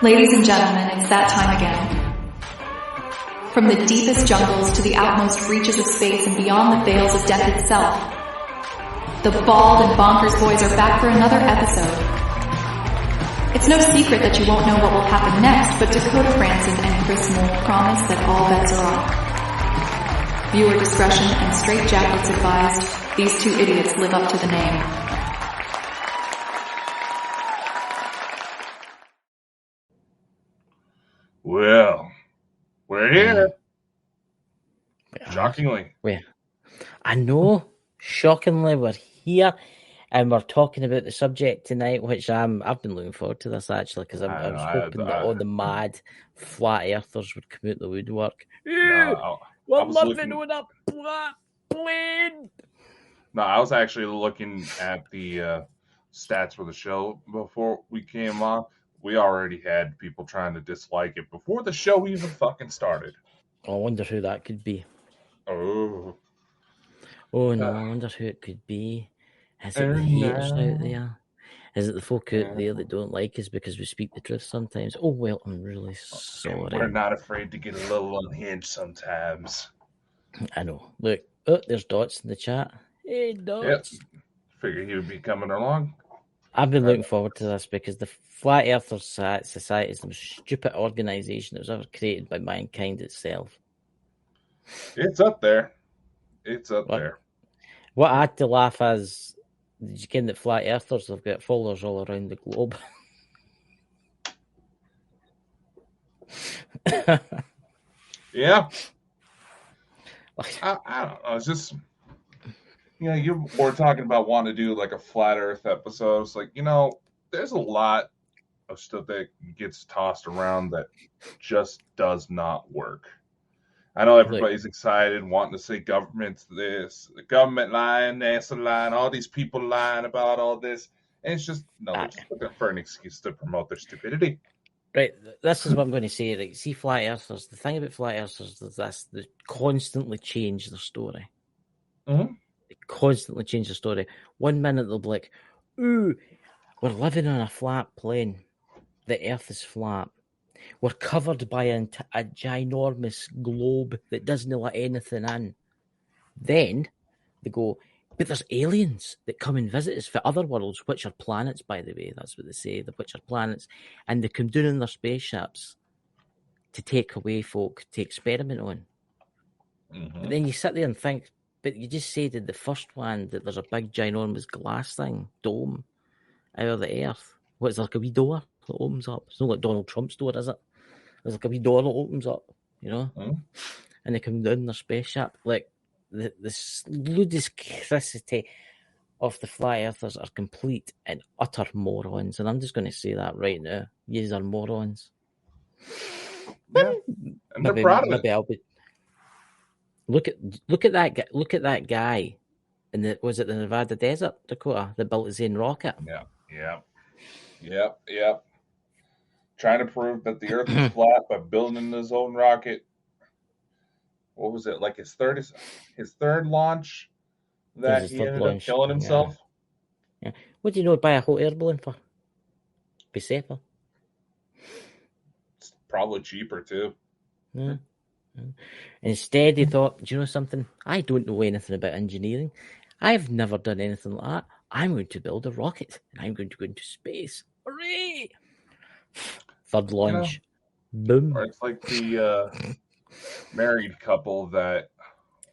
Ladies and gentlemen, it's that time again. From the deepest jungles to the outmost reaches of space and beyond the veils of death itself, the Bald and Bonkers Boys are back for another episode. It's no secret that you won't know what will happen next, but Dakota Franson and Chris Moore promise that all bets are off. Viewer discretion and straitjackets advised. These two idiots live up to the name. Well, we're here. Shockingly. I know. Shockingly, we're here. And we're talking about the subject tonight, which I've been looking forward to this actually, because I was hoping that all the mad flat earthers would come out the woodwork. We're living on a flat plane. No, I was actually looking at the stats for the show before we came on. We already had people trying to dislike it before the show even fucking started. I wonder who that could be. Oh no, I wonder who it could be. Is it the haters out there? Is it the folk out there that don't like us because we speak the truth sometimes? Oh, well, I'm really sorry. We're not afraid to get a little unhinged sometimes. I know. Look, there's Dots in the chat. Hey, Dots. Yep. Figured he would be coming along. I've been looking forward to this because the Flat Earthers Society is the most stupid organisation that was ever created by mankind itself. It's up there. It's up there. What I had to laugh is, did you ken that Flat Earthers have got followers all around the globe? Yeah. I don't know. It's just, you were talking about wanting to do like a flat Earth episode. It's like, there's a lot of stuff that gets tossed around that just does not work. I know everybody's excited, wanting to say government's this, the government lying, NASA lying, all these people lying about all this. And it's just, they're just looking for an excuse to promote their stupidity. Right, this is what I'm going to say. Right, see, Flat Earthers, the thing about Flat Earthers is this: they constantly change their story. Mm-hmm. They constantly change the story. 1 minute they'll be like, ooh, we're living on a flat plane. The Earth is flat. We're covered by a ginormous globe that doesn't let anything in. Then they go, but there's aliens that come and visit us for other worlds, which are planets, by the way. That's what they say, which are planets. And they come down in their spaceships to take away folk to experiment on. Mm-hmm. But then you sit there and think, but you just said in the first one that there's a big, ginormous glass thing, out of the Earth. What's like a wee door that opens up? It's not like Donald Trump's door, is it? There's like a wee door that opens up, Mm-hmm. And they come down in their spaceship. Like, the ludicrousity of the Flat Earthers are complete and utter morons. And I'm just going to say that right now. Yous are morons. Yeah. And they're proud of it. I'll be... Look at that guy was it the Nevada desert, Dakota, that built his own rocket? Yep. Trying to prove that the Earth is flat by building his own rocket. What was it, like his third launch that he ended up killing himself? Yeah. What do you know buy a hot air balloon for? Be safer. It's probably cheaper too. Yeah. Instead, he thought, do you know something? I don't know anything about engineering. I've never done anything like that. I'm going to build a rocket and I'm going to go into space. Hooray! Third launch. Boom. Or it's like the married couple that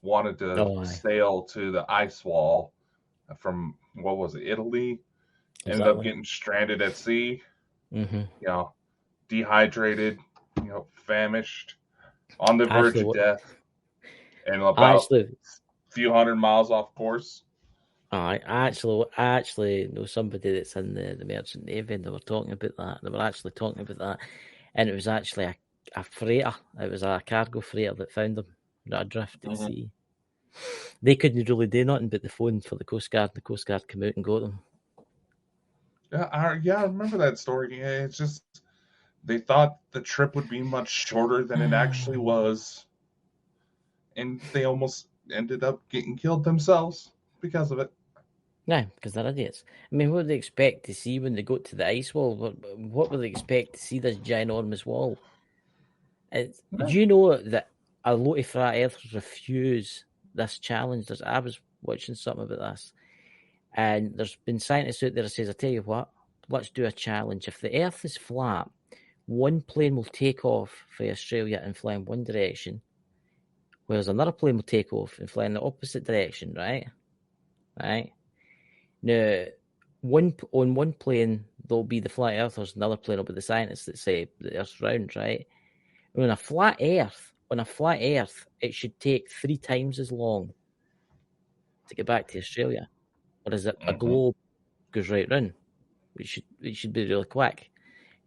wanted to sail to the ice wall from, what was it, Italy? Ended up getting stranded at sea. Mm-hmm. Dehydrated, famished, on the verge of death, and about a few hundred miles off course. I actually know somebody that's in the Merchant Navy, and they were talking about that. And it was actually a freighter. It was a cargo freighter that found them adrift at sea. They couldn't really do nothing but the phone for the Coast Guard. The Coast Guard came out and got them. Yeah, I remember that story. Yeah, it's just they thought the trip would be much shorter than it actually was, and they almost ended up getting killed themselves because of it. No, because they're idiots. I mean, what would they expect to see when they go to the ice wall? What would they expect to see this ginormous wall? Do you know that a lot of flat earthers refuse this challenge? I was watching something about this, and there's been scientists out there that says, I tell you what, let's do a challenge. If the earth is flat, one plane will take off for Australia and fly in one direction, whereas another plane will take off and fly in the opposite direction, right? Right? Now, on one plane, there'll be the flat earthers, another plane will be the scientists that say the earth's round, right? And on a flat earth, it should take 3 times as long to get back to Australia. Whereas a globe goes right round. It should be really quick.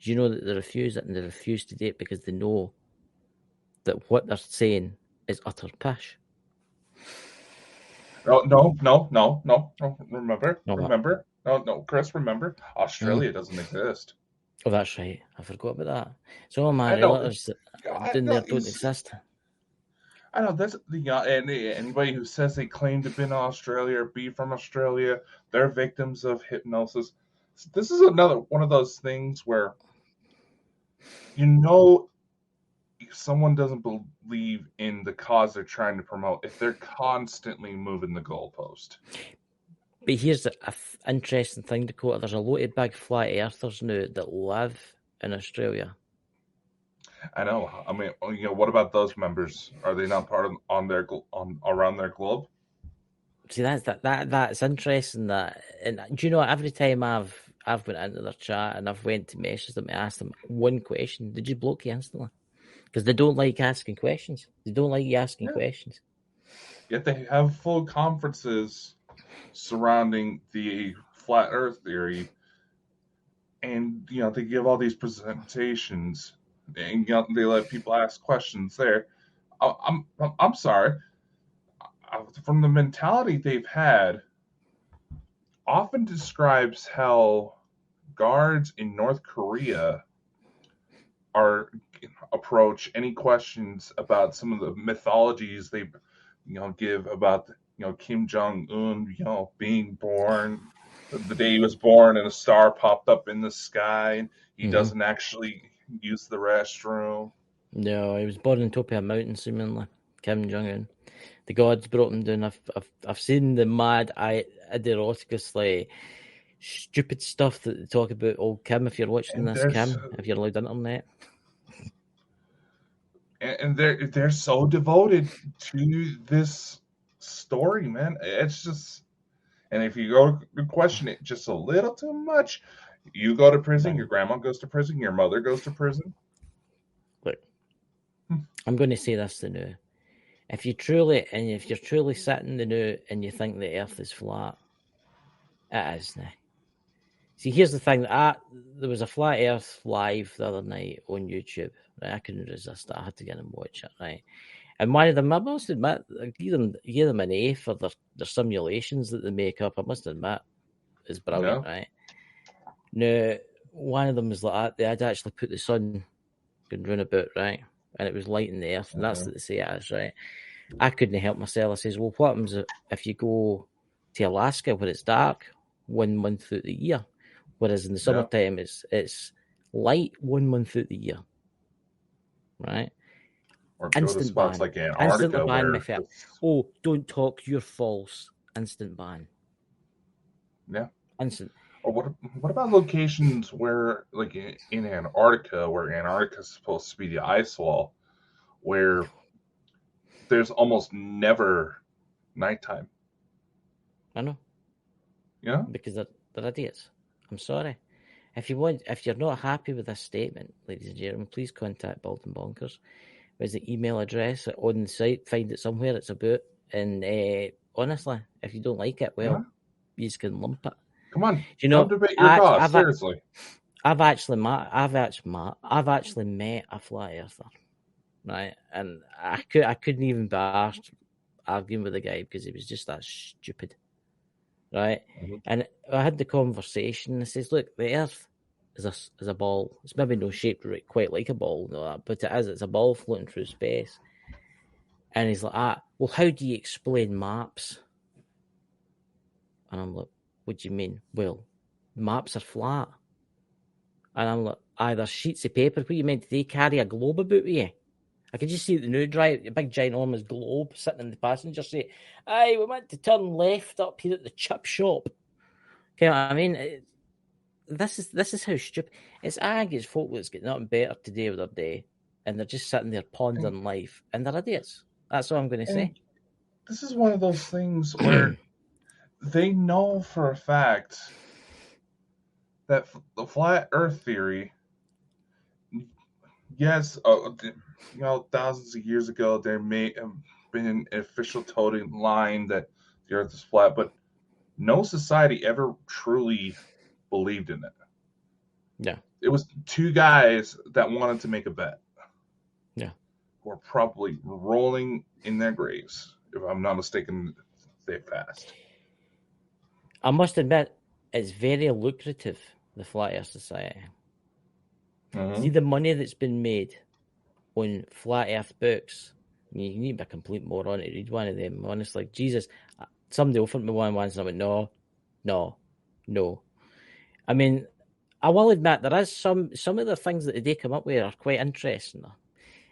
Do you know that they refuse it, and they refuse to do it because they know that what they're saying is utter pish? No. Remember. No, No, Chris, remember. Australia doesn't exist. Oh, that's right. I forgot about that. So all my I know. relatives down there don't exist. I know that's and anybody who says they claim to be in Australia or be from Australia, they're victims of hypnosis. This is another one of those things where if someone doesn't believe in the cause they're trying to promote if they're constantly moving the goalpost. But here's an interesting thing, Dakota. There's a lot of big flat earthers now that live in Australia. I know. I mean, what about those members? Are they not part of around their globe? See, that's interesting. That, and do you know, every time I've went into their chat and I've went to message them and ask them one question, they just block you instantly because they don't like asking questions. They don't like you asking questions. Yet they have full conferences surrounding the flat Earth theory, and they give all these presentations, and they let people ask questions there. I'm sorry. From the mentality they've had, often describes how guards in North Korea approach any questions about some of the mythologies they give about Kim Jong-un being born the day he was born and a star popped up in the sky and he doesn't actually use the restroom. No, he was born on top of a mountain, seemingly. Kim Jong-un. The gods brought him down. I've seen the mad idioticus, like stupid stuff that they talk about. Oh, Kim, if you're watching this, Kim, if you're allowed internet. And they're so devoted to this story, man. It's just, and if you go to question it just a little too much, you go to prison. Your grandma goes to prison. Your mother goes to prison. Look, I'm going to say this to now. If you're truly sitting the now and you think the Earth is flat, it is now. See, here's the thing. There was a Flat Earth live the other night on YouTube. Right? I couldn't resist it. I had to get and watch it. Right, and one of them, I must admit, I give them an A for their simulations that they make up. I must admit, is brilliant. Yeah. Right. Now, one of them was like they had actually put the sun going round about, right, and it was lighting the Earth, and that's what they say it is, right. I couldn't help myself. I says, well, what happens if you go to Alaska where it's dark 1 month out the year, whereas in the summertime it's light 1 month out the year, right? Or instant go to spots ban. Like Antarctica. Ban oh, don't talk, you're false. Instant ban. Yeah. Instant. Or what about locations where, like in Antarctica, where Antarctica is supposed to be the ice wall, where there's almost never nighttime? I know. Yeah. Because they're idiots. I'm sorry. If you're not happy with this statement, ladies and gentlemen, please contact Bald and Bonkers. There's the email address on the site. Find it somewhere. It's about. And honestly, if you don't like it, well, you just can lump it. Come on, don't debate your cause. Seriously, I've actually met a flat earther, right? And I couldn't even be arsed arguing with the guy because he was just that stupid, right? Mm-hmm. And I had the conversation. I says, "Look, the Earth is a ball. It's maybe not shaped quite like a ball, but it is. It's a ball floating through space." And he's like, well, how do you explain maps? And I'm like, what do you mean? Well, maps are flat. And I'm like, either sheets of paper. What you meant? Did they carry a globe about with you? I could just see the new drive, a big ginormous globe sitting in the passenger seat. Aye, we meant to turn left up here at the chip shop. Okay, I mean, this is how stupid it's. It's folk that's got nothing better to do with their day, and they're just sitting there pondering life, and they're idiots. That's all I'm going to say. This is one of those things where they know for a fact that the flat Earth theory, yes, thousands of years ago there may have been an official totem line that the Earth is flat, but no society ever truly believed in it. Yeah. It was two guys that wanted to make a bet. Yeah. Who are probably rolling in their graves, if I'm not mistaken, they fast. I must admit, it's very lucrative, the Flat Earth Society. Mm-hmm. See the money that's been made on Flat Earth books. I mean, you need to be a complete moron to read one of them. Honestly, Jesus, somebody offered me one once, and I went, no. I mean, I will admit there is some of the things that they come up with are quite interesting.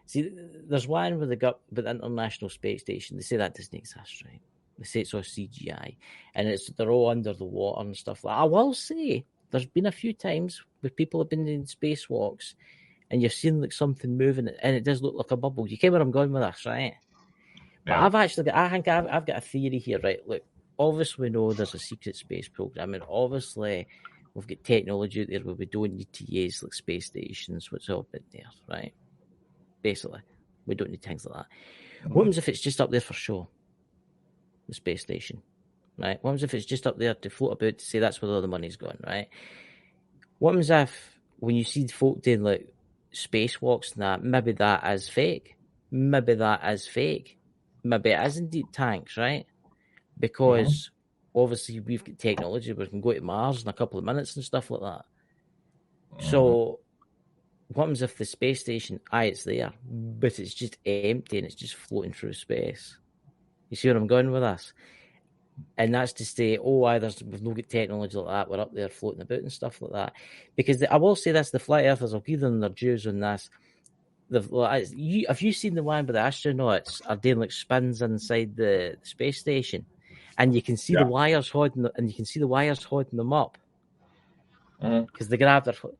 See, there's one with the International Space Station. They say that doesn't exist, right? They say it's all CGI, and they're all under the water and stuff like that. I will say there's been a few times where people have been in spacewalks, and you've seen like something moving, and it does look like a bubble. You get where I'm going with this, right? But Yeah. I've got a theory here, right? Look, obviously we know there's a secret space program, and obviously we've got technology out there where we don't need to use like space stations, what's all been there, right? Basically, we don't need things like that. Mm-hmm. What happens if it's just up there for show? The space station, right? What happens if it's just up there to float about to say that's where all the money's going, right? What happens if when you see folk doing like spacewalks and that, maybe that is fake? Maybe that is fake. Maybe it is indeed tanks, right? Because obviously we've got technology where we can go to Mars in a couple of minutes and stuff like that. So what happens if the space station, it's there, but it's just empty and it's just floating through space? You see where I'm going with this? And that's to say, we've no good technology like that, we're up there floating about and stuff like that. Because I will say this, the flat earthers, I'll give them their dues on this. Have you seen the one where the astronauts are doing like spins inside the space station? And you can see the wires holding them up. Because they grab their foot.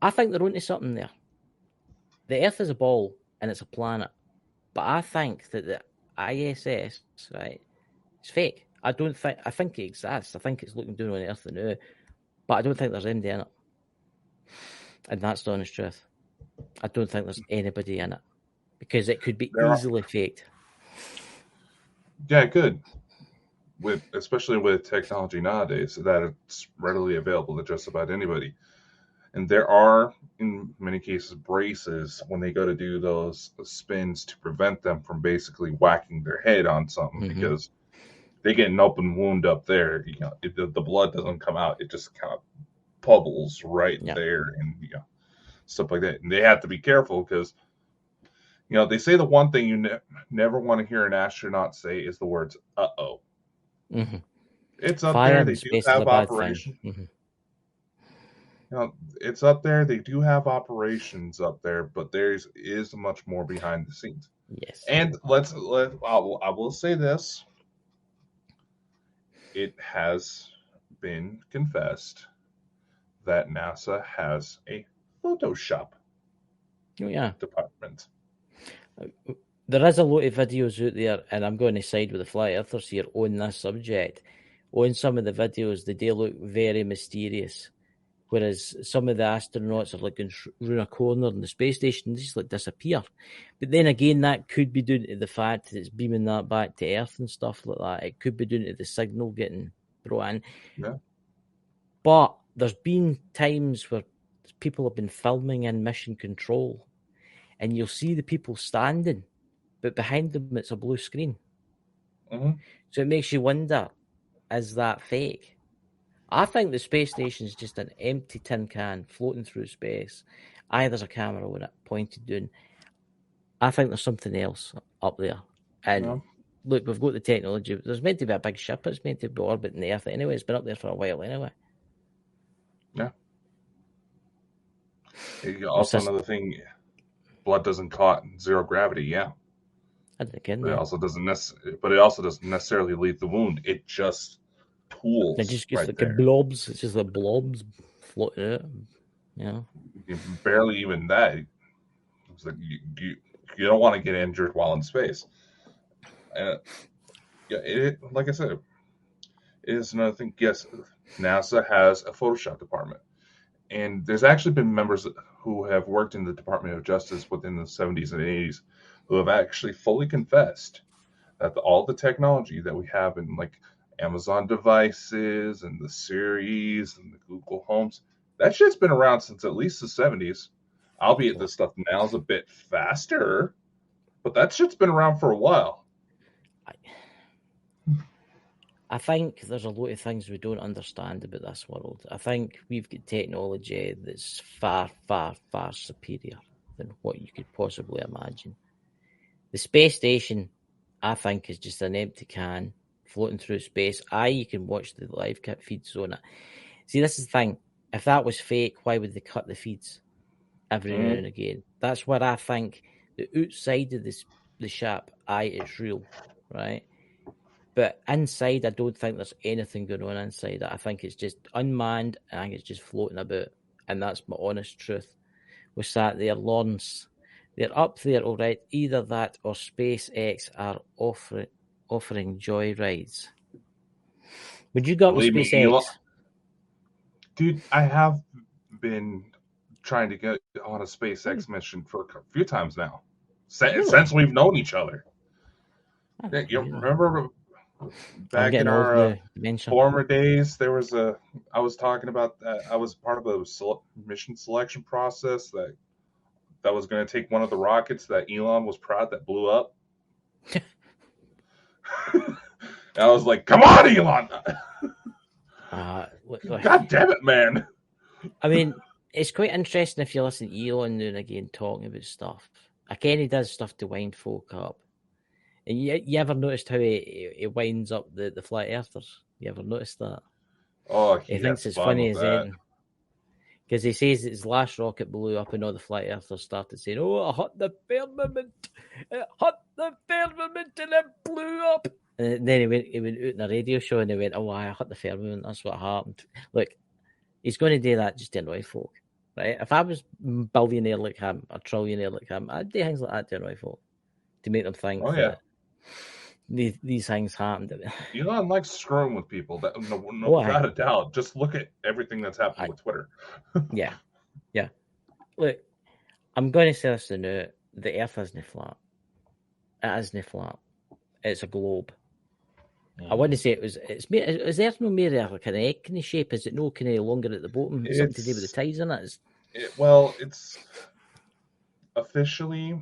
I think they're onto something there. The Earth is a ball and it's a planet. But I think that the ISS, right, it's fake. I think it exists. I think it's looking down on Earth now. But I don't think there's anybody in it. And that's the honest truth. I don't think there's anybody in it. Because it could be easily faked. Yeah, it could. Especially with technology nowadays, that it's readily available to just about anybody. And there are, in many cases, braces when they go to do those spins to prevent them from basically whacking their head on something because they get an open wound up there. The blood doesn't come out; it just kind of bubbles right there, and stuff like that. And they have to be careful because they say the one thing you never want to hear an astronaut say is the words "uh-oh." It's up there. They do have operations. It's up there. They do have operations up there, but there is much more behind the scenes. Yes. And I will say this: it has been confessed that NASA has a Photoshop department. There is a lot of videos out there, and I'm going to side with the flat earthers here on this subject. On some of the videos, they do look very mysterious. Whereas some of the astronauts are like around a corner in the space station, they just like disappear. But then again, that could be due to the fact that it's beaming that back to Earth and stuff like that. It could be due to the signal getting brought in. Yeah. But there's been times where people have been filming in mission control, and you'll see the people standing, but behind them it's a blue screen. So it makes you wonder, is that fake? I think the space station is just an empty tin can floating through space. There's a camera on it pointed down. I think there's something else up there. And look, we've got the technology. There's meant to be a big ship. It's meant to be orbiting the Earth anyway. It's been up there for a while anyway. Yeah. Also, another thing, blood doesn't clot in zero gravity. Yeah. But it also doesn't necessarily leave the wound. It just pools. It just gets right like there. blobs. It's just like blobs floating out. Barely even that. It's like you don't want to get injured while in space. And like I said, it is another thing. Yes, NASA has a Photoshop department, and there's actually been members who have worked in the Department of Justice within the 70s and 80s who have actually fully confessed that all the technology that we have in like Amazon devices and the Siris and the Google Homes, that shit's been around since at least the 70s. Albeit this stuff now is a bit faster, but that shit's been around for a while. I think there's a lot of things we don't understand about this world. I think we've got technology that's far, far, far superior than what you could possibly imagine. The space station, I think, is just an empty can floating through space. You can watch the live feeds on it. See, this is the thing. If that was fake, why would they cut the feeds every now and again? That's what I think. The outside of the ship, it's real, right? But inside, I don't think there's anything going on inside. I think it's just unmanned. I think it's just floating about. And that's my honest truth. We sat there, Lawrence. They're up there, all right. Either that or SpaceX are offering joy rides. Would you go up with SpaceX? Dude, I have been trying to get on a SpaceX mission for a few times now. Since we've known each other. You remember back in our former days, I was talking about that. I was part of a mission selection process that was going to take one of the rockets that Elon was proud that blew up. I was like, come on, Elon! God damn it, man! I mean, it's quite interesting if you listen to Elon now and again talking about stuff. Again, he does stuff to wind folk up. And you ever noticed how he winds up the flat earthers? You ever noticed that? Oh, he thinks it's funny as anything. Because he says his last rocket blew up and all the flat earthers started saying, "Oh, it hit the firmament! It hit the firmament and it blew up!" And then he went out in a radio show and he went, "Oh, I hit the firmament, that's what happened." Look, he's going to do that just to annoy folk, right? If I was a billionaire like him, a trillionaire like him, I'd do things like that to annoy folk, to make them think that these things happened. Elon likes screwing with people. Without a doubt. Just look at everything that's happened with Twitter. Yeah. Look, I'm going to say this now. The Earth isn't flat. It isn't flat. It's a globe. I wouldn't say is the Earth no more kind of egg kind of shape? Is it no kind of longer at the bottom? Something to do with the tides in it? It's officially,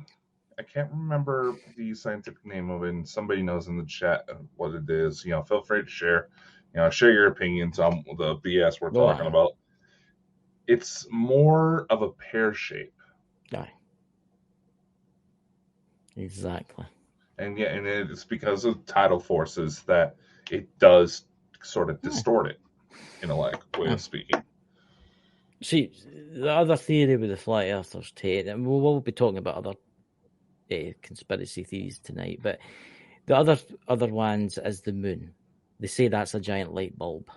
I can't remember the scientific name of it, and somebody knows in the chat what it is. Feel free to share. Share your opinions on the BS we're talking about. It's more of a pear shape. Exactly. And it's because of tidal forces that it does sort of distort it, in a way of speaking. See, the other theory with the flat earthers, and we'll be talking about other conspiracy theories tonight, but the other ones is the moon. They say that's a giant light bulb.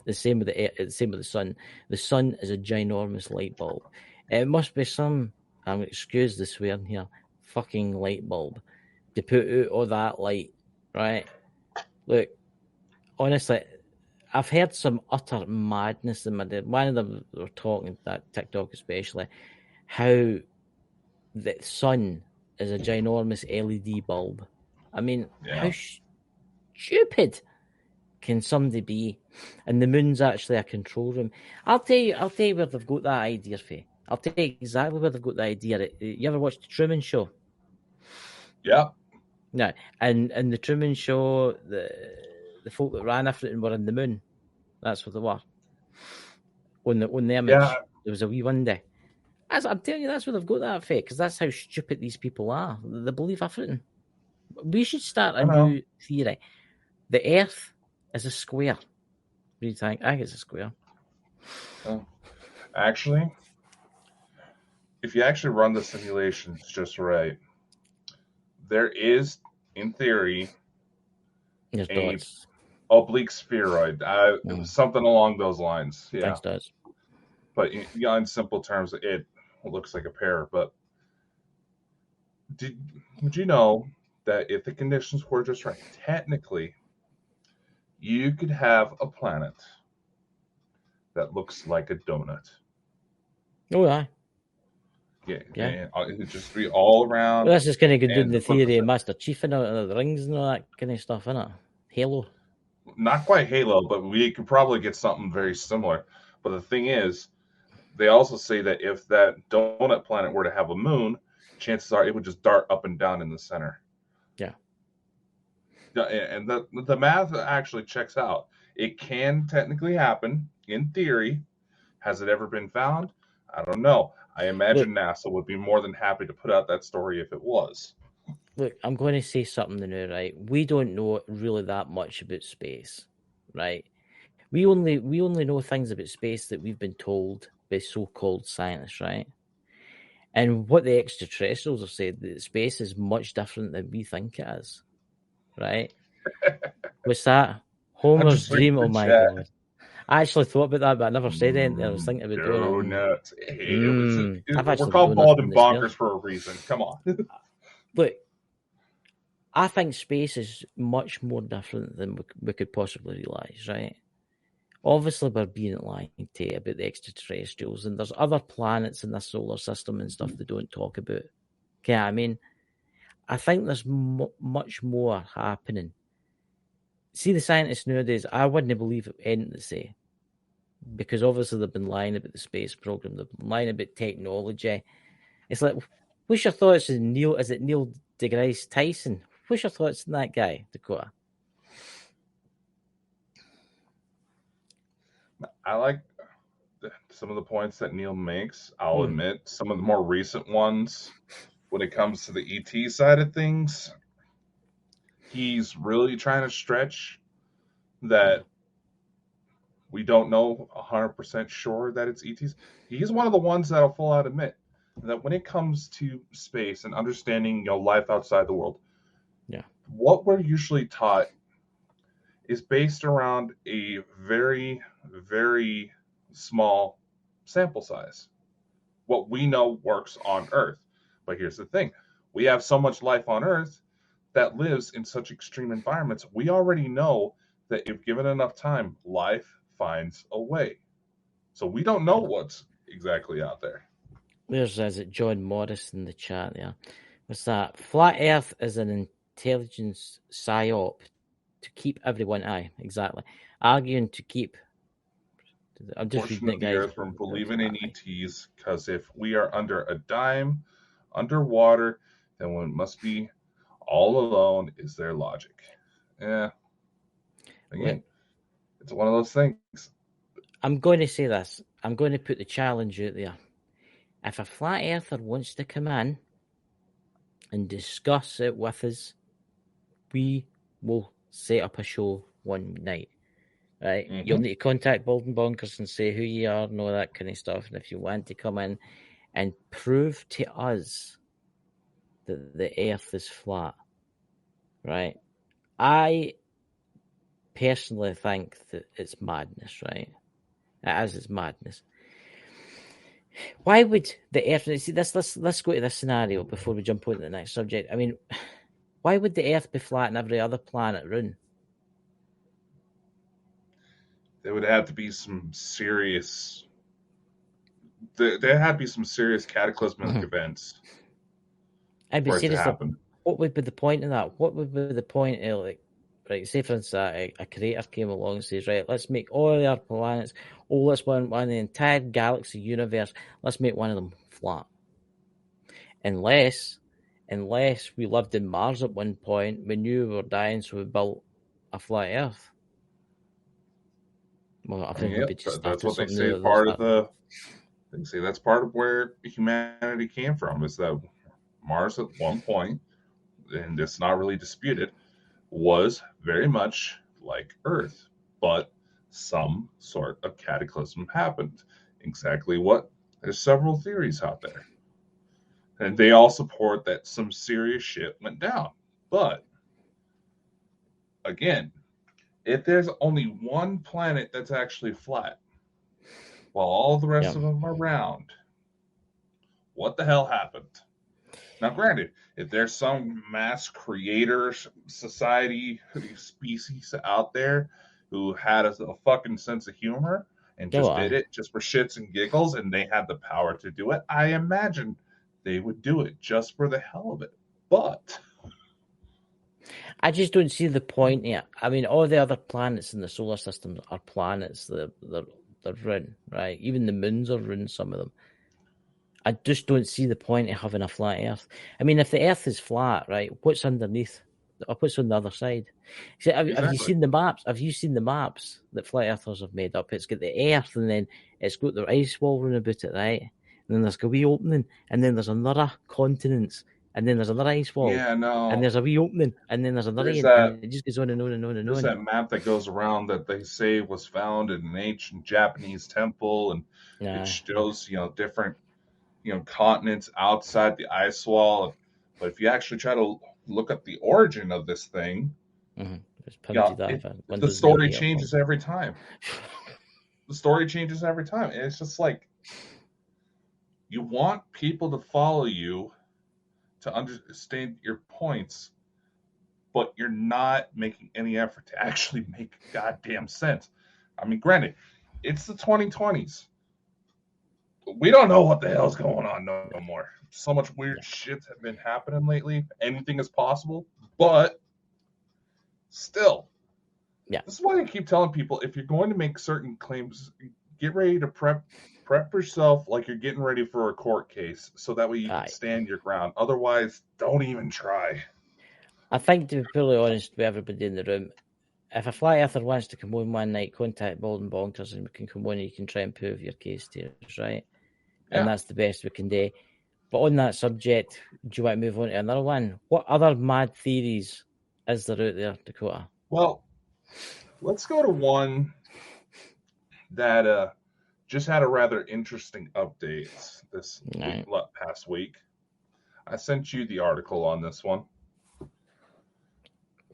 The same with the sun. The sun is a ginormous light bulb. It must be some, excuse the swearing here, fucking light bulb to put out all that light, right? Look, honestly, I've heard some utter madness in my day. One of them were talking, that TikTok especially, how the sun is a ginormous LED bulb. I mean, how stupid can somebody be? And the moon's actually a control room. I'll tell you where they've got that idea for. I'll tell you exactly where they've got the idea. You ever watched the Truman Show? Yeah. No. And the Truman Show, the folk that ran after it and were in the moon. That's what they were. On the image, there was a wee window. I'm telling you, that's where they've got that for, because that's how stupid these people are. They believe everything. We should start I a know. new theory. The Earth is a square. What do you think? I think it's a square. Actually, if you actually run the simulations just right, there is, in theory, There's a dots. oblique spheroid, something along those lines. Yeah, Thanks, dots. but in simple terms, it looks like a pear. But would you know that if the conditions were just right, technically, you could have a planet that looks like a donut? Oh, yeah. Yeah, and it'd just be all around. Well, this is kind of good doing And the theory of Master Chief and the rings and all that kind of stuff, innit? Halo. not quite Halo, but we could probably get something very similar. But the thing is, they also say that if that donut planet were to have a moon, chances are it would just dart up and down in the center. Yeah. And the math actually checks out. It can technically happen in theory. Has it ever been found? I don't know. I imagine NASA would be more than happy to put out that story if it was. Look, I'm going to say something now, right? We don't know really that much about space, right? We only know things about space that we've been told by so-called scientists, right? And what the extraterrestrials have said, that space is much different than we think it is, right? What's that? Homer's dream. Oh my god! I actually thought about that, but I never said anything. I was thinking about doing it. I've We're actually called been doing Bald this and in the Bonkers smells. for a reason. Come on. Look, I think space is much more different than we could possibly realise, right? Obviously, we're being lied to about the extraterrestrials, and there's other planets in the solar system and stuff they don't talk about. Okay, I mean, I think there's much more happening. See, the scientists nowadays, I wouldn't believe anything they say, because obviously they've been lying about the space program, they've been lying about technology. It's like, what's your thoughts on Neil? Is it Neil deGrasse Tyson? What's your thoughts on that guy, Dakota? I like some of the points that Neil makes. I'll admit some of the more recent ones, when it comes to the ET side of things, he's really trying to stretch that we don't know 100% sure that it's ETs. He's one of the ones that'll full out admit that when it comes to space and understanding life outside the world, what we're usually taught is based around a very, very small sample size. What we know works on Earth. But here's the thing. We have so much life on Earth that lives in such extreme environments. We already know that if given enough time, life finds a way. So we don't know what's exactly out there. There's John Morris in the chat there. What's that? Flat Earth is an intelligence psyop to keep everyone, exactly, arguing to keep. I'm just reading it, guys. The Earth from believing in ETs, because if we are under a dime, underwater, then one must be all alone. Is their logic? Yeah. Again, it's one of those things. I'm going to say this. I'm going to put the challenge out there. If a flat earther wants to come in and discuss it with us, we will set up a show one night. Right? Mm-hmm. You'll need to contact Bald and Bonkers and say who you are and all that kind of stuff. And if you want to come in and prove to us that the earth is flat, right? I personally think that it's madness, right? It's madness. Why would the Earth? See, let's go to this scenario before we jump on to the next subject. I mean, why would the Earth be flat and every other planet round? There would have to be some serious. There had to be some serious cataclysmic events. I'd be serious. What would be the point of that? What would be the point of, like, right? Say for instance, a creator came along and says, right, let's make all the other planets. Oh, let's one the entire galaxy universe. Let's make one of them flat. Unless we lived in Mars at one point, we knew we were dying, so we built a flat Earth. Well, I think that's what they say. They say that's part of where humanity came from. Is that Mars at one point and it's not really disputed, was very much like Earth, but some sort of cataclysm happened. Exactly what? There's several theories out there. And they all support that some serious shit went down. But again, if there's only one planet that's actually flat, while all the rest of them are round, what the hell happened? Now, granted, if there's some mass creator society species out there who had a fucking sense of humor and just did it just for shits and giggles, and they had the power to do it, I imagine they would do it just for the hell of it. But I just don't see the point here. I mean, all the other planets in the solar system are planets. They're round, right? Even the moons are round, some of them. I just don't see the point of having a flat Earth. I mean, if the Earth is flat, right, what's underneath? Or what's on the other side? See, have you seen the maps? Have you seen the maps that flat earthers have made up? It's got the Earth, and then it's got the ice wall round about it, right? And then there's a wee opening, and then there's another continent, and then there's another ice wall. Yeah, no. And there's a wee opening, and then there's another, and it just goes on and on and on and on. There's that map that goes around that they say was found in an ancient Japanese temple, and it shows, different, continents outside the ice wall. But if you actually try to look at the origin of this thing, the story changes every time. The story changes every time. And it's just like, you want people to follow you to understand your points, but you're not making any effort to actually make goddamn sense. I mean, granted, it's the 2020s. We don't know what the hell's going on no more. So much weird shit has been happening lately. Anything is possible, but still. Yeah. This is why I keep telling people, if you're going to make certain claims, get ready to prep yourself like you're getting ready for a court case, so that way you can stand your ground. Otherwise, don't even try. I think, to be fully honest with everybody in the room, if a flat earther wants to come on one night, contact Bald and Bonkers, and we can come on and you can try and prove your case to us, right? Yeah. And that's the best we can do. But on that subject, do you want to move on to another one? What other mad theories is there out there, Dakota? Well, let's go to one that just had a rather interesting update this past week. I sent you the article on this one.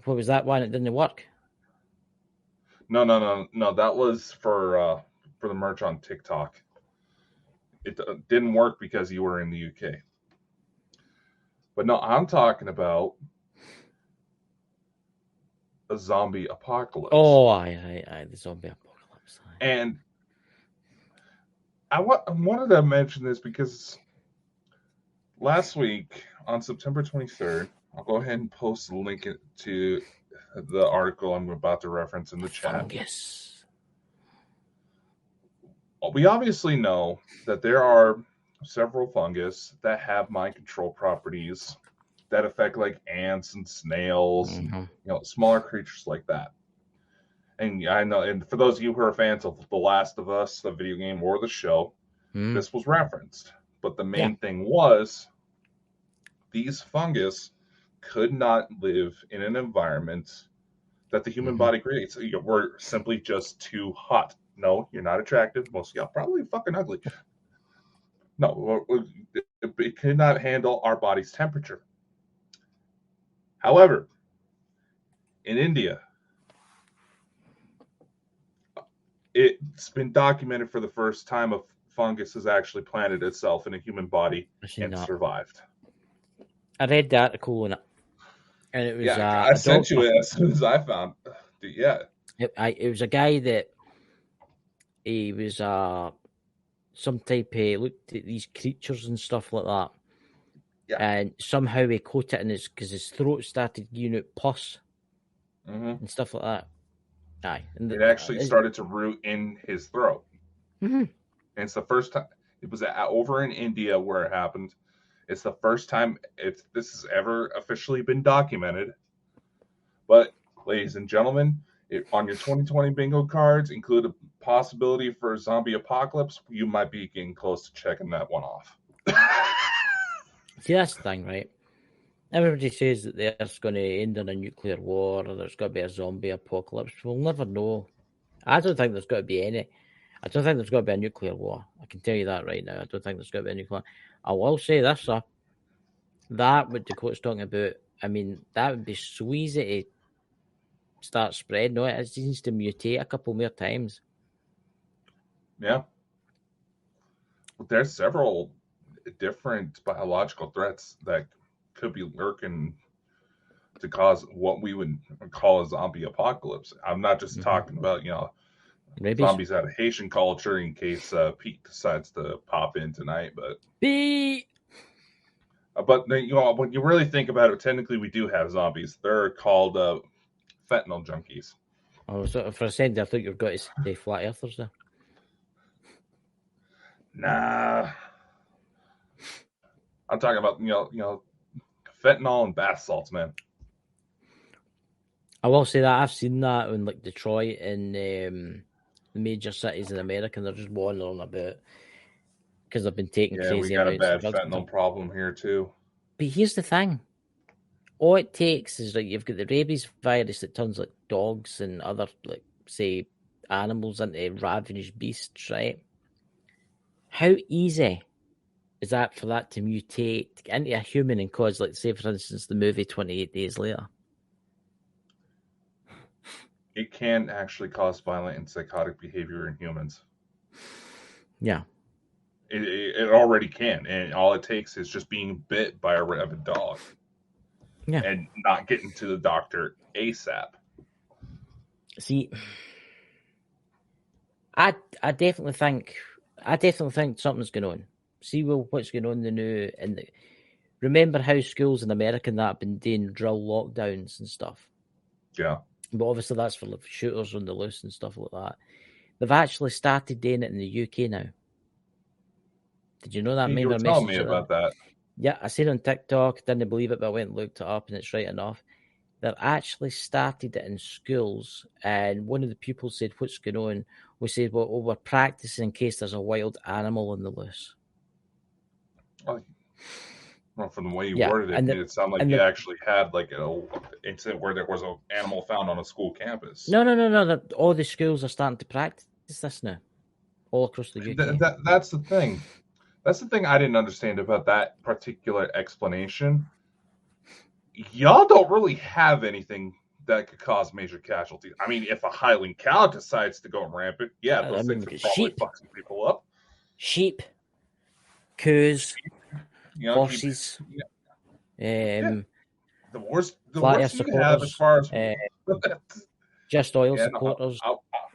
What was that one? It didn't work? No. That was for the merch on TikTok. It didn't work because you were in the UK. But no, I'm talking about a zombie apocalypse. Oh, aye, the zombie apocalypse. Aye. And I wanted to mention this because last week on September 23rd, I'll go ahead and post the link to the article I'm about to reference in the chat. Fungus. We obviously know that there are several fungus that have mind control properties that affect like ants and snails, and, smaller creatures like that. And I know, and for those of you who are fans of The Last of Us, the video game or the show, this was referenced. But the main thing was these fungus could not live in an environment that the human body creates. We're simply just too hot. No, you're not attractive. Most of y'all probably fucking ugly. No, it could not handle our body's temperature. However, in India, it's been documented for the first time a fungus has actually planted itself in a human body and survived. I read the article on it, and it was I sent you it as soon as I found. It was a guy that he was some type of looked at these creatures and stuff like that. Yeah. And somehow he caught it in because his throat started giving out pus and stuff like that. Aye. And it actually started to root in his throat. And it's the first time. It was over in India where it happened. It's the first time this has ever officially been documented. But, ladies and gentlemen, on your 2020 bingo cards, include a possibility for a zombie apocalypse. You might be getting close to checking that one off. See, that's the thing, right? Everybody says that the Earth's going to end in a nuclear war, or there's going to be a zombie apocalypse. We'll never know. I don't think there's got to be any. I don't think there's got to be a nuclear war. I can tell you that right now. I don't think there's got to be a nuclear. I will say this, sir. That what Dakota's talking about. I mean, that would be so easy to start spreading. No, it needs to mutate a couple more times. Yeah. There's several different biological threats that could be lurking to cause what we would call a zombie apocalypse. I'm not just talking about, Rabies. Zombies out of Haitian culture in case Pete decides to pop in tonight. But when you really think about it, technically we do have zombies. They're called fentanyl junkies. Oh, so for a second I thought you were going to say flat earthers there. Nah. I'm talking about, fentanyl and bath salts, man. I will say that I've seen that in like Detroit and the major cities in America, and they're just wandering about because they've been taking crazy we got a bad drugs. fentanyl problem here too. But here's the thing. All it takes is like you've got the rabies virus that turns like dogs and other like say animals into ravenous beasts, right? How easy is that for that to mutate into a human and cause, like, say, for instance, the movie 28 Days Later? It can actually cause violent and psychotic behavior in humans. Yeah. It already can. And all it takes is just being bit by a rabid dog. Yeah. And not getting to the doctor ASAP. See, I definitely think something's going on. See what's going on in the new and remember how schools in America and that have been doing drill lockdowns and stuff. Yeah. But obviously that's for like shooters on the loose and stuff like that. They've actually started doing it in the UK now. Did you know that? You were telling me about that. Yeah, I seen it on TikTok, didn't believe it, but I went and looked it up and it's right enough. They've actually started it in schools, and one of the pupils said, "What's going on?" We said, "Well, we're practicing in case there's a wild animal on the loose." Well, from the way you worded it, it sounded like you actually had like an incident where there was an animal found on a school campus. No. All the schools are starting to practice this now, all across the UK. That's the thing. That's the thing I didn't understand about that particular explanation. Y'all don't really have anything that could cause major casualties. I mean, if a Highland cow decides to go rampant, those things would probably fuck some people up. Sheep, cows, horses. The worst you have as far as just oil supporters.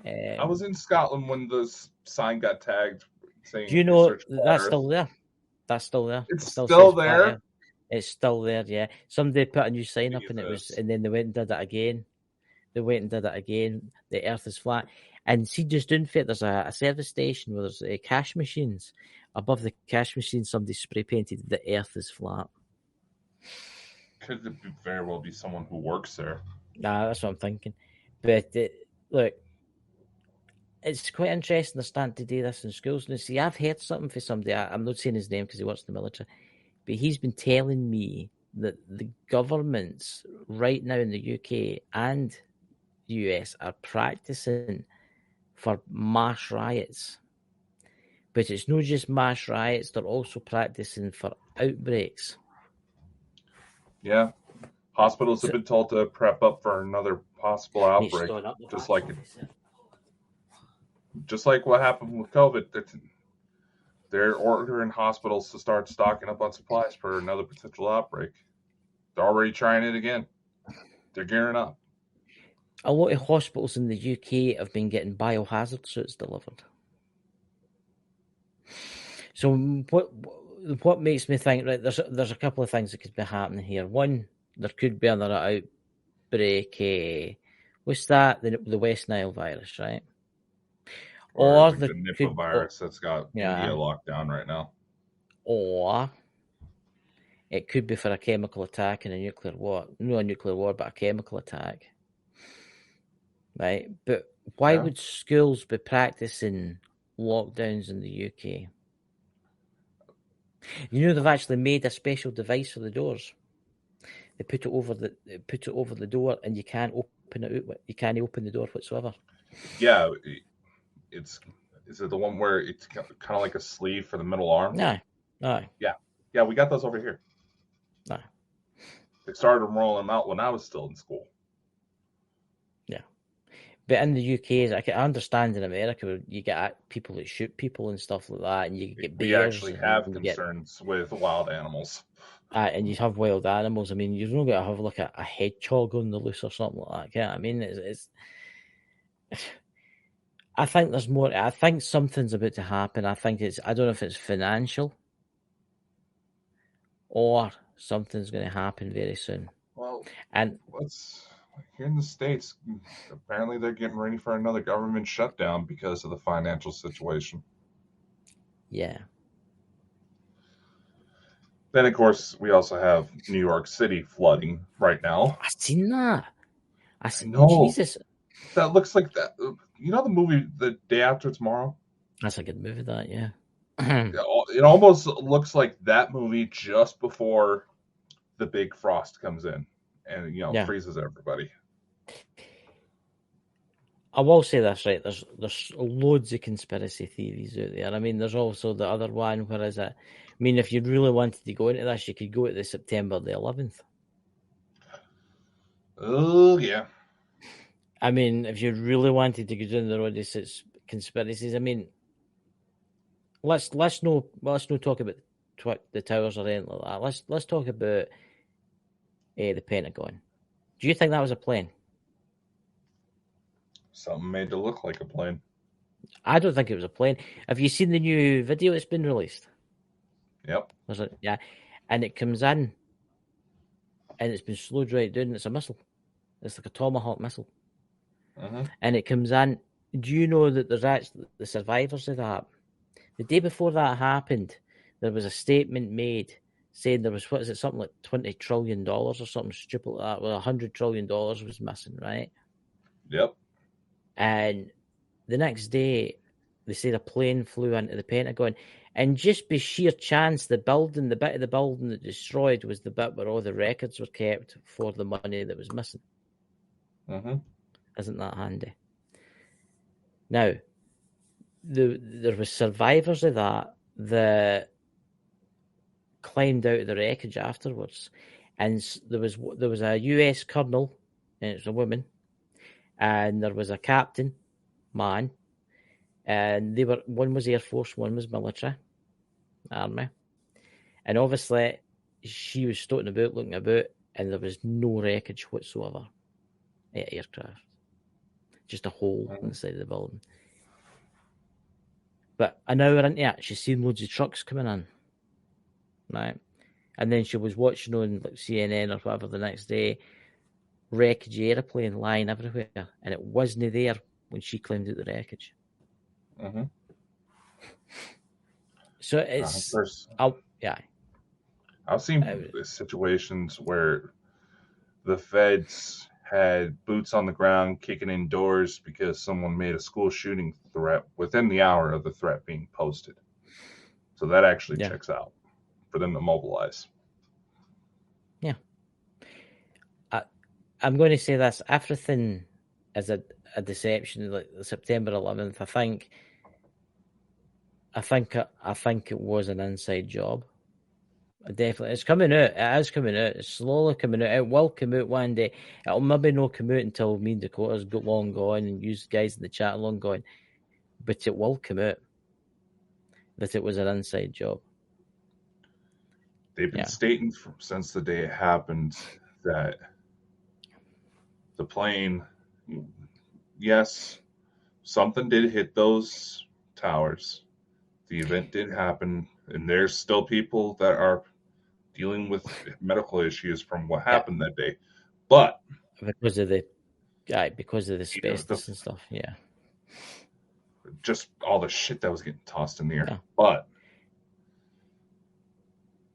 I was in Scotland when the sign got tagged saying. Do you know that's still there? That's still there. It's still there. It's still there, yeah. Somebody put a new sign up and then they went and did it again. The earth is flat. And see, just down fit, there's a service station where there's cash machines. Above the cash machine, somebody spray painted the earth is flat. Could very well be someone who works there. Nah, that's what I'm thinking. But look, it's quite interesting they're starting to do this in schools. Now, see, I've heard something for somebody. I'm not saying his name because he works in the military. But he's been telling me that the governments right now in the UK and the US are practicing for mass riots. But it's not just mass riots, they're also practicing for outbreaks. Yeah. Hospitals have been told to prep up for another possible outbreak. Just like what happened with COVID. They're ordering hospitals to start stocking up on supplies for another potential outbreak. They're already trying it again. They're gearing up. A lot of hospitals in the UK have been getting biohazard suits delivered. So what makes me think, right, there's a couple of things that could be happening here. One, there could be another outbreak. What's that? The West Nile virus, right? Or the Nipah virus that's got India locked down right now. Or it could be for a chemical attack in a nuclear war. Not a nuclear war, but a chemical attack. Right? But why would schools be practicing lockdowns in the UK? You know, they've actually made a special device for the doors. They put it over the door, and you can't open it out. You can't open the door whatsoever. Yeah, is it the one where it's kind of like a sleeve for the middle arm? No. Yeah, we got those over here. No. They started rolling them out when I was still in school. Yeah. But in the UK, I can understand in America where you get people that shoot people and stuff like that, and you get bears. We actually have and concerns with wild animals. And you have wild animals. I mean, you're not going to have like a hedgehog on the loose or something like that. Yeah, I mean, it's I think there's more. I think something's about to happen. I don't know if it's financial or something's going to happen very soon. Well, and here in the States, apparently they're getting ready for another government shutdown because of the financial situation. Yeah. Then, of course, we also have New York City flooding right now. I've seen that. I know. Jesus. That looks like that. You know the movie The Day After Tomorrow? That's a good movie, that, yeah. It almost looks like that movie just before the big frost comes in and, freezes everybody. I will say this, right? There's loads of conspiracy theories out there. I mean, there's also the other one, where is it? I mean, if you really wanted to go into this, you could go to the September the 11th. Oh, yeah. I mean, if you really wanted to go down the road of conspiracies, I mean, let's not talk about the towers or anything like that. Let's talk about the Pentagon. Do you think that was a plane? Something made to look like a plane. I don't think it was a plane. Have you seen the new video that's been released? Yep. Yeah. And it comes in, and it's been slowed right down. It's a missile. It's like a Tomahawk missile. Mm-hmm. And it comes in. Do you know that there's actually the survivors of that? The day before that happened, there was a statement made saying there was, something like $20 trillion or something stupid like that. Well, $100 trillion was missing, right? Yep. And the next day, they said a plane flew into the Pentagon. And just by sheer chance, the bit of the building that destroyed was the bit where all the records were kept for the money that was missing. Mm-hmm. Isn't that handy? Now, there was survivors of that climbed out of the wreckage afterwards, and there was a US colonel, and it's a woman, and there was a captain, man, and one was Air Force, one was military, army, and obviously she was stoating about, looking about, and there was no wreckage whatsoever at aircraft, just a hole inside the building. But an hour into it, she's seen loads of trucks coming in, right? And then she was watching on like CNN or whatever the next day, wreckage airplane lying everywhere, and it wasn't there when she climbed out the wreckage. Mm-hmm. So it's I've seen situations where the feds had boots on the ground kicking in doors because someone made a school shooting threat within the hour of the threat being posted. So that actually checks out for them to mobilize. Yeah. I'm going to say this. Everything is a deception. Like the September 11th, I think it was an inside job. Definitely. It's coming out. It is coming out. It's slowly coming out. It will come out one day. It'll maybe not come out until me and Dakota's got long gone and you guys in the chat long gone. But it will come out that it was an inside job. They've been stating since the day it happened that the plane, yes, something did hit those towers. The event did happen, and there's still people that are dealing with medical issues from what happened that day. But because of the asbestos and stuff, just all the shit that was getting tossed in the air. Yeah. But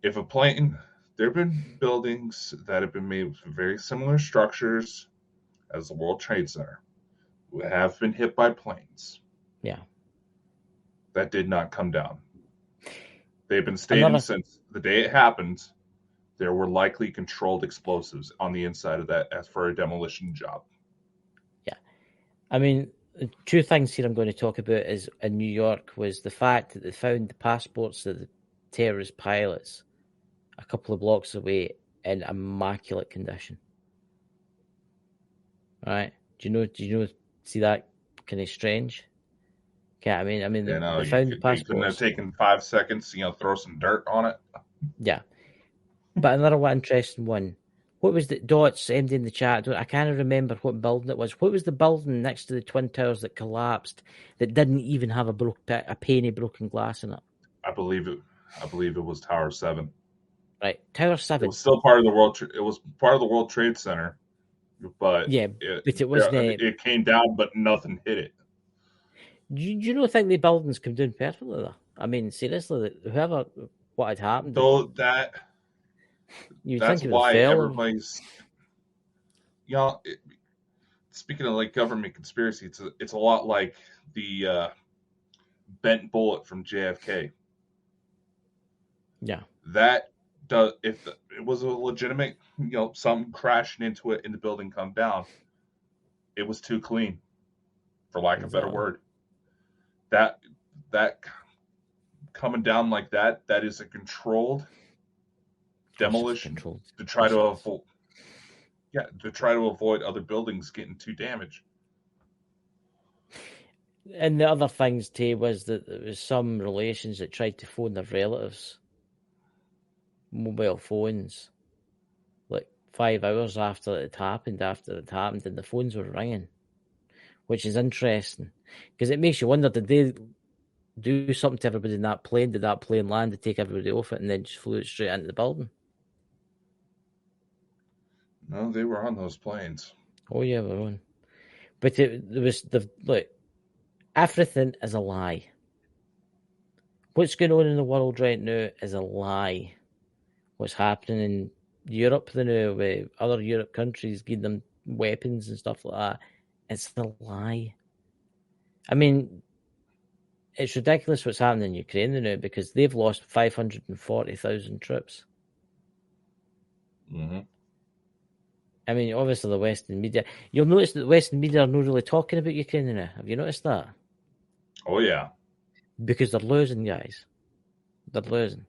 if a plane, there have been buildings that have been made with very similar structures as the World Trade Center who have been hit by planes. Yeah. That did not come down. They've been stating since the day it happened there were likely controlled explosives on the inside of that as for a demolition job. Yeah. I mean, two things here I'm going to talk about is in New York was the fact that they found the passports of the terrorist pilots a couple of blocks away in immaculate condition. All right. Do you know, see that kind of strange? Okay, I mean, You know, they found the they couldn't have passports. taken 5 seconds, throw some dirt on it. Yeah. But another one interesting one. What was the dots MD in the chat? I can't remember what building it was. What was the building next to the Twin Towers that collapsed that didn't even have a penny broken glass in it? I believe it was Tower 7. Right, Tower It 7. was still part of the World Trade Center, but Yeah, but it wasn't. it came down, but nothing hit it. Do you not think the buildings come down perfectly though? I mean, seriously, what had happened? So that's why everybody's, speaking of like government conspiracy, it's a lot like the bent bullet from JFK. Yeah, that does if it was a legitimate, something crashing into it and the building come down, it was too clean, for lack of a better word. That coming down like that is a controlled demolition to try to avoid other buildings getting too damaged. And the other things too was that there was some relations that tried to phone their relatives mobile phones like 5 hours after it happened, and the phones were ringing, which is interesting because it makes you wonder, did they do something to everybody in that plane? Did that plane land to take everybody off it and then just flew it straight into the building? No, they were on those planes. Oh yeah, they were on. But look, everything is a lie. What's going on in the world right now is a lie. What's happening in Europe now with other Europe countries giving them weapons and stuff like that, it's a lie. I mean, it's ridiculous what's happening in Ukraine now because they've lost 540,000 troops. Mm-hmm. I mean, obviously the Western media. You'll notice that the Western media are not really talking about Ukraine now. Have you noticed that? Oh yeah. Because they're losing, guys. They're losing.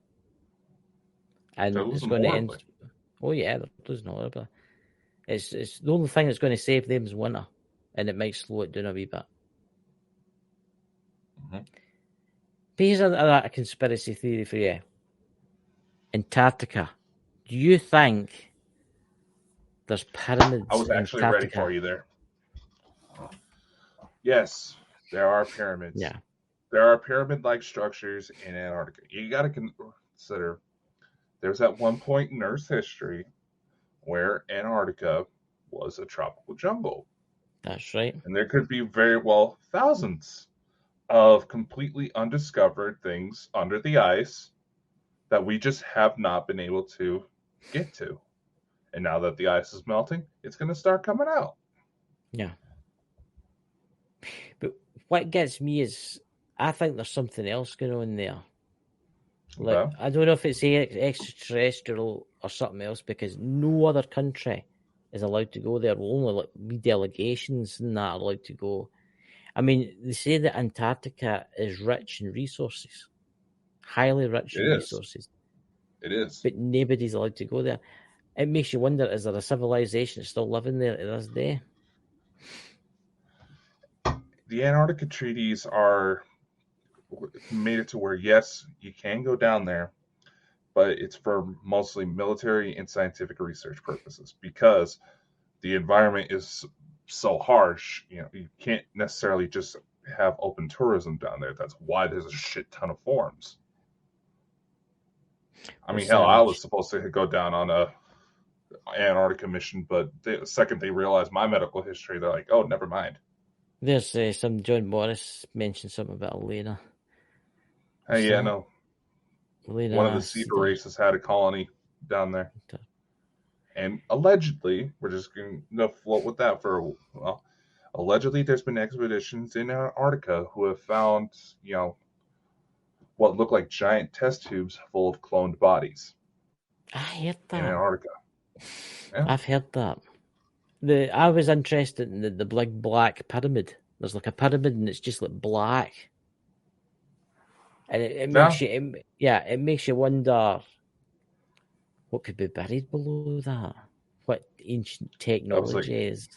And it's going to end. Oh yeah, they're losing horribly. It's the only thing that's going to save them is winter, and it might slow it down a wee bit. Mm-hmm. But here's a conspiracy theory for you. Antarctica. Do you think there's pyramids I was actually in ready for you there. Yes, there are pyramids. Yeah. There are pyramid-like structures in Antarctica. You got to consider there's at one point in Earth's history where Antarctica was a tropical jungle. That's right. And there could be very well thousands of completely undiscovered things under the ice that we just have not been able to get to. And now that the ice is melting, it's going to start coming out. Yeah. But what gets me is I think there's something else going on there. Like, okay. I don't know if it's extraterrestrial or something else because no other country is allowed to go there. Only like delegations and that are allowed to go. I mean, they say that Antarctica is rich in resources, highly rich in resources. It is. But nobody's allowed to go there. It makes you wonder, is there a civilization still living there to this day? The Antarctica treaties are made it to where, yes, you can go down there, but it's for mostly military and scientific research purposes because the environment is so harsh. You can't necessarily just have open tourism down there. That's why there's a shit ton of forms. I mean, hell, I was supposed to go down on a Antarctica mission, but the second they realized my medical history, they're like, oh, never mind. There's some John Morris mentioned something about Elena. Hey, yeah, no. Elena, one of the Cedar races had a colony down there. And allegedly, we're just going to float with that for a while. Allegedly, there's been expeditions in Antarctica who have found, what look like giant test tubes full of cloned bodies. I heard in that. Antarctica. Yeah. I've heard that. I was interested in the big black pyramid. There's like a pyramid and it's just like black. And it makes it makes you wonder what could be buried below that. What ancient technology is.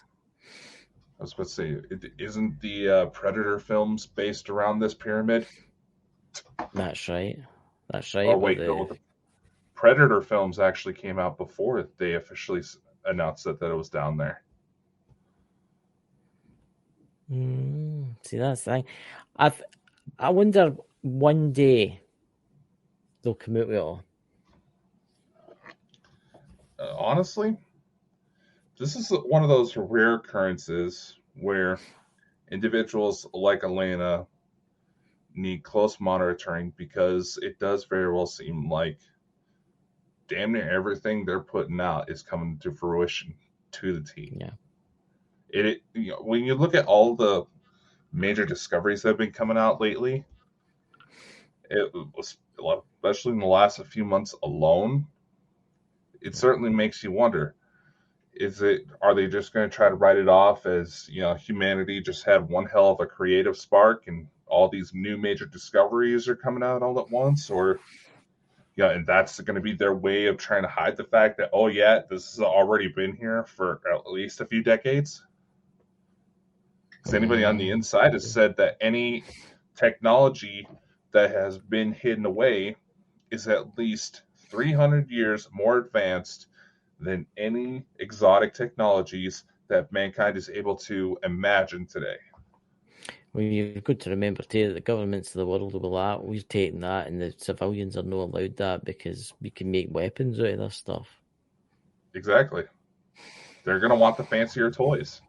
I was about to say, isn't the Predator films based around this pyramid? That's right. That's right. Or wait, no, the Predator films actually came out before they officially announced that it was down there. See, that's the thing. I wonder one day they'll come out with it all. Honestly, this is one of those rare occurrences where individuals like Elena need close monitoring, because it does very well seem like damn near everything they're putting out is coming to fruition to the T. Yeah. When you look at all the major discoveries that have been coming out lately, it was, especially in the last few months alone, it certainly makes you wonder: are they just going to try to write it off as, humanity just had one hell of a creative spark and all these new major discoveries are coming out all at once? Or and that's going to be their way of trying to hide the fact that, oh yeah, this has already been here for at least a few decades? Because anybody on the inside has said that any technology that has been hidden away is at least 300 years more advanced than any exotic technologies that mankind is able to imagine today. Well, you've got to remember too that the governments of the world will be like, we're taking that, and the civilians are not allowed that because we can make weapons out of this stuff. Exactly. They're going to want the fancier toys.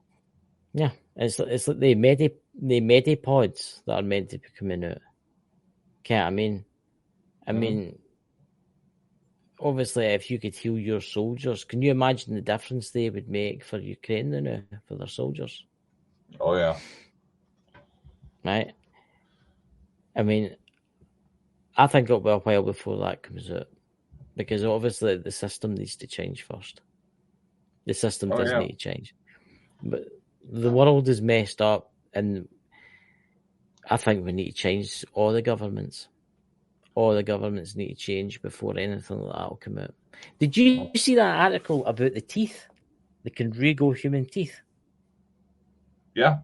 Yeah, it's like the medipods that are meant to be coming out. Okay, I mean, obviously, if you could heal your soldiers, can you imagine the difference they would make for Ukraine now, for their soldiers? Oh yeah. Right. I mean, I think it'll be a while before that comes out, because obviously the system needs to change first. The system does need to change, but the world is messed up, and I think we need to change all the governments. All the governments need to change before anything like that will come out. Did you see that article about the teeth? The Contradictionsbald human teeth? Yeah.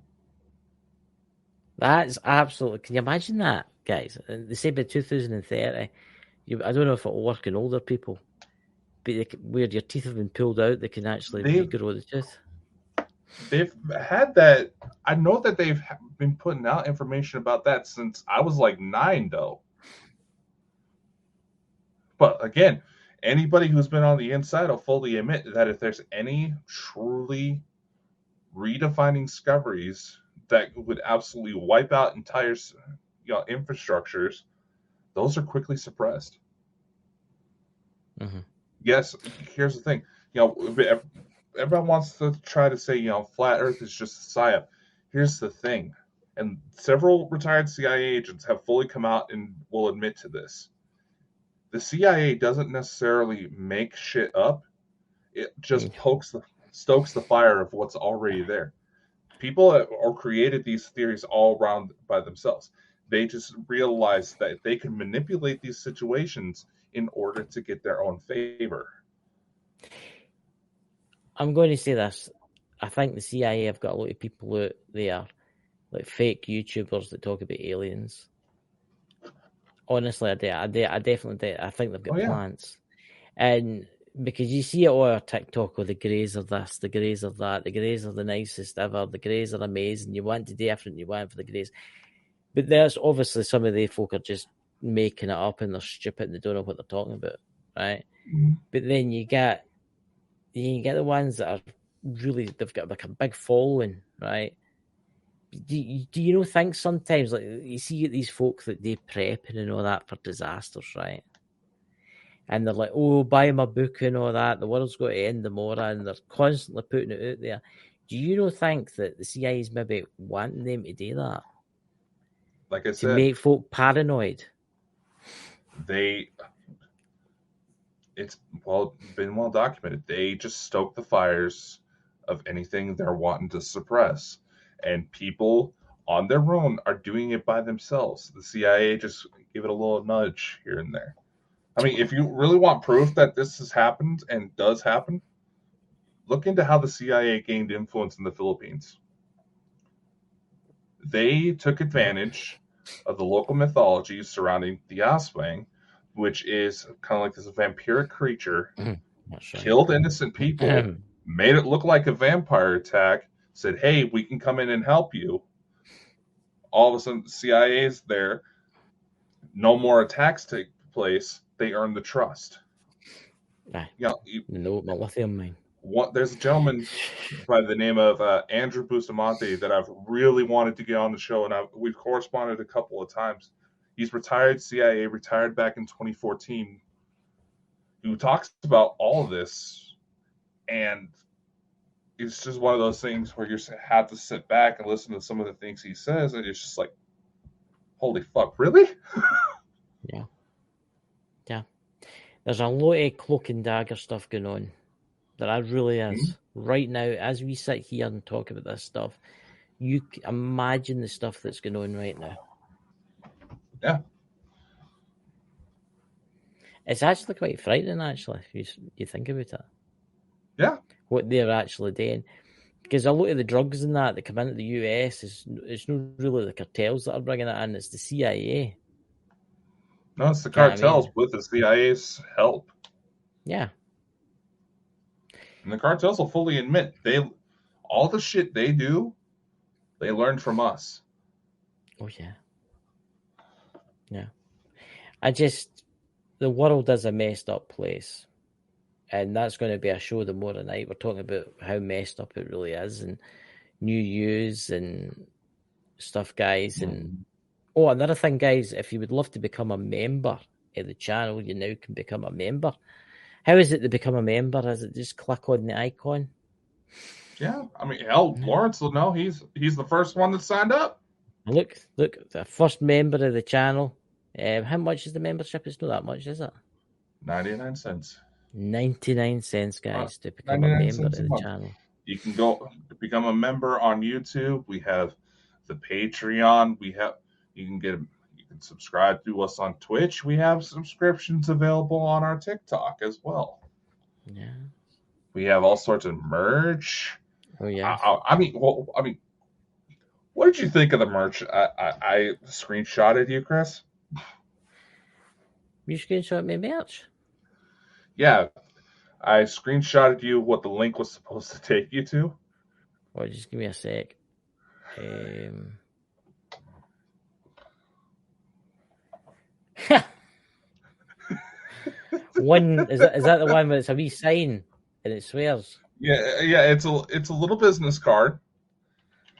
That's absolutely... Can you imagine that, guys? They say by 2030, I don't know if it'll work in older people, but where your teeth have been pulled out, they can actually regrow the tooth. They've had that. I know that they've been putting out information about that since I was like 9, though. But again, anybody who's been on the inside will fully admit that if there's any truly redefining discoveries that would absolutely wipe out entire infrastructures, those are quickly suppressed. Mm-hmm. Yes, here's the thing. Everyone wants to try to say, flat Earth is just a psyop. Here's the thing, and several retired CIA agents have fully come out and will admit to this. The CIA doesn't necessarily make shit up. It just stokes the fire of what's already there. People have created these theories all around by themselves. They just realize that they can manipulate these situations in order to get their own favor. I'm going to say this. I think the CIA have got a lot of people out there, like fake YouTubers that talk about aliens. Honestly, I definitely do. I think they've got plans. And because you see it all over TikTok, the Greys are this, the Greys are that, the Greys are the nicest ever, the Greys are amazing, you want to do everything you want for the Greys. But there's obviously some of the folk are just making it up and they're stupid and they don't know what they're talking about, right? Mm-hmm. But then you get the ones that are really, they've got like a big following, right? Do you think sometimes, like, you see these folk that they prepping and all that for disasters, right? And they're like, oh, buy my book and all that. The world's going to end tomorrow, and they're constantly putting it out there. Do you think that the CIA is maybe wanting them to do that? Like I said, to make folk paranoid. it's been well documented. They just stoke the fires of anything they're wanting to suppress, and people on their own are doing it by themselves. The CIA just give it a little nudge here and there. I mean, if you really want proof that this has happened and does happen, look into how the CIA gained influence in the Philippines. They took advantage of the local mythology surrounding the aswang, which is kind of like this vampiric creature, That's right. killed innocent people, made it look like a vampire attack, said, hey, we can come in and help you. All of a sudden, the CIA's there. No more attacks take place. They earn the trust. Aye. You No, my lithium mine. There's a gentleman by the name of Andrew Bustamante that I've really wanted to get on the show, and we've corresponded a couple of times. He's retired CIA, retired back in 2014, who talks about all of this, and it's just one of those things where you have to sit back and listen to some of the things he says, and it's just like, holy fuck, really? Yeah. There's a lot of cloak and dagger stuff going on. There really is. Right now, as we sit here and talk about this stuff, you imagine the stuff that's going on right now. Yeah. It's actually quite frightening, actually, if you think about it. Yeah. What they're actually doing. Because a lot of the drugs and that come into the US, it's not really the cartels that are bringing it in, it's the CIA. No, it's the cartels with the CIA's help. Yeah. And the cartels will fully admit all the shit they do, they learned from us. Oh yeah. The world is a messed up place. And that's going to be a show tomorrow night. We're talking about how messed up it really is, and new use and stuff, guys. And another thing, guys, if you would love to become a member of the channel, you now can become a member. How is it to become a member? Is it just click on the icon? Yeah, I mean, hell, Lawrence will know. He's the first one that signed up. Look, the first member of the channel. How much is the membership? It's not that much, is it? 99 cents. 99 cents, guys, to become a member of the channel. You can go become a member on YouTube. We have the Patreon. You can subscribe to us on Twitch. We have subscriptions available on our TikTok as well. Yeah. We have all sorts of merch. Oh yeah. I mean, what did you think of the merch? I screenshotted you, Chris. You screenshot me merch? Yeah, I screenshotted you what the link was supposed to take you to. Oh, just give me a sec. One is that the one where it's a wee sign and it swears? Yeah, it's a little business card.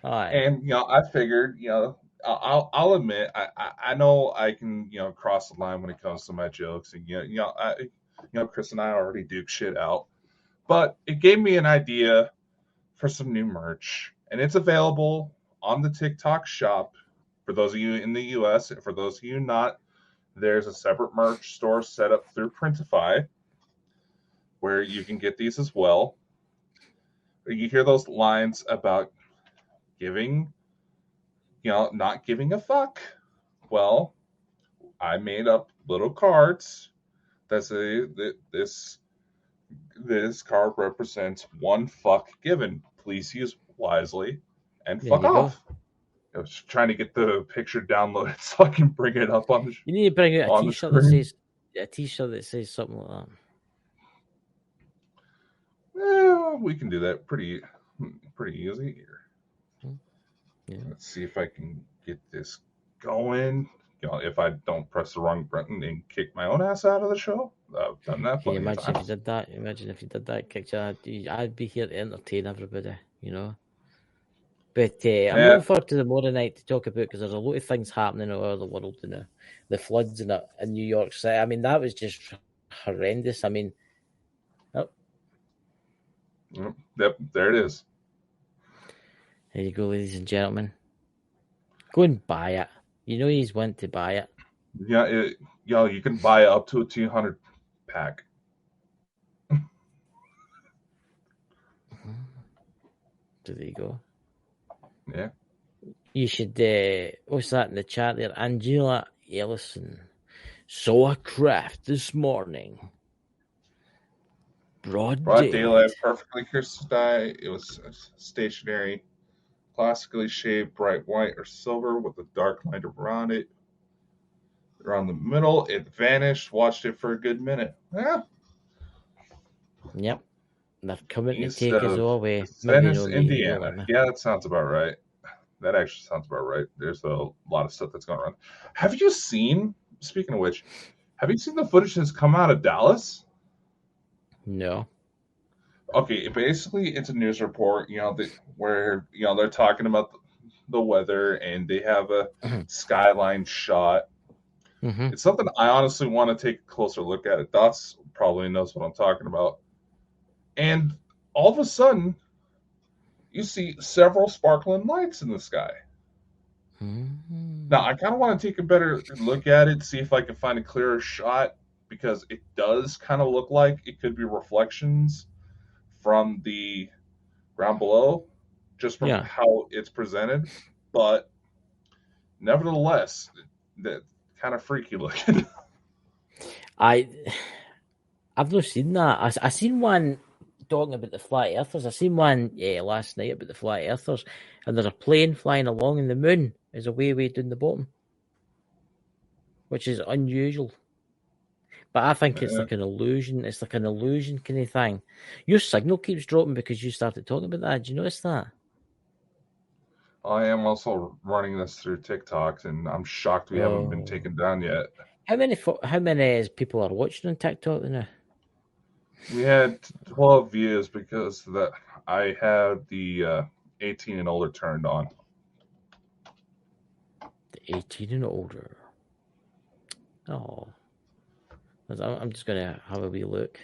Right. And I figured, I'll admit, I know I can cross the line when it comes to my jokes, and Chris and I already duke shit out, but it gave me an idea for some new merch, and it's available on the TikTok shop for those of you in the US. For those of you not, there's a separate merch store set up through Printify where you can get these as well. You hear those lines about giving, not giving a fuck. Well, I made up little cards that say that this card represents one fuck given. Please use wisely and fuck off. I was trying to get the picture downloaded so I can bring it up on the. You need to bring out a T-shirt that says something like that. Yeah, we can do that pretty easy here. Yeah. Let's see if I can get this going. If I don't press the wrong button and kick my own ass out of the show. I've done that. Can you imagine if you did that? Kicked you, I'd be here to entertain everybody, But I'm looking forward to the tomorrow night to talk about, because there's a lot of things happening all over the world, the floods in New York City. I mean, that was just horrendous. I mean, Yep, there it is. There you go, ladies and gentlemen. Go and buy it. He's went to buy it. Yeah, you can buy up to a 200 pack. there you go. Yeah. You should, what's that in the chat there? Angela Ellison. Saw a craft this morning. Broad daylight, daylight. perfectly crystal sky. It was stationary, classically shaped, bright white or silver with a dark line around it. Around the middle, it vanished. Watched it for a good minute. Yeah. Yep. They're coming to East take us of all away. Maybe Venice, no me. You don't Indiana. like me. Yeah, that sounds about right. That actually sounds about right. There's a lot of stuff that's going on. Have you seen, speaking of which, have you seen the footage that's come out of Dallas? No. Okay, basically it's a news report, where they're talking about the weather and they have a skyline shot. Mm-hmm. It's something I honestly want to take a closer look at. It. Dots probably knows what I'm talking about. And all of a sudden, you see several sparkling lights in the sky. Mm-hmm. Now, I kind of want to take a better look at it, see if I can find a clearer shot, because it does kind of look like it could be reflections from the ground below, just from how it's presented. But nevertheless, that kind of freaky looking. I've not seen that. I seen one talking about the flat earthers. I seen one last night about the flat earthers, and there's a plane flying along in the moon is way down the bottom, which is unusual. But I think it's like an illusion. It's like an illusion kind of thing. Your signal keeps dropping because you started talking about that. Did you notice that? I am also running this through TikTok, and I'm shocked we haven't been taken down yet. How many people are watching on TikTok now? We had 12 views because that I had the 18 and older turned on. The 18 and older. Oh. I'm just going to have a wee look.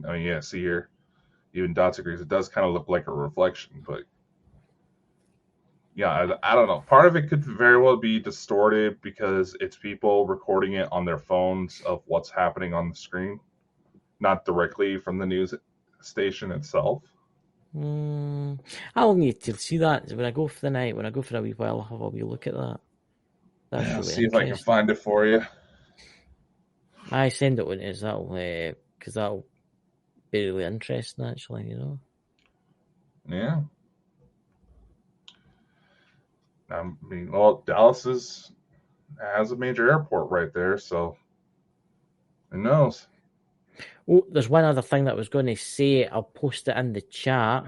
I mean, yeah, see here. Even Dots agrees. It does kind of look like a reflection, but yeah, I don't know. Part of it could very well be distorted because it's people recording it on their phones of what's happening on the screen, not directly from the news station itself. I'll need to see that when I go for the night. When I go for a wee while, I'll have a wee look at that. That's really see if I can find it for you. I send it when it is. Because that'll be really interesting, actually. Yeah. I mean, well, Dallas has a major airport right there, so who knows? Oh, there's one other thing that I was going to say. I'll post it in the chat.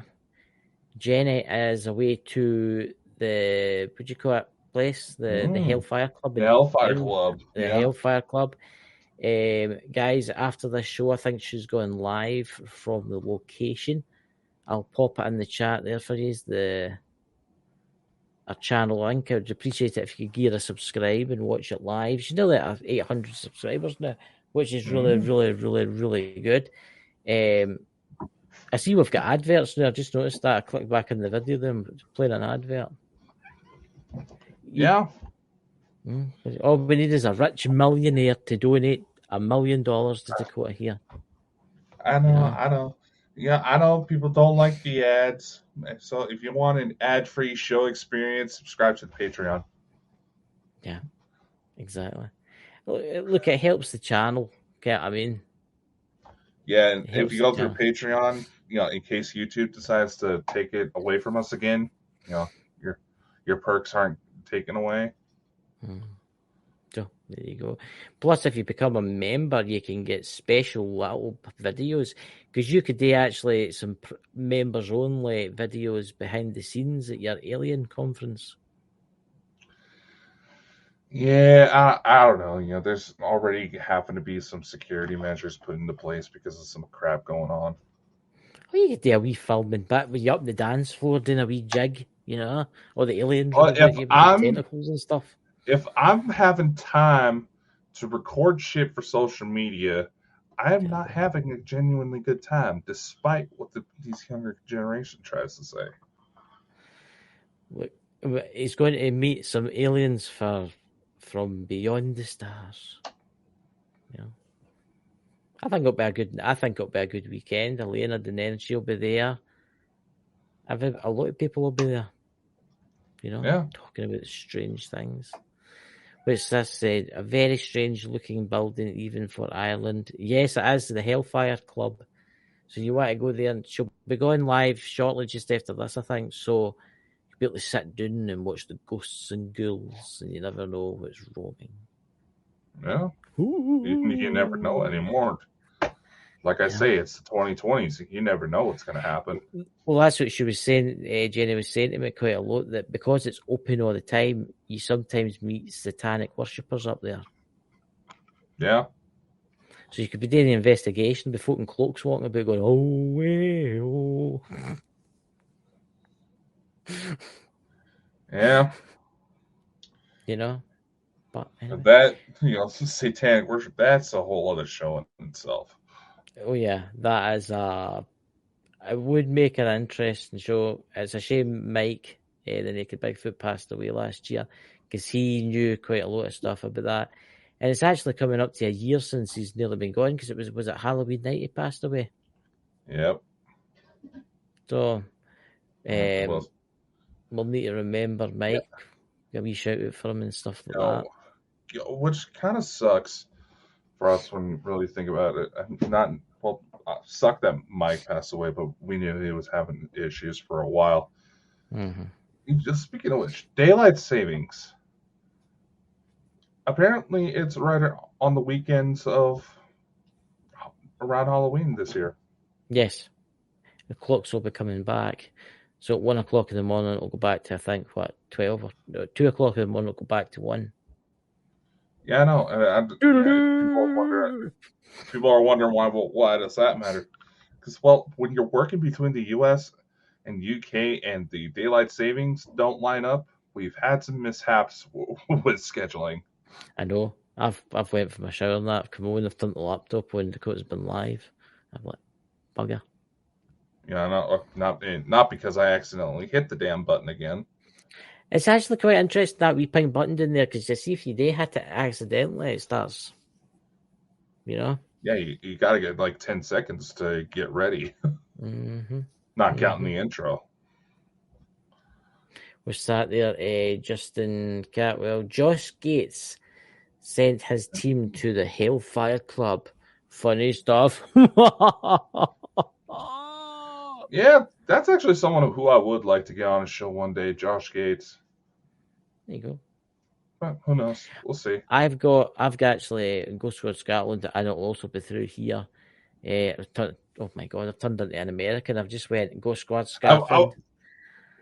Jenny is away to the, what do you call it, place? The Hellfire Club. The Hellfire Club. The Hellfire Club. Guys, after this show, I think she's going live from the location. I'll pop it in the chat there for you. Our channel link. I would appreciate it if you could give her a subscribe and watch it live. She's nearly at 800 subscribers now, which is really, really, really, really good. I see we've got adverts now. I just noticed that. I clicked back in the video, them playing an advert. Yeah. All we need is a rich millionaire to donate $1 million to Dakota here. I know. Yeah, I know people don't like the ads. So if you want an ad-free show experience, subscribe to the Patreon. Yeah, exactly. Look, it helps the channel. Get what I mean? Yeah, and if you go through Patreon, in case YouTube decides to take it away from us again, your perks aren't taken away. So there you go. Plus, if you become a member, you can get special little videos because you could do actually some members only videos behind the scenes at your alien conference. Yeah, I don't know. There's already happen to be some security measures put into place because of some crap going on. Well, you could do a wee filming bit with you up the dance floor doing a wee jig, or the aliens Well, about you with the tentacles and stuff. If I'm having time to record shit for social media, I am not having a genuinely good time, despite what these younger generation tries to say. Look, he's going to meet some aliens from beyond the stars. I think it'll be a good weekend. Elena and Energy will be there. A lot of people will be there. Talking about strange things. Which this said, a very strange looking building even for Ireland. Yes, it is the Hellfire Club. So you want to go there, and she'll be going live shortly just after this, I think. So you'll be able to sit down and watch the ghosts and ghouls, and you never know what's roaming. Yeah. You never know anymore. Like I say, it's the 2020s. You never know what's going to happen. Well, that's what she was saying. Jenny was saying to me quite a lot, that because it's open all the time, you sometimes meet satanic worshippers up there. Yeah. So you could be doing the investigation with folk in cloaks walking about going, oh, way, oh. Yeah. But anyway. That, satanic worship, that's a whole other show in itself. Oh, yeah. That is it would make an interesting show. It's a shame Mike, the Naked Bigfoot, passed away last year because he knew quite a lot of stuff about that. And it's actually coming up to a year since he's nearly been gone because was it Halloween night he passed away? Yep. So we'll need to remember Mike. Yeah. A wee shout out for him and stuff like that. Which kind of sucks for us when you really think about it. Suck that Mike passed away, but we knew he was having issues for a while. Mm-hmm. Just speaking of which, daylight savings. Apparently, it's right on the weekends of around Halloween this year. Yes. The clocks will be coming back. So at 1 o'clock in the morning, it'll go back to, I think, 12 or 2 o'clock in the morning, it'll go back to 1. Yeah, I know. People are wondering why does that matter? Because, when you're working between the U.S. and UK and the daylight savings don't line up, we've had some mishaps with scheduling. I know. I've went for my shower and that. I've come home, I've turned the laptop on because it's been live. I'm like, bugger. Yeah, not because I accidentally hit the damn button again. It's actually quite interesting that wee pink button in there because you see if you do hit it accidentally, it starts, Yeah, you got to get like 10 seconds to get ready. Mm-hmm. Not counting the intro. We sat there, Justin Catwell. Josh Gates sent his team to the Hellfire Club. Funny stuff. Yeah, that's actually someone who I would like to get on a show one day, Josh Gates. There you go. But who knows? We'll see. I've got actually Ghost Squad Scotland, and it'll also be through here. Oh my god, I've turned into an American. I've just went Ghost Squad Scotland.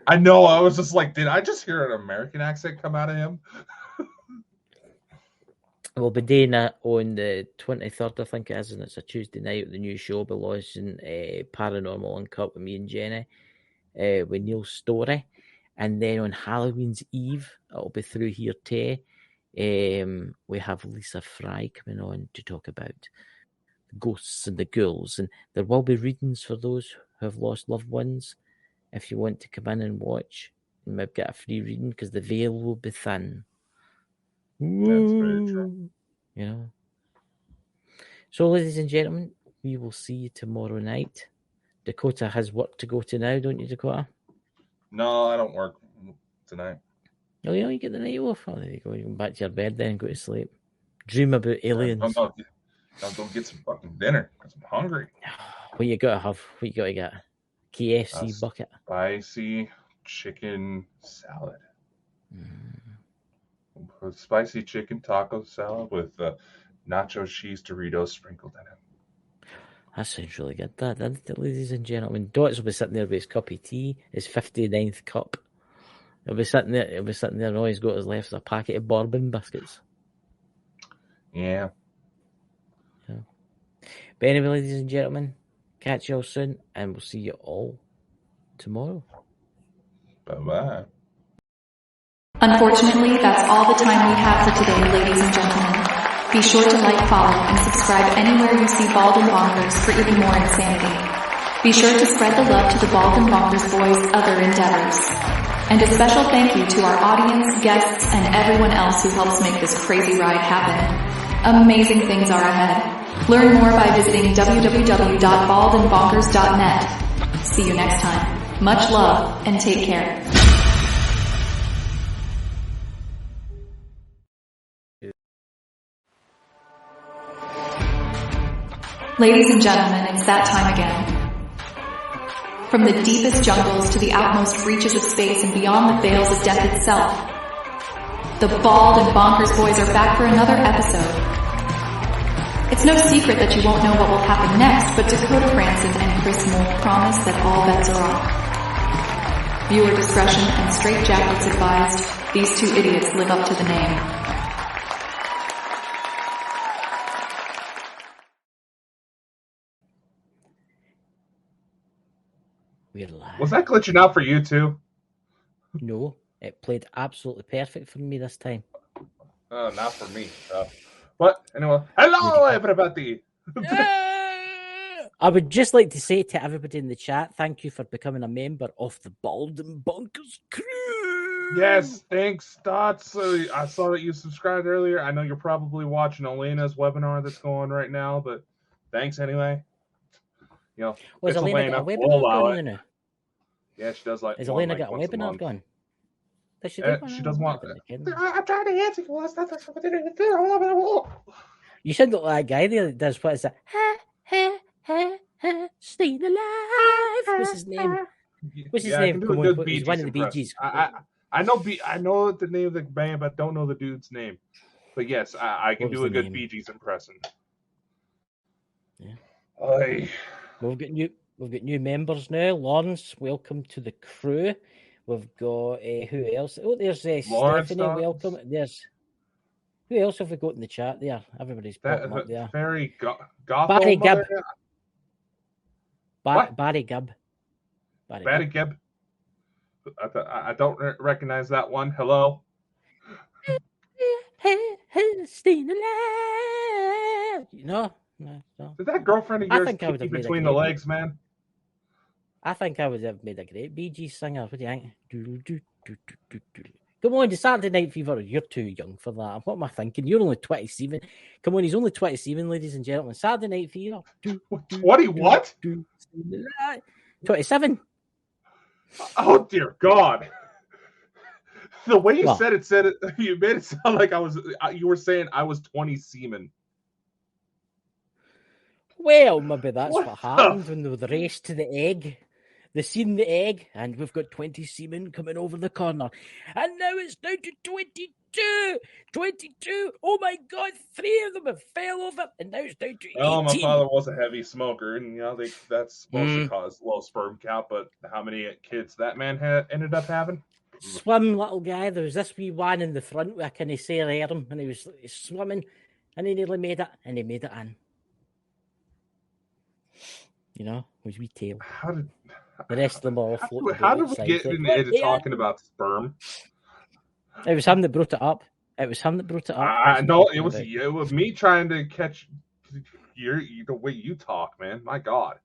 I know. I was just like, did I just hear an American accent come out of him? We'll be doing that on the 23rd, I think it is, and it's a Tuesday night. The new show will be launching Paranormal Uncut with me and Jenny, with Neil Story. And then on Halloween's Eve, it'll be through here too. We have Lisa Fry coming on to talk about the ghosts and the ghouls. And there will be readings for those who have lost loved ones. If you want to come in and watch, you might get a free reading because the veil will be thin. That's very true. So, ladies and gentlemen, we will see you tomorrow night. Dakota has work to go to now, don't you, Dakota? No, I don't work tonight. Oh, yeah, you get the night off. Oh, there you go. You go back to your bed then and go to sleep. Dream about aliens. No, go get some fucking dinner because I'm hungry. What you gotta have? What you gotta get? KFC bucket. Spicy chicken salad. Spicy chicken taco salad with nacho cheese Doritos sprinkled in it. That sounds really good, that, doesn't it, ladies and gentlemen? Dots will be sitting there with his cup of tea, his 59th cup. He'll be sitting there, and all he's got is left is a packet of bourbon biscuits. Yeah. But anyway, ladies and gentlemen, catch you all soon, and we'll see you all tomorrow. Bye-bye. Unfortunately, that's all the time we have for today, ladies and gentlemen. Be sure to like, follow, and subscribe anywhere you see Bald and Bonkers for even more insanity. Be sure to spread the love to the Bald and Bonkers Boys' other endeavors. And a special thank you to our audience, guests, and everyone else who helps make this crazy ride happen. Amazing things are ahead. Learn more by visiting www.baldandbonkers.net. See you next time. Much love and take care. Ladies and gentlemen, it's that time again. From the deepest jungles to the outmost reaches of space and beyond the veils of death itself, the Bald and Bonkers Boys are back for another episode. It's no secret that you won't know what will happen next, but Dakota Francis and Chris Moore promise that all bets are off. Viewer discretion and straitjackets advised. These two idiots live up to the name. We're live. Was that glitching out for you too? No, it played absolutely perfect for me this time. Not for me. But anyway, hello everybody. I would just like to say to everybody in the chat, thank you for becoming a member of the Bald and Bonkers crew. Yes, thanks, Dots. I saw that you subscribed earlier. I know you're probably watching Elena's webinar that's going right now, but thanks anyway. You know, Was it's Elena got a We'll webinar allow going it. now? Yeah, she does like. Has one, Elena like, got a once webinar month. going? Does she, She does want. I'm trying to answer you. That's not what I didn't do. You sound like that guy there that does what is that? Staying alive. What's his name? What's his I name? can do Come a on, good he's Bee one Gees of the Bee impression. Gees. I know the name of the band, but don't know the dude's name. But yes, I can What was do a the good name? Bee Gees impression. Yeah. Aye. We've got new members now. Lawrence, welcome to the crew. We've got who else? Oh, there's Lawrence Stephanie. Dawes. Welcome. There's who else have we got in the chat there? Everybody's popping up there. Very Barry gotham. Gibb. Barry Gibb. Barry Gibb. I don't recognize that one. Hello. Staying alive. No. Is that girlfriend of I yours think I would kick have you made a between the great legs, man? I think I would have made a great Bee Gees singer. What do you think? Come on, the Saturday Night Fever. You're too young for that. What am I thinking? You're only 27. Come on, he's only 27, ladies and gentlemen. Saturday Night Fever. 20 what? 27. Oh dear God! The way you What? said it, you made it sound like you were saying I was 20 semen. Well, maybe that's What what the happened when they were raced to the egg. They seen the egg, and we've got 20 seamen coming over the corner. And now it's down to 22. 22. Oh my God, 3 of them have fell over, and now it's down to 18. Oh, my father was a heavy smoker, and that's supposed to cause low sperm count. But how many kids that man ended up having? Swim, little guy. There was this wee one in the front with a kind of sailor arm, and he was swimming, and he nearly made it, and he made it in. You know, with wee tail. The rest of them all floated. How did we get into talking about sperm? It was him that brought it up. I know it was me trying to catch the way you talk, man. My God.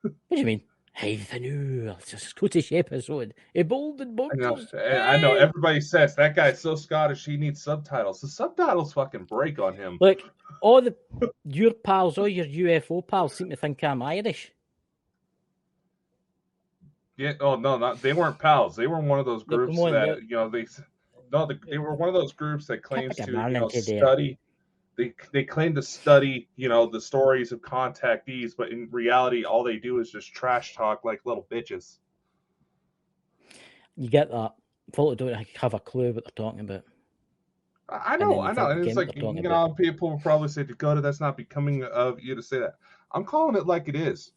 What do you mean? Hey, the new Scottish episode. A Bald and Bonkers. I know. Everybody says that guy's so Scottish he needs subtitles. The subtitles fucking break on him. Look, your pals, all your UFO pals seem to think I'm Irish. Yeah. Oh no, they weren't pals. They were one of those groups they were one of those groups that claims to study. They claim to study, the stories of contactees, but in reality, all they do is just trash talk like little bitches. You get that? Folk don't have a clue what they're talking about. I know. And it's like, people will probably say, Dakota, that's not becoming of you to say that. I'm calling it like it is.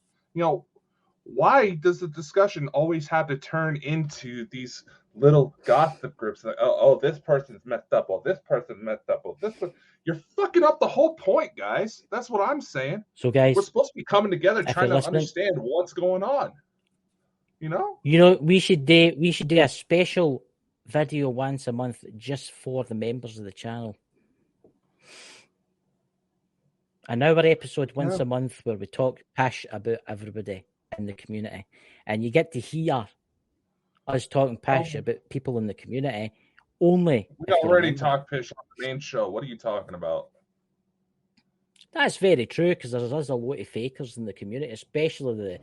Why does the discussion always have to turn into these little gossip groups? Like, oh, this person's messed up. Oh, this person's messed up. Oh, you're fucking up the whole point, guys. That's what I'm saying. So, guys, we're supposed to be coming together trying to understand what's going on. We should do a special video once a month just for the members of the channel. An hour episode once a month where we talk pish about everybody in the community, and you get to hear us talking pish about people in the community only. We already talked pish on the main show. What are you talking about? That's very true, because there's a lot of fakers in the community, especially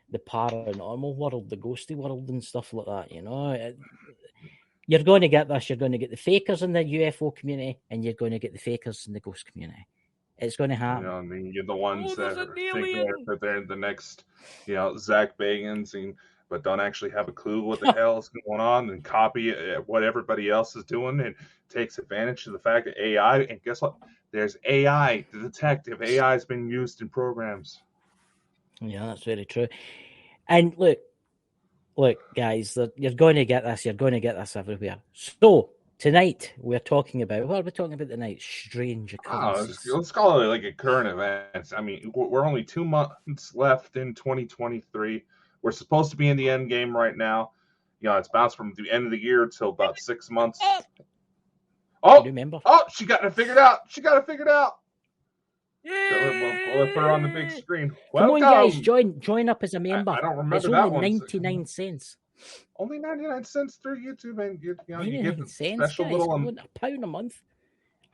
the paranormal world, the ghosty world and stuff like that, you know. You're going to get this. You're going to get the fakers in the UFO community, and you're going to get the fakers in the ghost community. It's going to happen. You know, and then you're the ones that there's an think alien! that they're the next, Zach Bagans, but don't actually have a clue what the hell is going on, and copy what everybody else is doing, and takes advantage of the fact that AI. And guess what? There's AI, the detective. AI has been used in programs. Yeah, that's very true. And look, guys, you're going to get this. You're going to get this everywhere. So tonight we're talking about, what are we talking about tonight? Strange occurrences. Let's call it like a current events. I mean, we're only 2 months left in 2023. We're supposed to be in the end game right now. It's bounced from the end of the year till about 6 months. Oh, remember? Oh, she got it figured out. Yeah. We'll put her on the big screen. Come on, guys, join up as a member. I don't remember it's that only one. 99 cents. Only 99 cents through YouTube, and you get special guys, little £1 a month,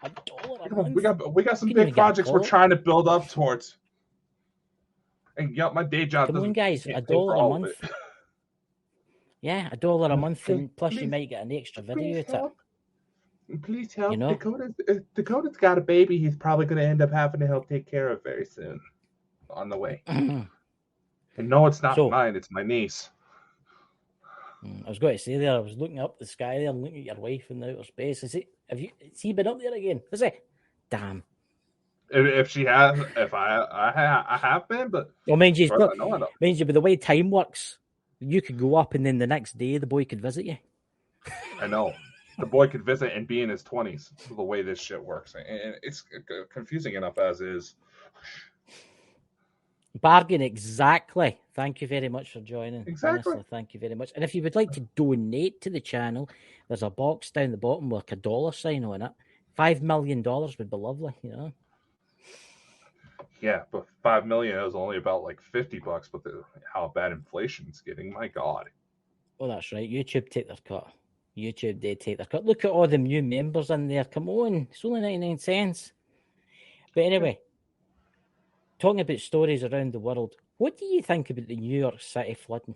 $1 a month. We got some big projects we're trying to build up towards. And my day job. Come on, guys, $1 a month. Yeah, $1 a month, and plus you might get an extra video. Please help. Dakota's got a baby he's probably going to end up having to help take care of very soon. On the way. And no, it's not mine. It's my niece. I was going to say there, I was looking up the sky there and looking at your wife in the outer space. Has he been up there again? Is he? Damn. If she has, if I have been, but well, mind you, but the way time works, you could go up and then the next day the boy could visit you. I know. The boy could visit and be in his 20s, the way this shit works. And it's confusing enough as is. Bargain, exactly. Thank you very much for joining. Exactly. Honestly, thank you very much. And if you would like to donate to the channel, there's a box down the bottom with a dollar sign on it. $5 million would be lovely, Yeah, but 5 million is only about like $50. But how bad inflation's getting, my God. Oh, that's right. YouTube take their cut. YouTube did take their cut. Look at all the new members in there. Come on, it's only 99 cents. But anyway, talking about stories around the world, what do you think about the New York City flooding?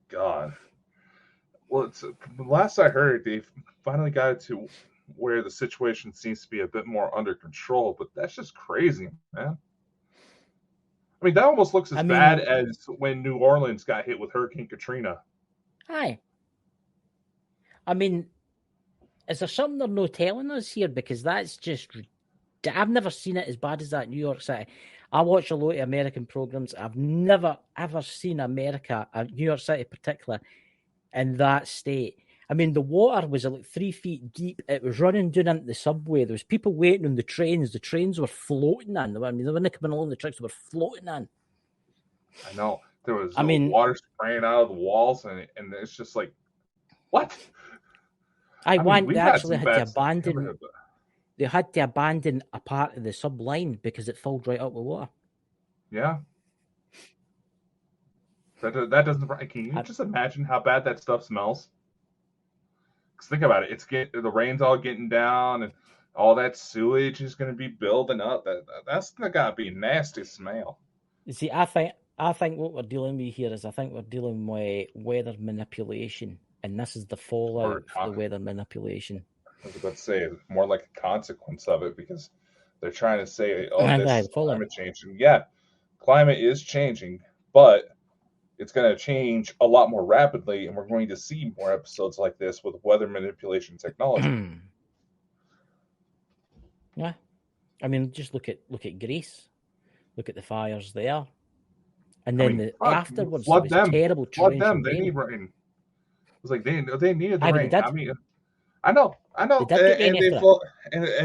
God. Well, the last I heard, they finally got it to where the situation seems to be a bit more under control, but that's just crazy, man. I mean, that almost looks as bad as when New Orleans got hit with Hurricane Katrina. Aye. I mean, is there something they're no telling us here? Because that's just... I've never seen it as bad as that New York City. I watch a lot of American programs. I've never, ever seen America, New York City in particular, in that state. I mean, the water was like 3 feet deep. It was running down into the subway. There was people waiting on the trains. The trains were floating in. I mean, they weren't coming along the tracks. They were floating in. I know. There was water spraying out of the walls, and it's just like, what? They actually had to abandon... They had to abandon a part of the sub line because it filled right up with water. Yeah. That doesn't... Can you just imagine how bad that stuff smells? Because think about it. The rain's all getting down, and all that sewage is going to be building up. That's got to be a nasty smell. You see, I think what we're dealing with here is I think we're dealing with weather manipulation, and this is the fallout of the weather manipulation. I was about to say, more like a consequence of it, because they're trying to say, this is climate change. And yeah, climate is changing, but it's going to change a lot more rapidly, and we're going to see more episodes like this with weather manipulation technology. Yeah. I mean, just look at Greece. Look at the fires there. And then afterwards, it was terrible. Flood them. They need rain. It was like they needed the rain. I mean, I know. And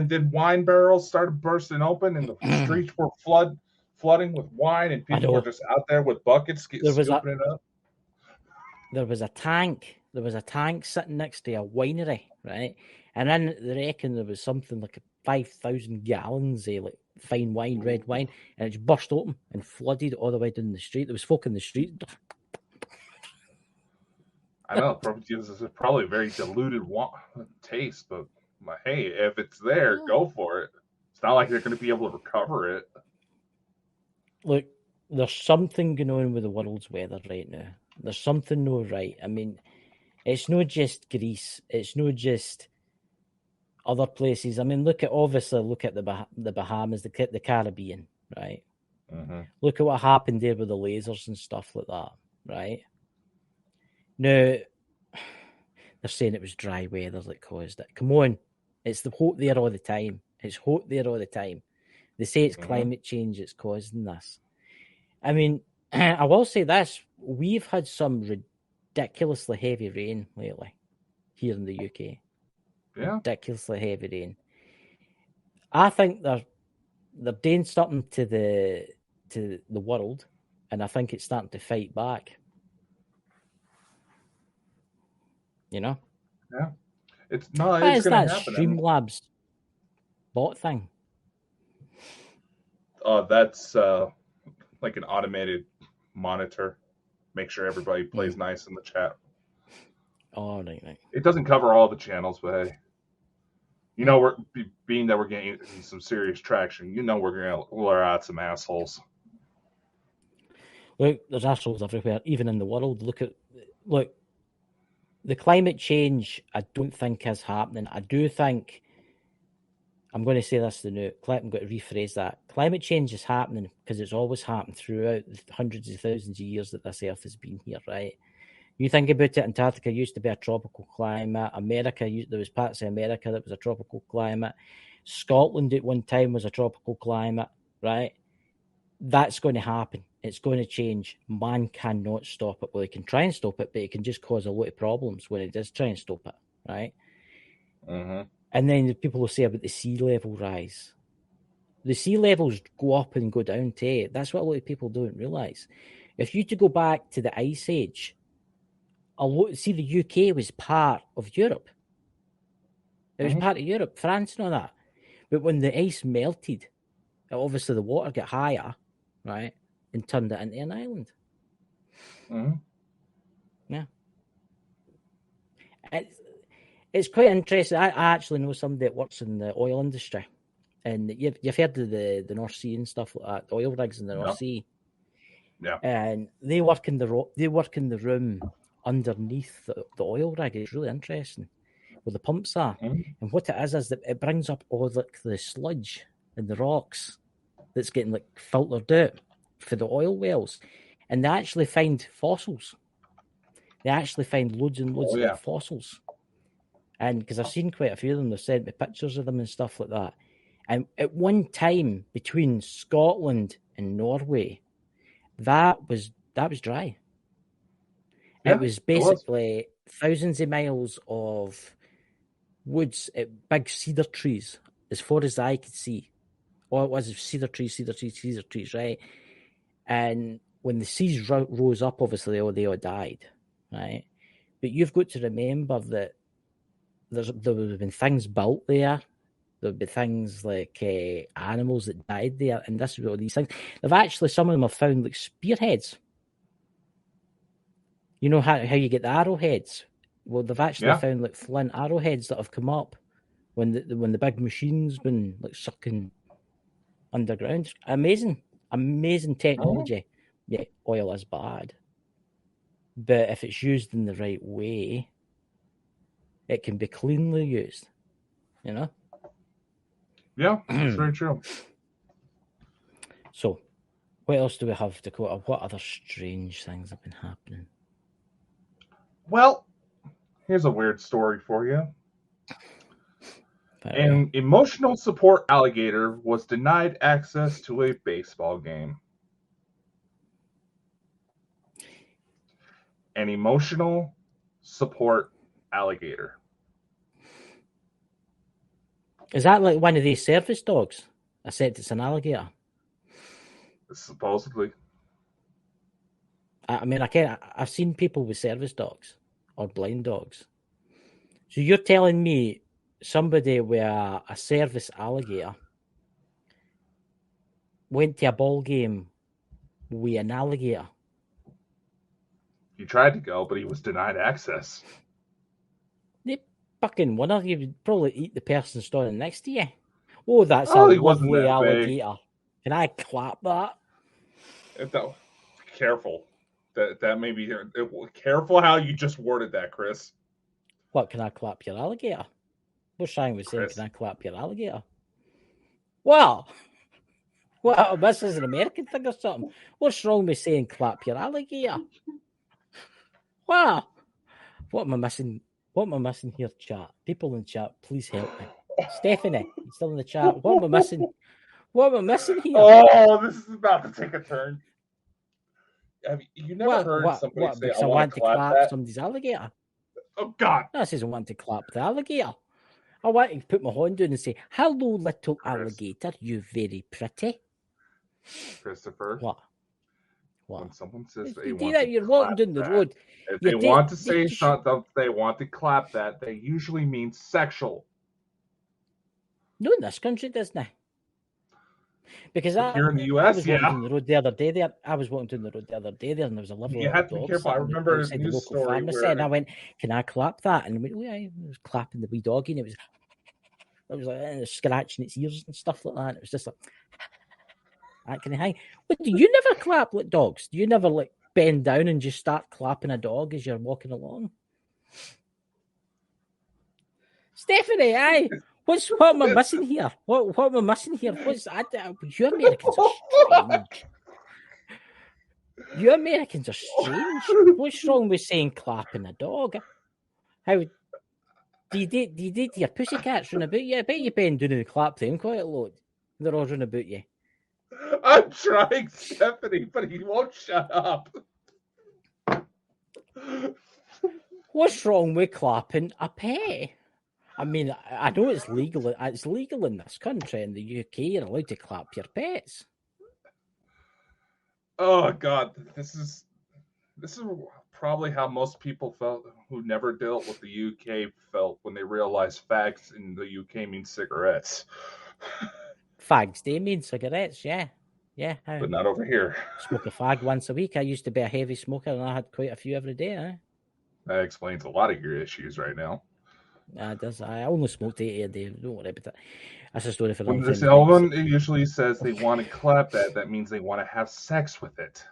then wine barrels started bursting open, and the streets were flooding with wine, and people were just out there with buckets scooping it up. There was a tank. There was a tank sitting next to a winery, right? And then they reckon there was something like 5,000 gallons of like fine wine, red wine, and it just burst open and flooded all the way down the street. There was folk in the street. I know, this is probably a very diluted taste, but hey, if it's there, go for it. It's not like they're going to be able to recover it. Look, there's something going on with the world's weather right now. There's something no right. I mean, it's not just Greece. It's not just other places. I mean, look at the Bahamas, the Caribbean, right? Mm-hmm. Look at what happened there with the lasers and stuff like that, right? Now, they're saying it was dry weather that caused it. Come on. It's the hot there all the time. It's hot there all the time. They say it's climate change that's causing this. I mean, I will say this. We've had some ridiculously heavy rain lately here in the UK. Yeah. Ridiculously heavy rain. I think they're doing something to the world, and I think it's starting to fight back. You know? Yeah. It's What going is to that happen. Streamlabs bot thing? That's like an automated monitor. Make sure everybody plays nice in the chat. Oh, right. It doesn't cover all the channels, but hey, you know, we're being that we're getting some serious traction. You know, we're going to lure out some assholes. Look, there's assholes everywhere, even in the world. Look, the climate change, I don't think is happening. I do think, I'm going to say this the new, I'm going to rephrase that. Climate change is happening because it's always happened throughout the hundreds of thousands of years that this earth has been here, right? You think about it, Antarctica used to be a tropical climate. There was parts of America that was a tropical climate. Scotland at one time was a tropical climate, right? That's going to happen. It's going to change. Man cannot stop it. Well, he can try and stop it, but it can just cause a lot of problems when it does try and stop it, right? Mm-hmm. And then the people will say about the sea level rise. The sea levels go up and go down too. That's what a lot of people don't realise. If you to go back to the Ice Age, the UK was part of Europe. It was part of Europe, France and all that. But when the ice melted, obviously the water got higher, right, and turned it into an island. Mm-hmm. Yeah. It's quite interesting. I actually know somebody that works in the oil industry. And you've heard of the North Sea and stuff like that, the oil rigs in the North Sea. Yeah. And they work in the room underneath the oil rig. It's really interesting where the pumps are. Mm-hmm. And what it is that it brings up all the sludge and the rocks that's getting filtered out for the oil wells. And they actually find fossils. They actually find loads and loads of fossils. And because I've seen quite a few of them, they've sent me pictures of them and stuff like that. And at one time between Scotland and Norway, that was dry. Yeah, it was basically thousands of miles of woods, big cedar trees, as far as the eye could see. All it was cedar trees, right? And when the seas rose up, obviously they all died, right? But you've got to remember that there would have been things built there. There would be things like animals that died there, and this is all these things. They've actually, some of them have found like spearheads. You know how you get the arrowheads? Well, they've actually found like flint arrowheads that have come up when the big machine's been like sucking underground. Amazing technology. Yeah, oil is bad, but if it's used in the right way, it can be cleanly used. You know. Yeah, that's very true. So, what else do we have, Dakota? What other strange things have been happening? Well, here's a weird story for you. An emotional support alligator was denied access to a baseball game. An emotional support alligator. Is that like one of these service dogs? I said it's an alligator. Supposedly. I mean, I've seen people with service dogs or blind dogs. So you're telling me somebody with a service alligator went to a ball game with an alligator? He tried to go, but he was denied access. The fucking winner, you would probably eat the person standing next to you. Oh, that's Oh, a he wasn't lovely that big. alligator. Can I clap that? Careful. That may be careful how you just worded that, Chris. What, can I clap your alligator? What's wrong with saying, Chris. can I clap your alligator? Well, this is an American thing or something. What's wrong with saying clap your alligator? Wow. What am I missing? What am I missing here, chat? People in chat, please help me. Stephanie, you still in the chat? What am I missing? What am I missing here? Oh, this is about to take a turn. Have you never heard somebody say, because I want to clap that? somebody's alligator? Oh, God. No, this isn't want to clap the alligator. I want to put my hand down and say, hello, little alligator, you very pretty. Christopher. What? When someone says you do that, you're walking down the road. If they want to say something, they want to clap that, they usually mean sexual. No, in this country, doesn't it? Because here in the US, I was walking down the road the other day there. And there was a lovely you have to dog be careful. I remember a news story where and I went, "Can I clap that?" And I was clapping the wee doggy, and it was like scratching its ears and stuff like that. It was just like that kind of thing. But do you never clap like dogs? Do you never like bend down and just start clapping a dog as you're walking along? Stephanie, aye. What am I missing here? What am I missing here? You Americans are strange. You Americans are strange. What's wrong with saying clapping a dog? How do you date your pussycats run about you? I bet you bend down and clap them quite a lot. They're all running about you. I'm trying, Stephanie, but he won't shut up. What's wrong with clapping a pet? I mean, I know it's legal. It's legal in this country. In the UK, you're allowed to clap your pets. Oh God, this is probably how most people felt who never dealt with the UK felt when they realized fags in the UK mean cigarettes. Fags, they mean cigarettes, yeah. But not over here. Smoke a fag once a week. I used to be a heavy smoker, and I had quite a few every day. That explains a lot of your issues right now. I only smoked 80 a day. Don't worry about that. That's a story for when this album usually says they want to clap that means they want to have sex with it.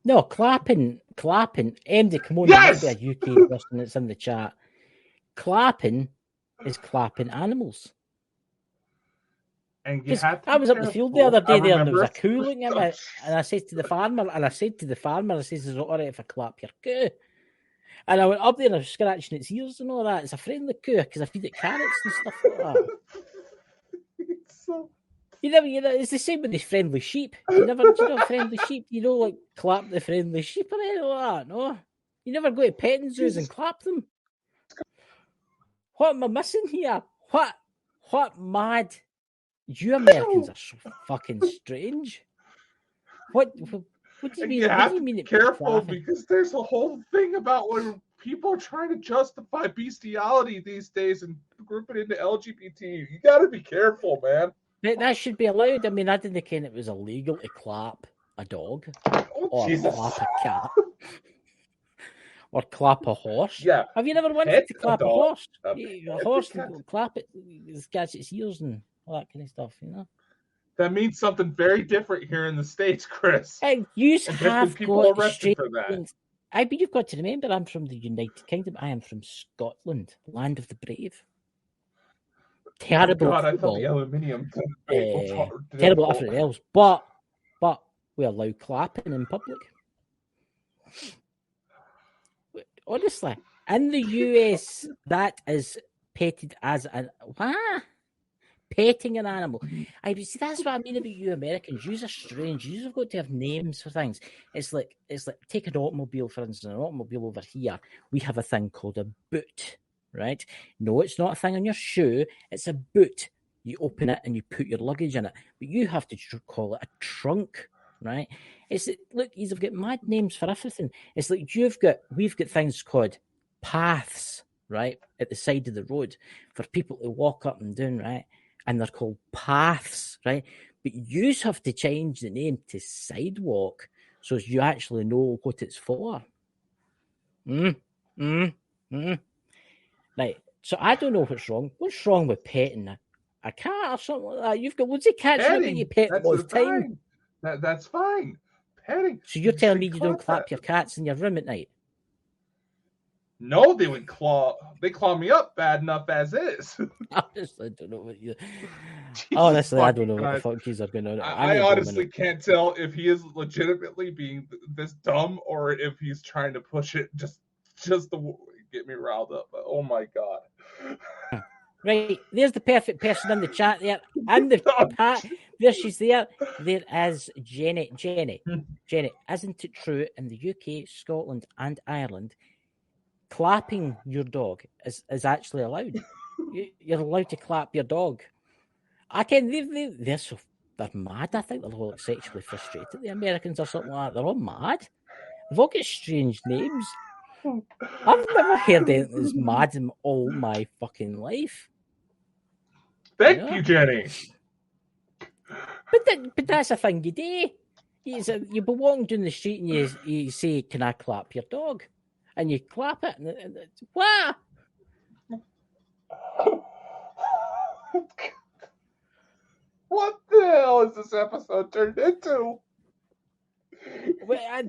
No, clapping. MD, come on, yes! There be a UK person that's in the chat. Clapping is clapping animals. And you have to I was up the field the other day there, and there was a coo looking at me, and I said to the farmer, I says, is it all right if I clap your coo? And I went up there and I was scratching its ears and all that. It's a friendly coo because I feed it carrots and stuff like that. It's the same with the friendly sheep. Do you know friendly sheep? You don't like clap the friendly sheep or anything like that, no? You never go to petting zoos and clap them. What am I missing here? What mad? You Americans are so fucking strange. What do you mean? You have do you mean to be careful because there's a whole thing about when people are trying to justify bestiality these days and group it into LGBT. You got to be careful, man. That should be allowed. I mean, I didn't think it was illegal to clap a dog or Jesus. clap a cat or clap a horse. Yeah. Have you never wanted to clap a horse? A horse, clap it, scratch its ears and all that kind of stuff, you know? That means something very different here in the States, Chris. And you have people got arrested for that. But you've got to remember, I'm from the United Kingdom. I am from Scotland, land of the brave. Terrible. Oh God, I thought the aluminium. Terrible everything else, but we allow clapping in public. Honestly, in the US, that is petted as petting an animal. See, that's what I mean about you Americans. You're strange. You've got to have names for things. It's like take an automobile, for instance. An automobile over here, we have a thing called a boot, right? No, it's not a thing on your shoe. It's a boot. You open it and you put your luggage in it. But you have to call it a trunk, right? Look, you've got mad names for everything. It's like we've got things called paths, right, at the side of the road for people to walk up and down, right? And they're called paths, right? But you have to change the name to sidewalk so you actually know what it's for. Right. So I don't know what's wrong. What's wrong with petting a cat or something like that. You've got loads of cats. You're going to pet them all the time. That's fine. Petting. So you're telling me you don't clap clap your cats in your room at night? No, they would claw me up bad enough as is. Honestly, I don't know what you. Honestly, I don't know what the fuck you're going on. I honestly can't tell if he is legitimately being this dumb or if he's trying to push it just to get me riled up. But, oh my god! Right, there's the perfect person in the chat there. And the pat, there she's there. There is Jenny. Jenny, isn't it true in the UK, Scotland, and Ireland, clapping your dog is actually allowed? You're allowed to clap your dog. I can. They're mad. I think they're all sexually frustrated. The Americans or something like that. They're all mad. They've all got strange names. I've never heard anything as mad in all my fucking life. Thank you, Jenny. But that's a thing you do. You'll be walking down the street and you say, "Can I clap your dog?" And you clap it. And what? What the hell is this episode turned into? I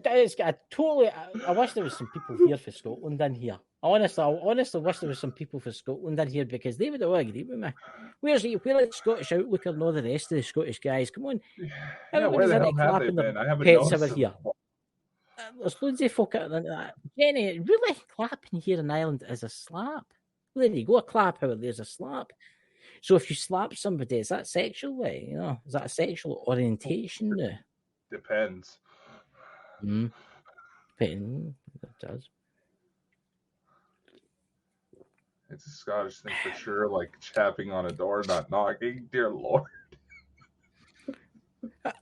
wish there was some people here for Scotland in here. I honestly wish there was some people for Scotland in here because they would all agree with me. Where's the Scottish Outlooker and all the rest of the Scottish guys? Come on. Yeah, where the hell have they been? I haven't noticed them here. There's loads of folk out there. Jenny, really clapping here in Ireland is a slap. There you go, a clap out there's a slap. So if you slap somebody, is that sexual? Is that a sexual orientation now? Depends. It does. It's a Scottish thing for sure, like tapping on a door, not knocking. Dear Lord.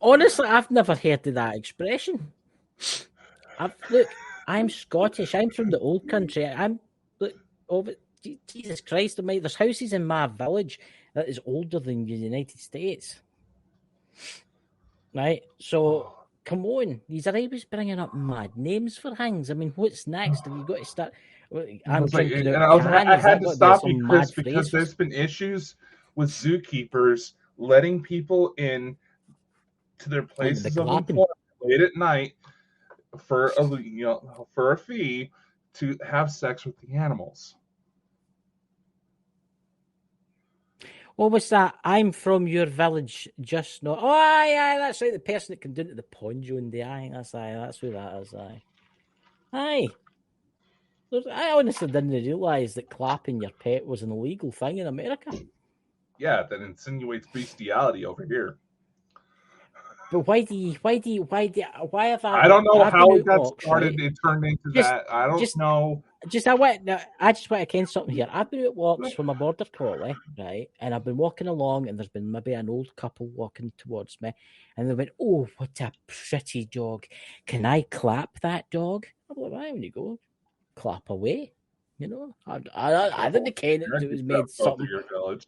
Honestly, I've never heard of that expression. Look, I'm Scottish. I'm from the old country. Jesus Christ, there's houses in my village that is older than the United States. Right? So, come on. These are always bringing up mad names for things. I mean, what's next? Have you got to start... I had to stop you, Chris, because there's been issues with zookeepers letting people in to their places of employment late at night for a fee to have sex with the animals. What was that? I'm from your village, just not. Oh, aye, that's right. The person that came down to the pond, Joan Day. That's who that is. Aye. I honestly didn't realise that clapping your pet was an illegal thing in America. Yeah, that insinuates bestiality over here. But why have I don't know how it got started. Right? It turned into that. I don't know. I just want to ken something here. I've been at walks from a border collie, right? And I've been walking along, and there's been maybe an old couple walking towards me, and they went, "Oh, what a pretty dog! Can I clap that dog?" I'm like, "Why? When you go, clap away." I didn't ken it was made something. Your village.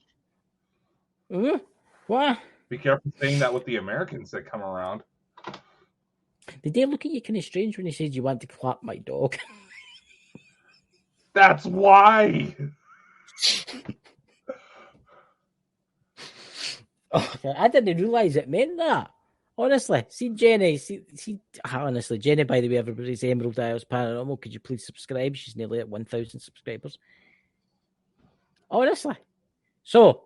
What? Be careful saying that with the Americans that come around. Did they look at you kind of strange when you said you want to clap my dog? That's why. Okay, I didn't realise it meant that. Honestly, see Jenny, honestly, Jenny, by the way, everybody's Emerald Isles Paranormal. Could you please subscribe? She's nearly at 1,000 subscribers. Honestly. So,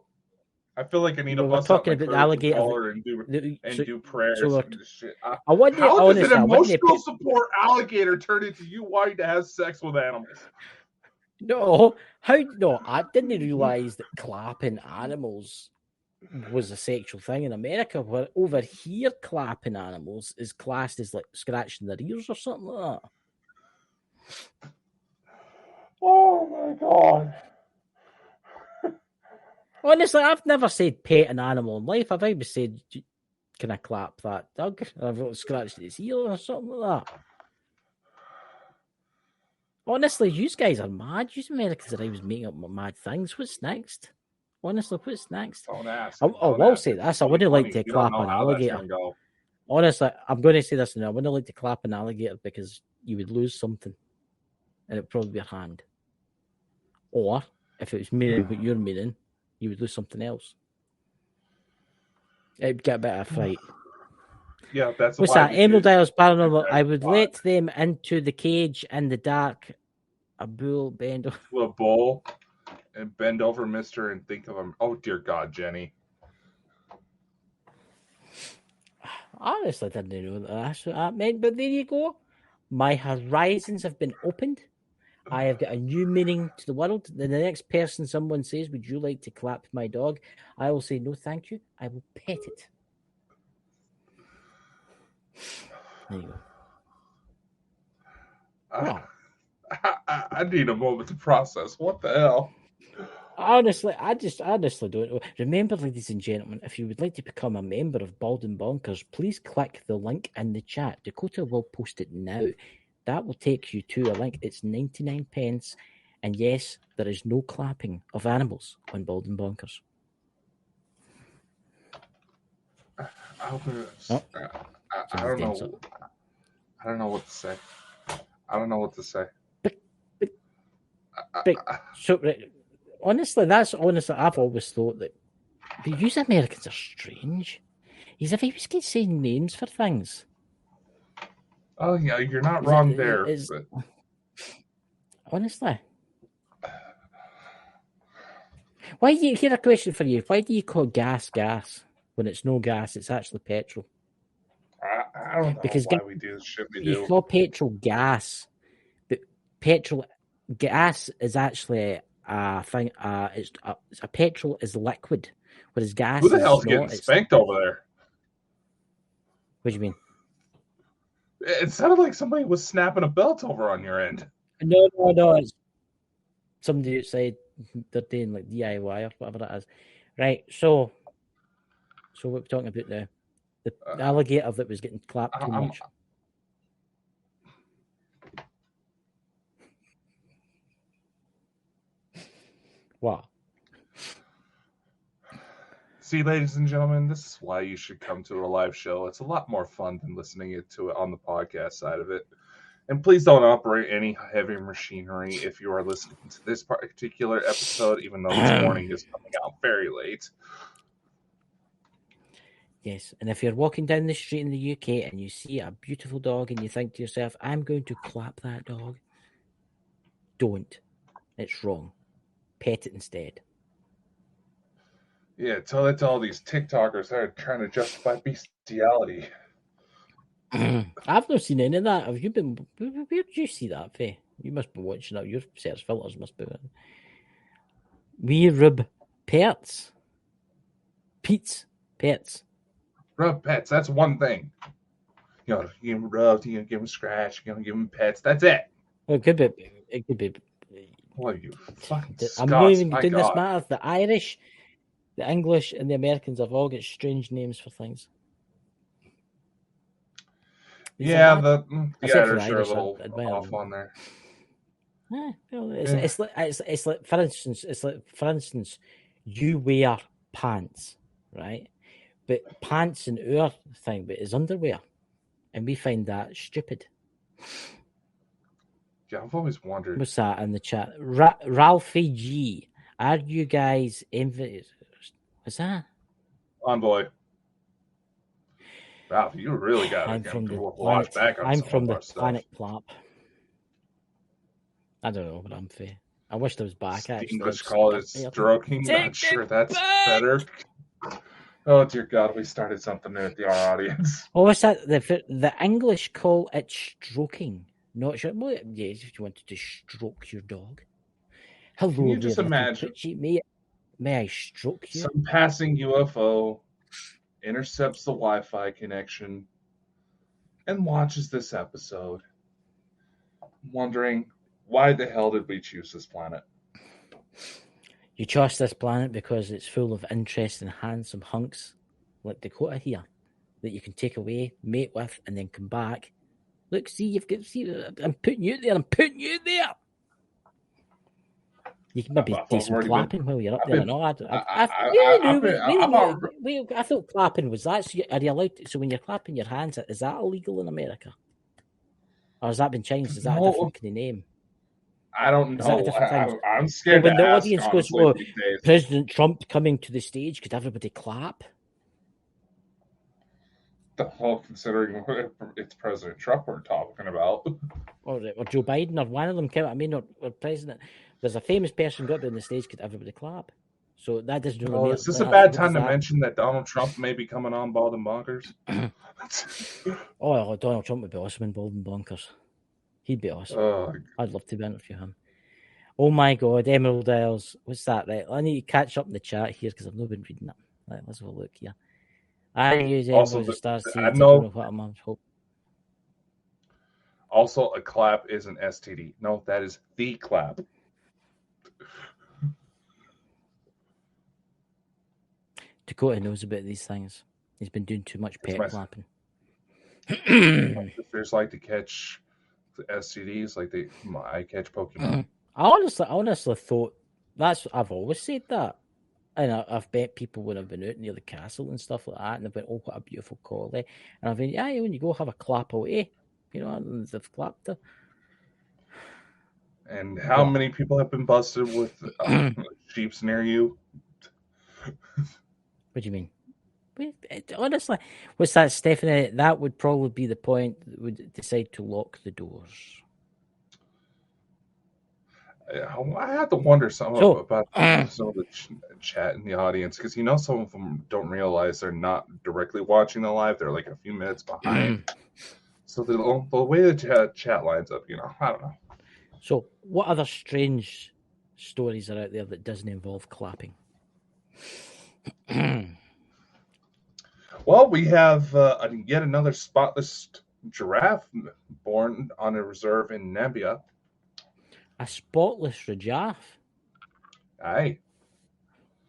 I feel like I need to bust talking about the alligator and do prayers and shit. How does an emotional support alligator turn into you wanting to have sex with animals? No, I didn't realise that clapping animals was a sexual thing in America, where over here clapping animals is classed as like scratching their ears or something like that. Oh my god. Honestly, I've never said pet an animal in life. I've always said, "Can I clap that dog?" And I've scratched its ear or something like that. Honestly, you guys are mad. You Americans are always making up mad things. What's next? Honestly, what's next? Don't ask. I'll say this. I wouldn't like to clap an alligator. Honestly, I'm going to say this now. I wouldn't like to clap an alligator because you would lose something. And it'd probably be your hand. Or, if it was meaning what you're meaning, you would lose something else. It'd get a bit of a fright. Yeah, that's What's why that? we Emerald do Isles Paranormal. I every would pod. let them into the cage in the dark. A bull bend. To a bowl and bend over, mister, and think of him. Oh, dear God, Jenny. Honestly, I didn't know that's what that meant, but there you go. My horizons have been opened. I have got a new meaning to the world. Then the next person someone says, "Would you like to clap my dog?" I will say, "No, thank you. I will pet it." There you go. Well, I need a moment to process. What the hell? honestly, I honestly don't know. Remember, ladies and gentlemen, if you would like to become a member of Bald and Bonkers, please click the link in the chat. Dakota will post it now. That will take you to a link. It's 99 pence. And yes, there is no clapping of animals on Bald and Bonkers. I don't Somebody's know. dancing. I don't know what to say. I don't know what to say. So, honestly, I've always thought that you Americans are strange. He's if he was saying names for things. Oh, yeah, you're not wrong there. But... Honestly. Why do you hear a question for you? Why do you call gas when it's no gas? It's actually petrol. I don't know because why we do the shit we do. You call petrol gas, but gas is actually a thing. It's a petrol is liquid, whereas gas. Who the hell's is getting not, spanked over there? What do you mean? It sounded like somebody was snapping a belt over on your end. No. It's somebody outside. They're doing like DIY or whatever it is. Right. So what we're talking about now? The alligator that was getting clapped too much. What? See, ladies and gentlemen, this is why you should come to a live show. It's a lot more fun than listening to it on the podcast side of it. And please don't operate any heavy machinery if you are listening to this particular episode, even though this warning is coming out very late. Yes, and if you're walking down the street in the UK and you see a beautiful dog and you think to yourself, I'm going to clap that dog, don't. It's wrong. Pet it instead. Yeah, tell that to all these TikTokers that are trying to justify bestiality. I've not seen any of that. Have you been? Where did you see that, Faye? You must be watching that. Your search filters must be. We rub pets. Pete's pets. Rub pets. That's one thing. You know, you give them rubs, you give them scratch, you give them pets. That's it. Well, it could be. It could be. Boy, you fucking I'm not Scots, even my doing God. this matter. The Irish, the English, and the Americans have all got strange names for things. Yeah, the Irish are a little off on there. It's like for instance, you wear pants, right? But pants in our thing, but is underwear, and we find that stupid. Yeah, I've always wondered. What's that in the chat? Ralphie G, are you guys envious? What's that? Envoy. Ralph, you really got to watch back on I'm from the planet Plap. I don't know, but I'm fair. I wish I was back. English call it stroking. Not sure that's better. Oh dear God, we started something there with our audience. Oh, what's that? The English call it stroking. Not sure. Well, yes, if you wanted to stroke your dog. Hello, can you just imagine? May I stroke you? Some passing UFO intercepts the Wi-Fi connection and watches this episode, wondering why the hell did we choose this planet? You chose this planet because it's full of interesting, handsome hunks like Dakota here that you can take away, mate with, and then come back. Look, see, I'm putting you there. I'm putting you there. You can maybe do some clapping while you're up there. I thought clapping was that. So are you allowed? So when you're clapping your hands, is that illegal in America, or has that been changed? Is that a different kind of name? I don't know. I'm scared. When the audience goes, "Oh, President Trump coming to the stage," could everybody clap? Well, considering it's President Trump we're talking about. Or Joe Biden, or one of them came. I mean, or president. There's a famous person got up on the stage, could everybody clap? So that doesn't really matter. Is this a bad time to mention that Donald Trump may be coming on Bald and Bonkers? Oh, Donald Trump would be awesome in Bald and Bonkers. He'd be awesome. I'd love to interview him. Oh my God, Emerald Isles. What's that? Right, I need to catch up in the chat here because I've not been reading it. Right, let's have a look here. I use Emerald as Star Seed. I don't know what I'm hoping. Also, a clap is an STD. No, that is the clap. Dakota knows about these things. He's been doing too much pet clapping. There's like to catch the STDs, like I catch Pokemon. I honestly thought I've always said that. And I've bet people when I've been out near the castle and stuff like that, and they've been, oh, what a beautiful collie. And I've been, yeah, when you go have a clap away, and they've clapped her. And how many people have been busted with sheeps near you? What do you mean? Honestly, what's that, Stephanie? That would probably be the point that would decide to lock the doors. I have to wonder about some of the chat in the audience, because some of them don't realize they're not directly watching the live; they're like a few minutes behind. So the way the chat lines up, I don't know. So, what other strange stories are out there that doesn't involve clapping? Well, we have yet another spotless giraffe born on a reserve in Namibia. A spotless giraffe? Aye.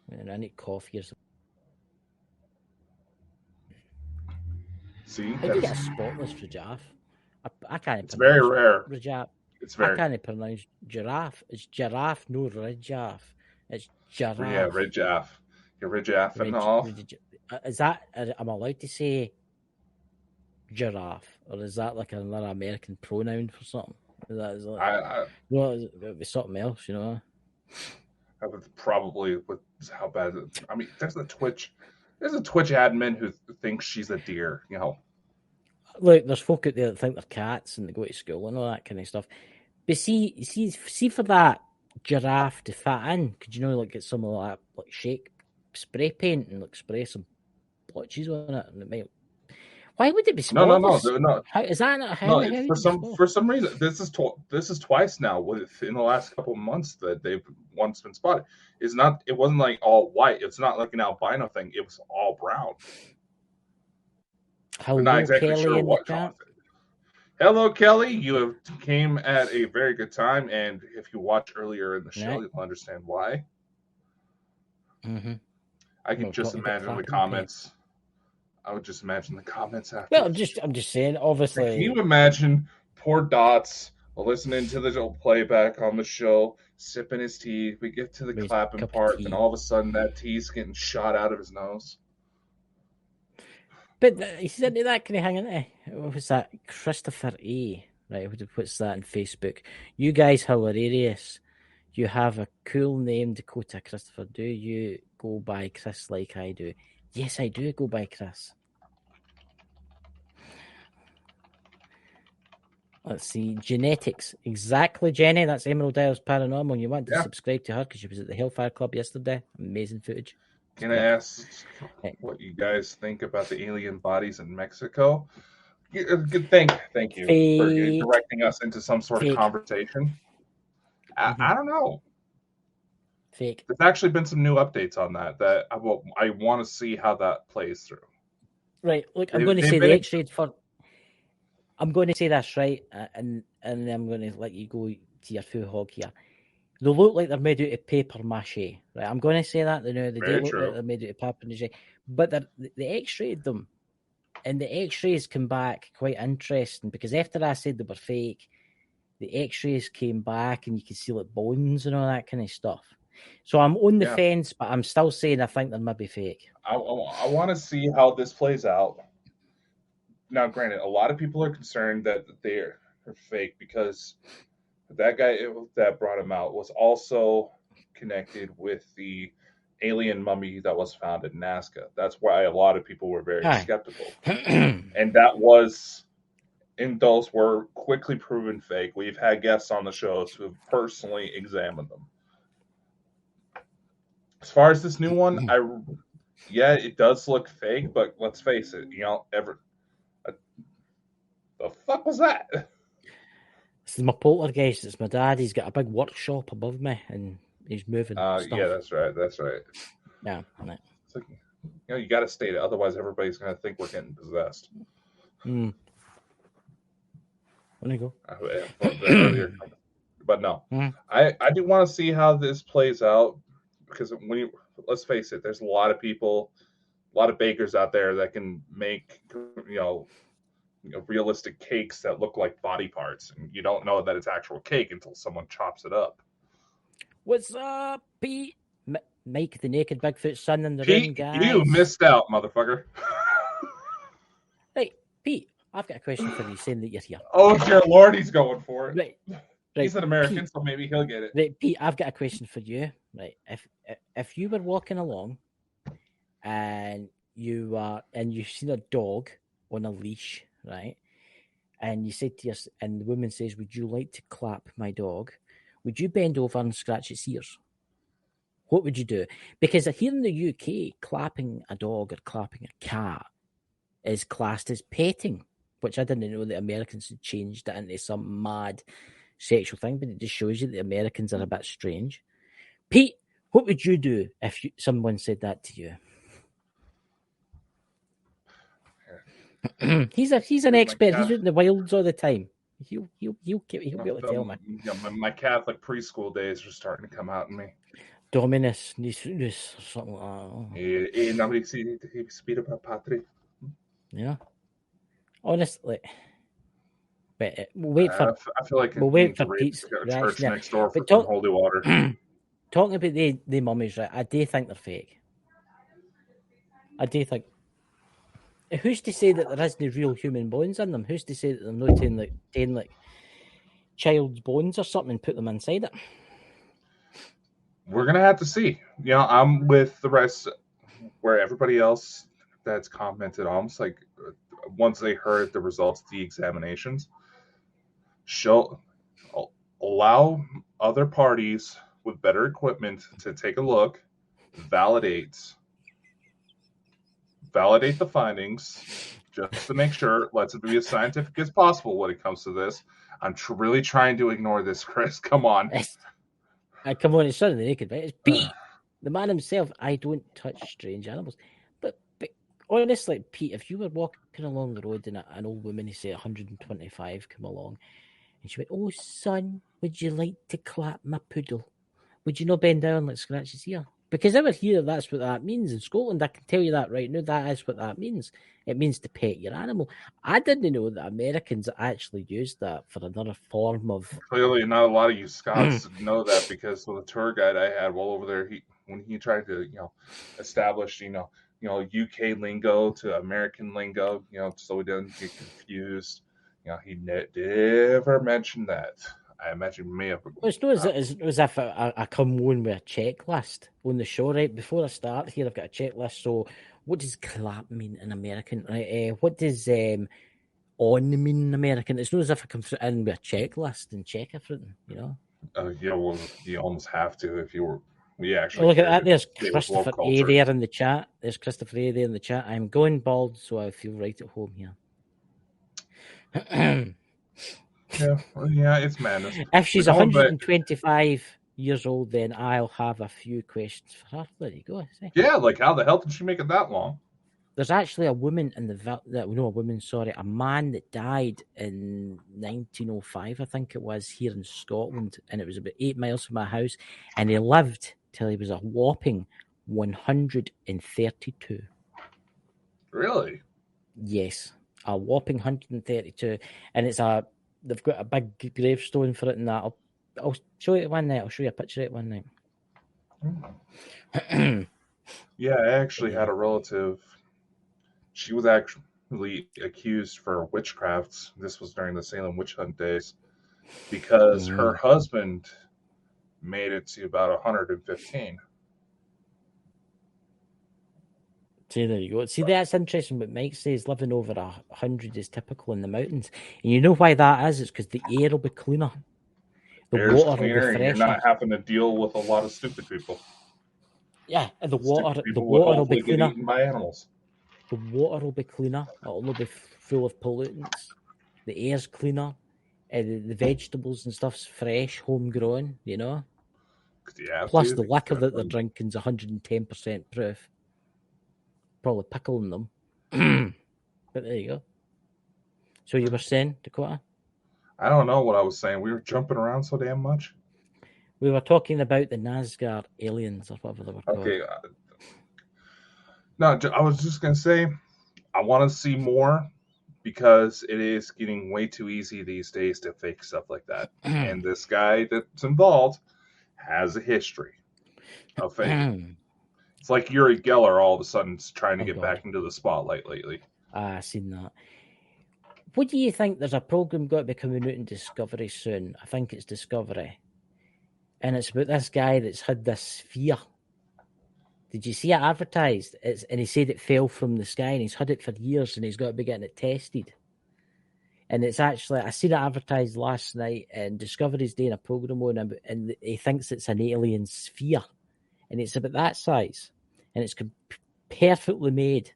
Man, I need coffee or something. See? How do you get a spotless giraffe? I can't. It's very rare. Giraffe. I can't pronounce giraffe. It's giraffe, no ridjaffe. It's giraffe. Yeah, ridjaffe. You're ridjaffe and all. Is that? Am I allowed to say giraffe, or is that like another American pronoun for something? Is that it'd be something else, I would probably, with how bad. I mean, there's a Twitch admin who thinks she's a deer. Look, there's folk out there that think they're cats and they go to school and all that kind of stuff. But see for that giraffe to fit in, could get some of that shake spray paint and spray some blotches on it, and it might. Why would it be spotless? No. How, is that not how? For some reason, this is twice now within the last couple of months that they've once been spotted. It wasn't like all white. It's not like an albino thing. It was all brown. Hello, I'm not exactly Kelly sure what caused it. Hello, Kelly. You came at a very good time, and if you watch earlier in the show, you'll understand why. Mm-hmm. I can just imagine the comments. I would just imagine the comments after. Well, I'm just saying, obviously. Can you imagine poor Dots listening to the playback on the show, sipping his tea? We get to the clapping part, and all of a sudden that tea's getting shot out of his nose. But he said that kind of hang in there. What was that? Christopher A. Right, who puts that on Facebook? You guys hilarious. You have a cool name, Dakota. Christopher, do you go by Chris like I do? Yes, I do go by Chris. Let's see. Genetics. Exactly, Jenny. That's Emerald Isles Paranormal. You want to subscribe to her because she was at the Hellfire Club yesterday. Amazing footage. Can I ask what you guys think about the alien bodies in Mexico? Thank you for directing us into some sort of conversation. I don't know. Fake. There's actually been some new updates on that I want to see how that plays through. Right. Look, I'm going to say the X-rays for. I'm going to say this, right, and I'm going to let you go to your full hog here. They look like they're made out of paper mache, right? I'm going to say that. They do look like they're made out of paper mache, but they X-rayed them, and the X-rays come back quite interesting because after I said they were fake, the X-rays came back and you can see like bones and all that kind of stuff. So I'm on the fence, but I'm still saying I think they might be fake. I want to see how this plays out. Now, granted, a lot of people are concerned that they're fake because that guy that brought him out was also connected with the alien mummy that was found at Nazca. That's why a lot of people were very Aye. skeptical. And that was, and those were quickly proven fake. We've had guests on the shows who have personally examined them. As far as this new one, yeah, it does look fake, but let's face it, the fuck was that? This is my poltergeist. It's my dad. He's got a big workshop above me, and he's moving stuff. Yeah, that's right. Yeah, right. It's like, you got to state it, otherwise everybody's going to think we're getting possessed. Where'd I go? But no, I do want to see how this plays out, because let's face it, there's a lot of people, a lot of bakers out there that can make realistic cakes that look like body parts, and you don't know that it's actual cake until someone chops it up. What's up, Pete? Mike, the naked Bigfoot son in the Pete, room, guys. You missed out, motherfucker. Right, Pete, I've got a question for you, saying that you're here. Oh, dear Lord, he's going for it. Right. He's an American, Pete, so maybe he'll get it. Right, Pete, I've got a question for you. Right, if you were walking along and you've seen a dog on a leash, right, and you said to us, and the woman says, "Would you like to clap my dog?" Would you bend over and scratch its ears? What would you do? Because here in the UK, clapping a dog or clapping a cat is classed as petting, which I didn't know that Americans had changed it into some mad sexual thing, but it just shows you that Americans are a bit strange. Pete, what would you do if someone said that to you? He's an expert. He's in the wilds all the time. He'll be able to tell me. My Catholic preschool days are starting to come out in me. Dominus, or something like that. Nobody speak about Patri. Yeah. Honestly. But we'll wait for. I feel like we'll wait for Pete's church next door for some holy water. Talking about the mummies, right? I do think they're fake. I do think. Who's to say that there isn't real human bones in them? Who's to say that they're not taking like child's bones or something and put them inside it? We're gonna have to see. I'm with the rest where everybody else that's commented almost like once they heard the results of the examinations, allow other parties with better equipment to take a look, validate the findings, just to make sure. Let's be as scientific as possible when it comes to this. I'm really trying to ignore this, Chris. Come on. Come on, it's Son of the Naked, right? It's Pete, the man himself. I don't touch strange animals. But honestly, Pete, if you were walking along the road and an old woman, who say 125, come along, and she went, "Oh, son, would you like to clap my poodle?" Would you not bend down like scratch his ear? Because over here, that's what that means. In Scotland, I can tell you that right now, that is what that means. It means to pet your animal. I didn't know that Americans actually used that for another form of... Clearly, not a lot of you Scots know that, because with the tour guide I had while over there, when he tried to, establish, UK lingo to American lingo, so we didn't get confused, he never mentioned that. I imagine he may have. Well, it's not as if I come on with a checklist on the show, right? Before I start here, I've got a checklist. So, what does clap mean in American? Right? What does on mean in American? It's not as if I come in with a checklist and check everything, Yeah, well, you almost have to if you were. We actually. Look at that. There's Christopher A there in the chat. I'm going bald, so I feel right at home here. Yeah, it's madness. If she's 125 years old, then I'll have a few questions for her. There you go. See? Yeah, like how the hell did she make it that long? There's actually a woman a man that died in 1905, I think it was, here in Scotland, and it was about 8 miles from my house, and he lived till he was a whopping 132. Really? Yes, a whopping 132, and they've got a big gravestone for it and that. I'll show you one night. I'll show you a picture of it one night. Yeah, I actually had a relative. She was actually accused for witchcraft. This was during the Salem witch hunt days, because her husband made it to about 115. See, there you go. See, that's interesting. What Mike says, living over 100 is typical in the mountains. And you know why that is? It's because the air will be cleaner. The Air's water will cleaner, be and you're fresher. not having to deal with a lot of stupid people. Yeah, and the Stupid water people will would be hopefully get cleaner. eaten by animals. The water will be cleaner. It'll not be full of pollutants. The air's cleaner. The vegetables and stuff's fresh, homegrown, you know. 'Cause you have Plus, to. the liquor that they're drinking's 110% proof. Probably pickling them. But there you go. So you were saying, Dakota? I don't know what I was saying. We were jumping around so damn much. We were talking about the Nazgûl aliens or whatever they were called. Okay. No, I was just going to say, I want to see more because it is getting way too easy these days to fake stuff like that. And this guy that's involved has a history of faking. It's like Uri Geller all of a sudden trying to get back into the spotlight lately. I've seen that. What do you think? There's a program got to be coming out in Discovery soon. I think it's Discovery. And it's about this guy that's had this sphere. Did you see it advertised? And he said it fell from the sky and he's had it for years and he's got to be getting it tested. And it's actually, I seen it advertised last night and Discovery's doing a program on him and he thinks it's an alien sphere. And it's about that size. And it's perfectly made.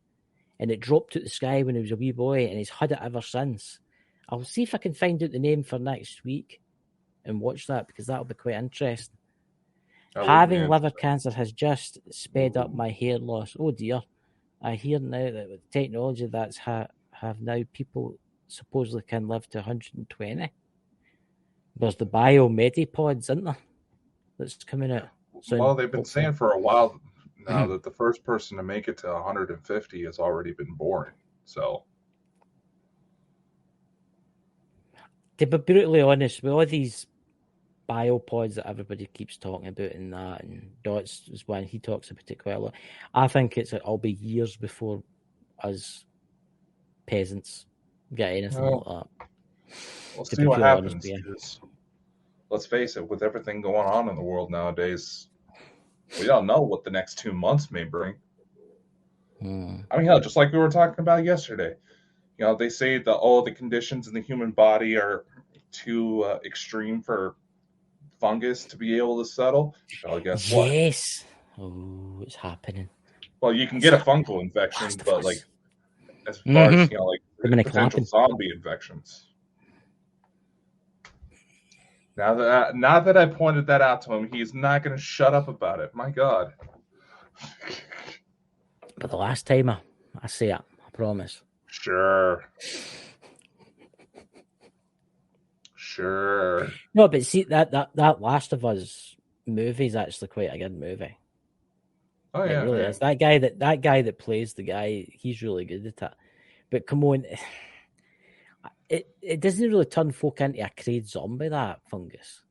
And it dropped out the sky when he was a wee boy and he's had it ever since. I'll see if I can find out the name for next week and watch that because that'll be quite interesting. Having liver cancer has just sped up my hair loss. Oh dear. I hear now that with technology that's have now people supposedly can live to 120. There's the biomedipods, isn't there? That's coming out. So well, they've been saying for a while now that the first person to make it to 150 has already been born. So to be brutally honest, with all these biopods that everybody keeps talking about and that, and Dots is one he talks about it quite a lot. I think it'll be years before us peasants get anything like that. We'll see what happens. Let's face it, with everything going on in the world nowadays, we don't know what the next 2 months may bring. I mean, just like we were talking about yesterday. They say the conditions in the human body are too extreme for fungus to be able to settle. Well, guess what? Yes. Oh, it's happening. Well, you can get a fungal infection, but like as far as potential zombie infections. Now that I pointed that out to him, he's not going to shut up about it. My God. But the last time I say it, I promise. Sure. No, but see that Last of Us movie is actually quite a good movie. Oh yeah, it really is. That guy that plays the guy, he's really good at it. But come on, it doesn't really turn folk into a crazed zombie, that fungus.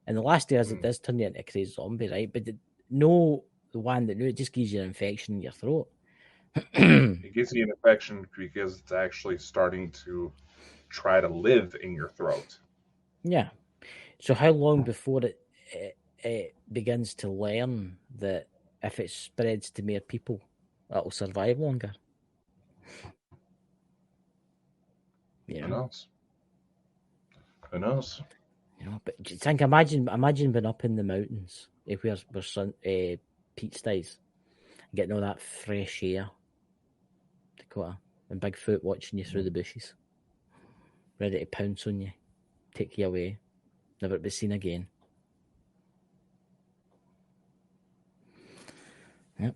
And the last days it does turn you into a crazed zombie, right? But the one that it just gives you an infection in your throat. It gives you an infection because it's actually starting to try to live in your throat. Yeah. So how long before it begins to learn that if it spreads to more people, it'll survive longer? Who knows? Who knows? But think, imagine being up in the mountains where Pete stays, getting all that fresh air, Dakota, and Bigfoot watching you through the bushes, ready to pounce on you, take you away, never to be seen again. Yep.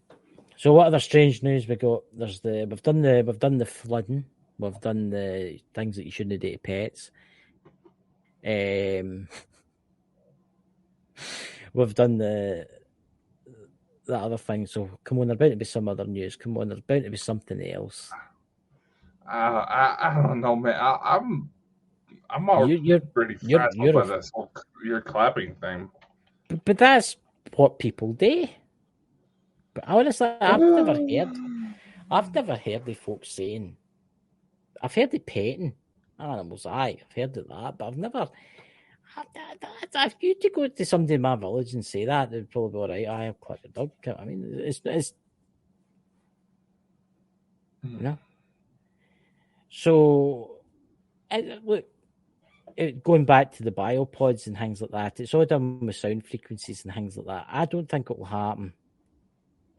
So what other strange news we got? We've done the flooding, we've done the things that you shouldn't do to pets. We've done that other thing. So come on, there's bound to be some other news. Come on, there's bound to be something else. I don't know, man. I'm pretty frazzled by this whole your clapping thing. But that's what people do. But honestly, I've never heard the folks saying. I've heard the petting animals. I've heard of that, but I've never. If you to go to somebody in my village and say that, they'd probably be all right. I'll collect a dog. I mean, it's You know? So, look, going back to the biopods and things like that, it's all done with sound frequencies and things like that. I don't think it will happen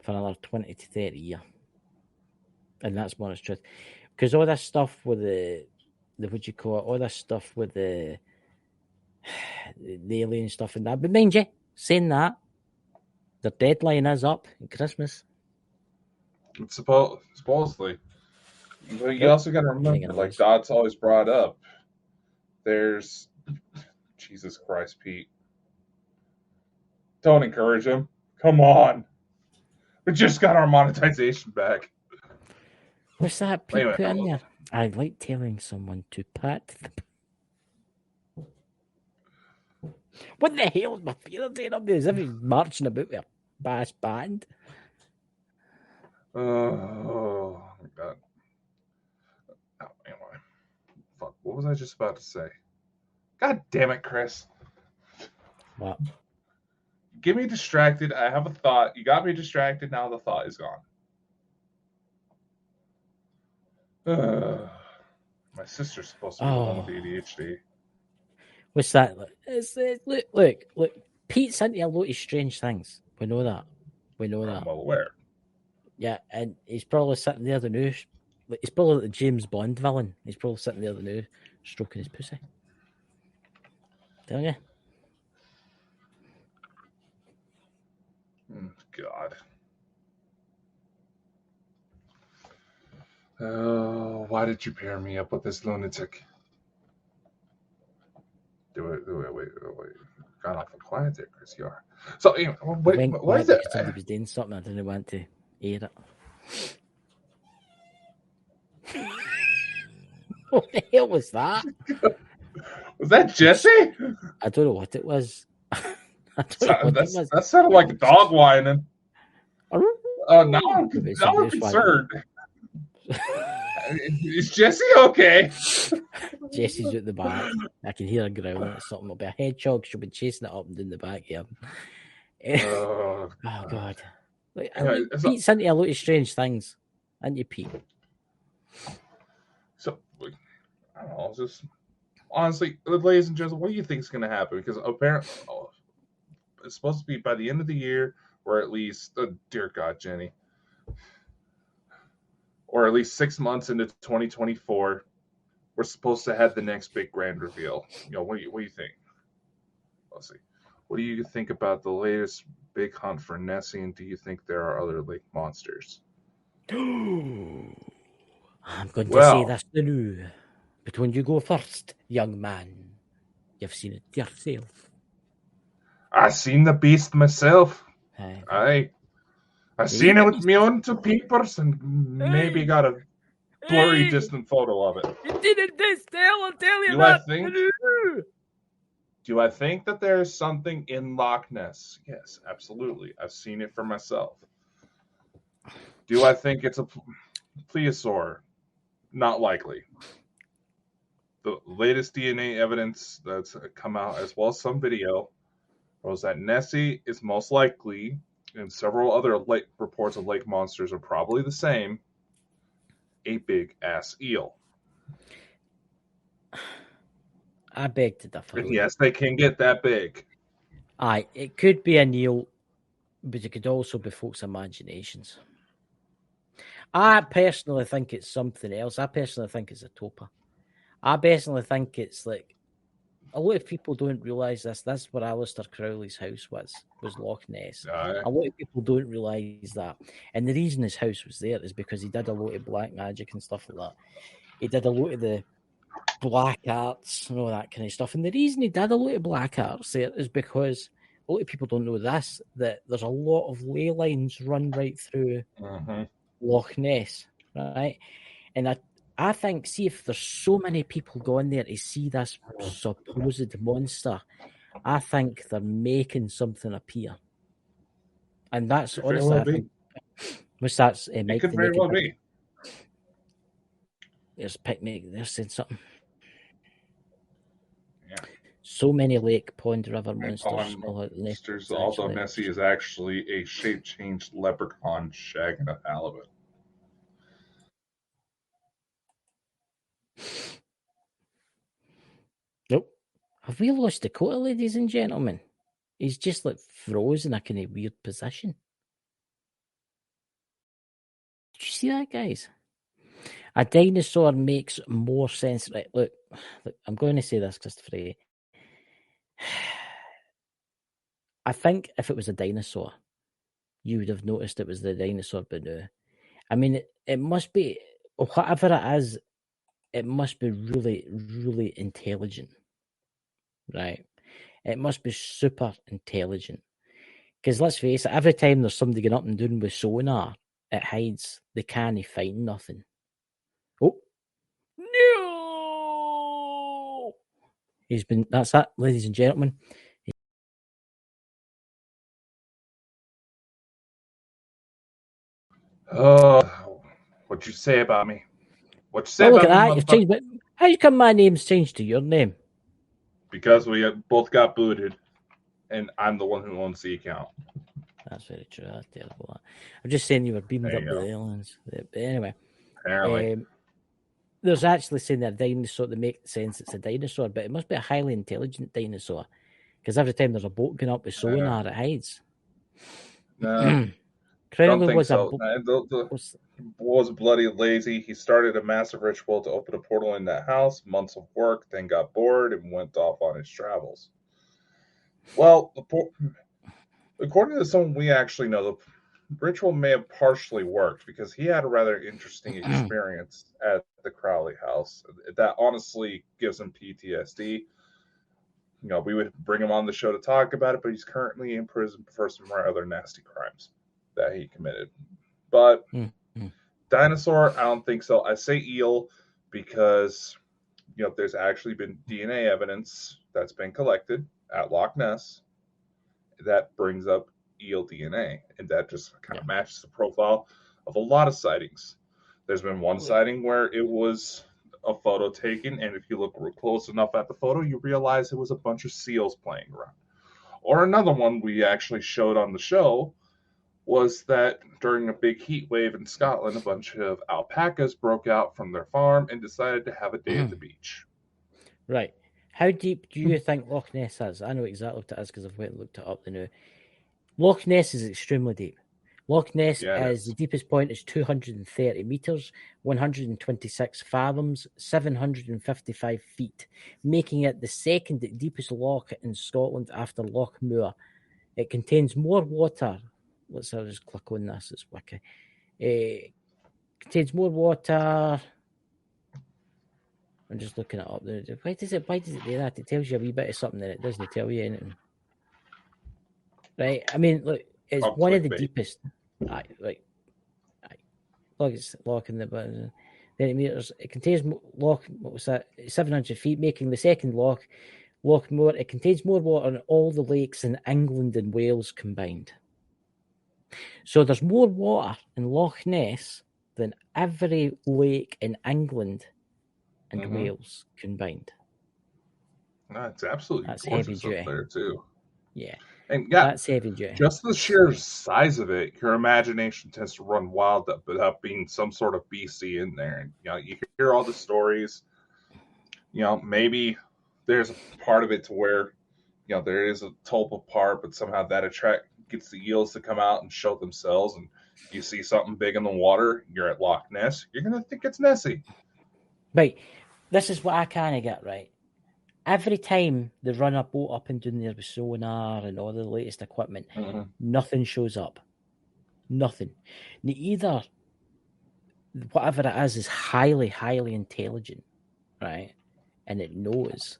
for another 20 to 30 years. And that's more the truth. Because all this stuff with the what you call it, all this stuff with the alien stuff and that. But mind you, saying that, the deadline is up at Christmas. It's supposedly. But you also got to remember, like Dot's always brought up, there's Jesus Christ, Pete. Don't encourage him. Come on. We just got our monetization back. What's that Pete put in there? I like telling someone to pat the... What the hell is my father doing up there? As if he's marching about with a bass band. Oh, my God. Oh, anyway. Fuck, what was I just about to say? God damn it, Chris. What? Get me distracted. I have a thought. You got me distracted. Now the thought is gone. My sister's supposed to be the one with ADHD. What's that? Look. Pete's into a lot of strange things. We know that. I'm well aware. Yeah, and he's probably sitting there the new. He's probably the James Bond villain. He's probably sitting there the new, stroking his pussy. Tell you. God. Oh, why did you pair me up with this lunatic? Wait. Got awful quiet there, Chris. You are. So, anyway, what is it? Somebody was doing something. I didn't want to hear it. What the hell was that? Was that Jesse? I don't know what it was. That sounded like a dog whining. Now I'm concerned. Is Jesse okay? Jesse's at the back. I can hear her growling at something. It'll be a hedgehog. She'll be chasing it up and down the back here. Oh, God. Pete's into a lot of strange things. Aren't you, Pete? So, I don't know. Just honestly, ladies and gentlemen, what do you think is going to happen? Because apparently, it's supposed to be by the end of the year, or at least, dear God, Jenny, or at least 6 months into 2024, we're supposed to have the next big grand reveal. What do you think? Let's see. What do you think about the latest big hunt for Nessie, and do you think there are other lake monsters? I'm going to say this to you, but when you go first, young man, you've seen it yourself. I seen the beast myself. I seen it with my own two peepers and maybe got a blurry, distant photo of it. You didn't I'll tell you that. Do I think that there is something in Loch Ness? Yes, absolutely. I've seen it for myself. Do I think it's a plesiosaur? Not likely. The latest DNA evidence that's come out, as well as some video, was that Nessie is most likely, and several other reports of lake monsters are probably the same, a big-ass eel. I beg to differ. And yes, they can get that big. Aye, it could be an eel, but it could also be folks' imaginations. I personally think it's something else. I personally think it's a topa. I personally think it's like, a lot of people don't realise this. That's where Aleister Crowley's house was Loch Ness. A lot of people don't realise that. And the reason his house was there is because he did a lot of black magic and stuff like that. He did a lot of the black arts and all that kind of stuff. And the reason he did a lot of black arts there is because a lot of people don't know this, that there's a lot of ley lines run right through Loch Ness, right? And I think, see, if there's so many people going there to see this supposed monster, I think they're making something appear. And that's honestly, I think, which that's it could very well be. There's picnic, they're saying something. Yeah. So many lake, pond, river monsters. Although Nessie is actually a shape-changed leprechaun shagging a halibut. Have we lost Dakota, ladies and gentlemen? He's just like frozen in a kind of weird position. Did you see that, guys? A dinosaur makes more sense. Right, look, I'm going to say this, Christopher. I think if it was a dinosaur, you would have noticed it was the dinosaur, but no. I mean, it must be, whatever it is, it must be really, really intelligent, right? It must be super intelligent. Because let's face it, every time there's somebody going up and down with sonar, it hides. They can't find nothing. Oh, no! That's that, ladies and gentlemen. What'd you say about me? What'd you say Well, look about at me, that. You've motherfucker? changed it. How come my name's changed to your name? Because we both got booted, and I'm the one who owns the account. That's very true. That's terrible. I'm just saying you were beamed There up you with go. aliens. But anyway, Apparently. there's actually saying that a dinosaur that makes sense it's a dinosaur, but it must be a highly intelligent dinosaur because every time there's a boat going up with sonar, it hides. No, Crowley don't think was so. Was bloody lazy. He started a massive ritual to open a portal in that house, months of work, then got bored and went off on his travels. Well, according to someone we actually know, the ritual may have partially worked because he had a rather interesting experience at the Crowley house. That honestly gives him PTSD. You know, we would bring him on the show to talk about it, but he's currently in prison for some rather nasty crimes that he committed. But dinosaur, I don't think so. I say eel because there's actually been DNA evidence that's been collected at Loch Ness that brings up eel DNA, and that just kind of matches the profile of a lot of sightings. There's been one sighting where it was a photo taken, and if you look close enough at the photo, you realize it was a bunch of seals playing around. Or another one we actually showed on the show was that during a big heat wave in Scotland, a bunch of alpacas broke out from their farm and decided to have a day at the beach. Right. How deep do you think Loch Ness is? I know exactly what it is because I've went and looked it up now. Loch Ness is extremely deep. Loch Ness is the deepest point is 230 meters, 126 fathoms, 755 feet, making it the second deepest loch in Scotland after Loch Moor. It contains more water. Let's just click on this. It's wiki. It contains more water. I'm just looking it up. Why does it do that? It tells you a wee bit of something that it doesn't tell you anything. Right? I mean, look, it's one of the deepest. Look, it's loch in the 30 meters. It contains loch. What was that? 700 feet, making the second loch Moor. It contains more water than all the lakes in England and Wales combined. So there's more water in Loch Ness than every lake in England and Wales combined. That's absolutely That's gorgeous heavy duty up there too. Yeah, and that's heavy duty. Just the sheer size of it, your imagination tends to run wild without being some sort of beastie in there. And you hear all the stories. Maybe there's a part of it to where there is a tulpa part, but somehow that gets the eels to come out and show themselves, and you see something big in the water. You're at Loch Ness. You're gonna think it's Nessie. Right. This is what I kind of get right. Every time they run a boat up and down there with sonar and all the latest equipment, nothing shows up. Nothing. Either whatever it is highly, highly intelligent, right? And it knows.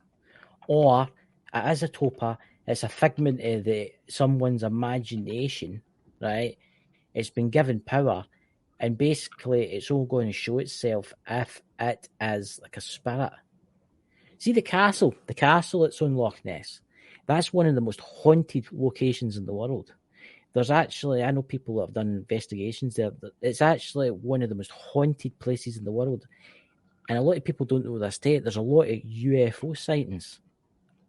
Or it is a topa, it's a figment of someone's imagination, right? It's been given power, and basically it's all going to show itself if it is like a spirit. See the castle that's on Loch Ness. That's one of the most haunted locations in the world. There's actually, I know people that have done investigations there. It's actually one of the most haunted places in the world. And a lot of people don't know this state. There's a lot of UFO sightings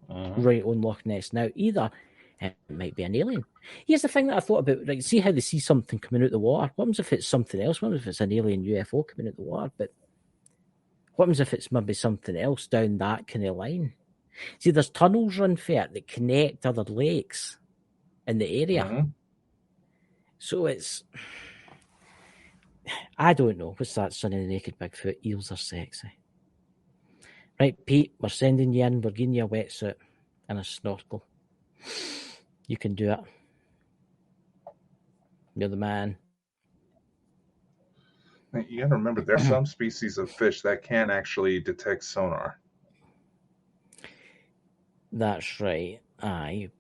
right on Loch Ness. Now, either it might be an alien. Here's the thing that I thought about. Like, see how they see something coming out of the water? What happens if it's something else? What happens if it's an alien UFO coming out of the water? But what happens if it's maybe something else down that kind of line? See, there's tunnels run through it that connect other lakes in the area. Mhm. So it's... I don't know. What's that, Son of the Naked Bigfoot? Eels are sexy. Right, Pete, we're sending you in. We're giving you a wetsuit and a snorkel. You can do it. You're the man. You got to remember, there's some species of fish that can actually detect sonar. That's right. Aye.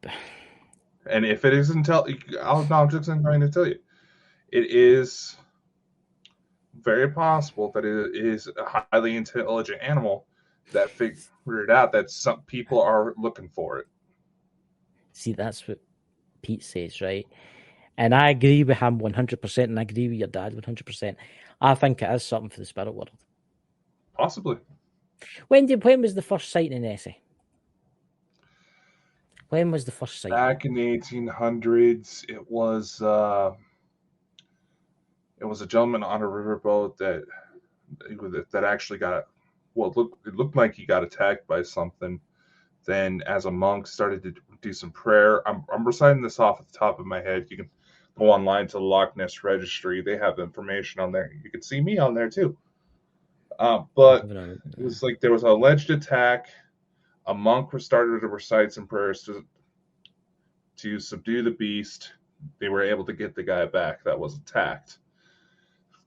And if it is I'm just going to tell you, it is very possible that it is a highly intelligent animal that figured out that some people are looking for it. See, that's what Pete says, right? And I agree with him 100%, and I agree with your dad 100%. I think it is something for the spirit world. Possibly. When was the first sighting in Nessie? When was the first sighting? Back in the 1800s, it was a gentleman on a riverboat that actually got, well, it looked like he got attacked by something. Then, as a monk, started to do some prayer. I'm reciting this off the top of my head. You can go online to the Loch Ness Registry. They have information on there. You can see me on there too. But it was like there was an alleged attack. A monk started to recite some prayers to subdue the beast. They were able to get the guy back that was attacked.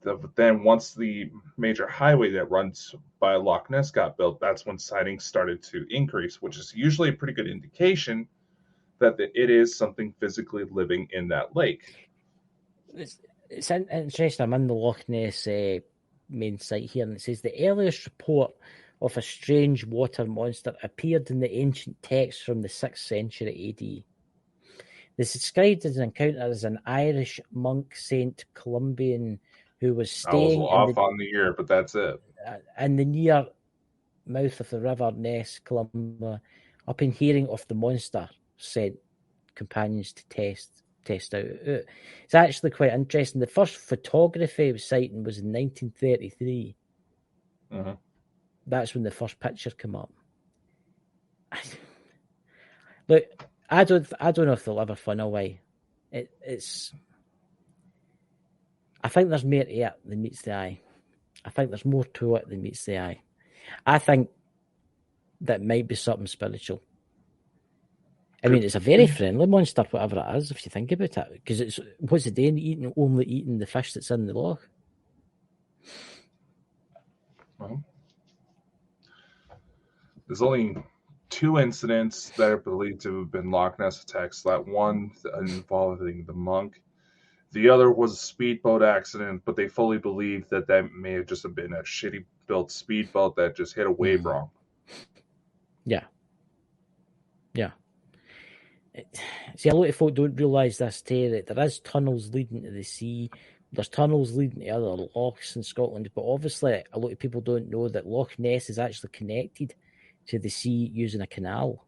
But then once the major highway that runs by Loch Ness got built, that's when sightings started to increase, which is usually a pretty good indication that it is something physically living in that lake. It's interesting. I'm in the Loch Ness main site here, and it says the earliest report of a strange water monster appeared in the ancient texts from the 6th century AD. This is described as an encounter as an Irish monk, Saint Columbian, who was staying on the year, but that's it. In the near mouth of the river Ness, Columbia, upon hearing of the monster, sent companions to test out. It's actually quite interesting. The first photography of sighting was in 1933. Mm-hmm. That's when the first picture came up. Look, I don't know if they'll ever find a way. It's. I think there's more to it than meets the eye. I think there's more to it than meets the eye. I think that might be something spiritual. I mean, it's a very friendly monster, whatever it is, if you think about it. Because what's it doing? Only eating the fish that's in the loch. Well, there's only 2 incidents that are believed to have been Loch Ness attacks. That one involving the monk. The other was a speedboat accident, but they fully believe that may have just been a shitty built speedboat that just hit a wave wrong. Yeah. Yeah. See, a lot of folk don't realise this too, that there is tunnels leading to the sea. There's tunnels leading to other lochs in Scotland, but obviously a lot of people don't know that Loch Ness is actually connected to the sea using a canal.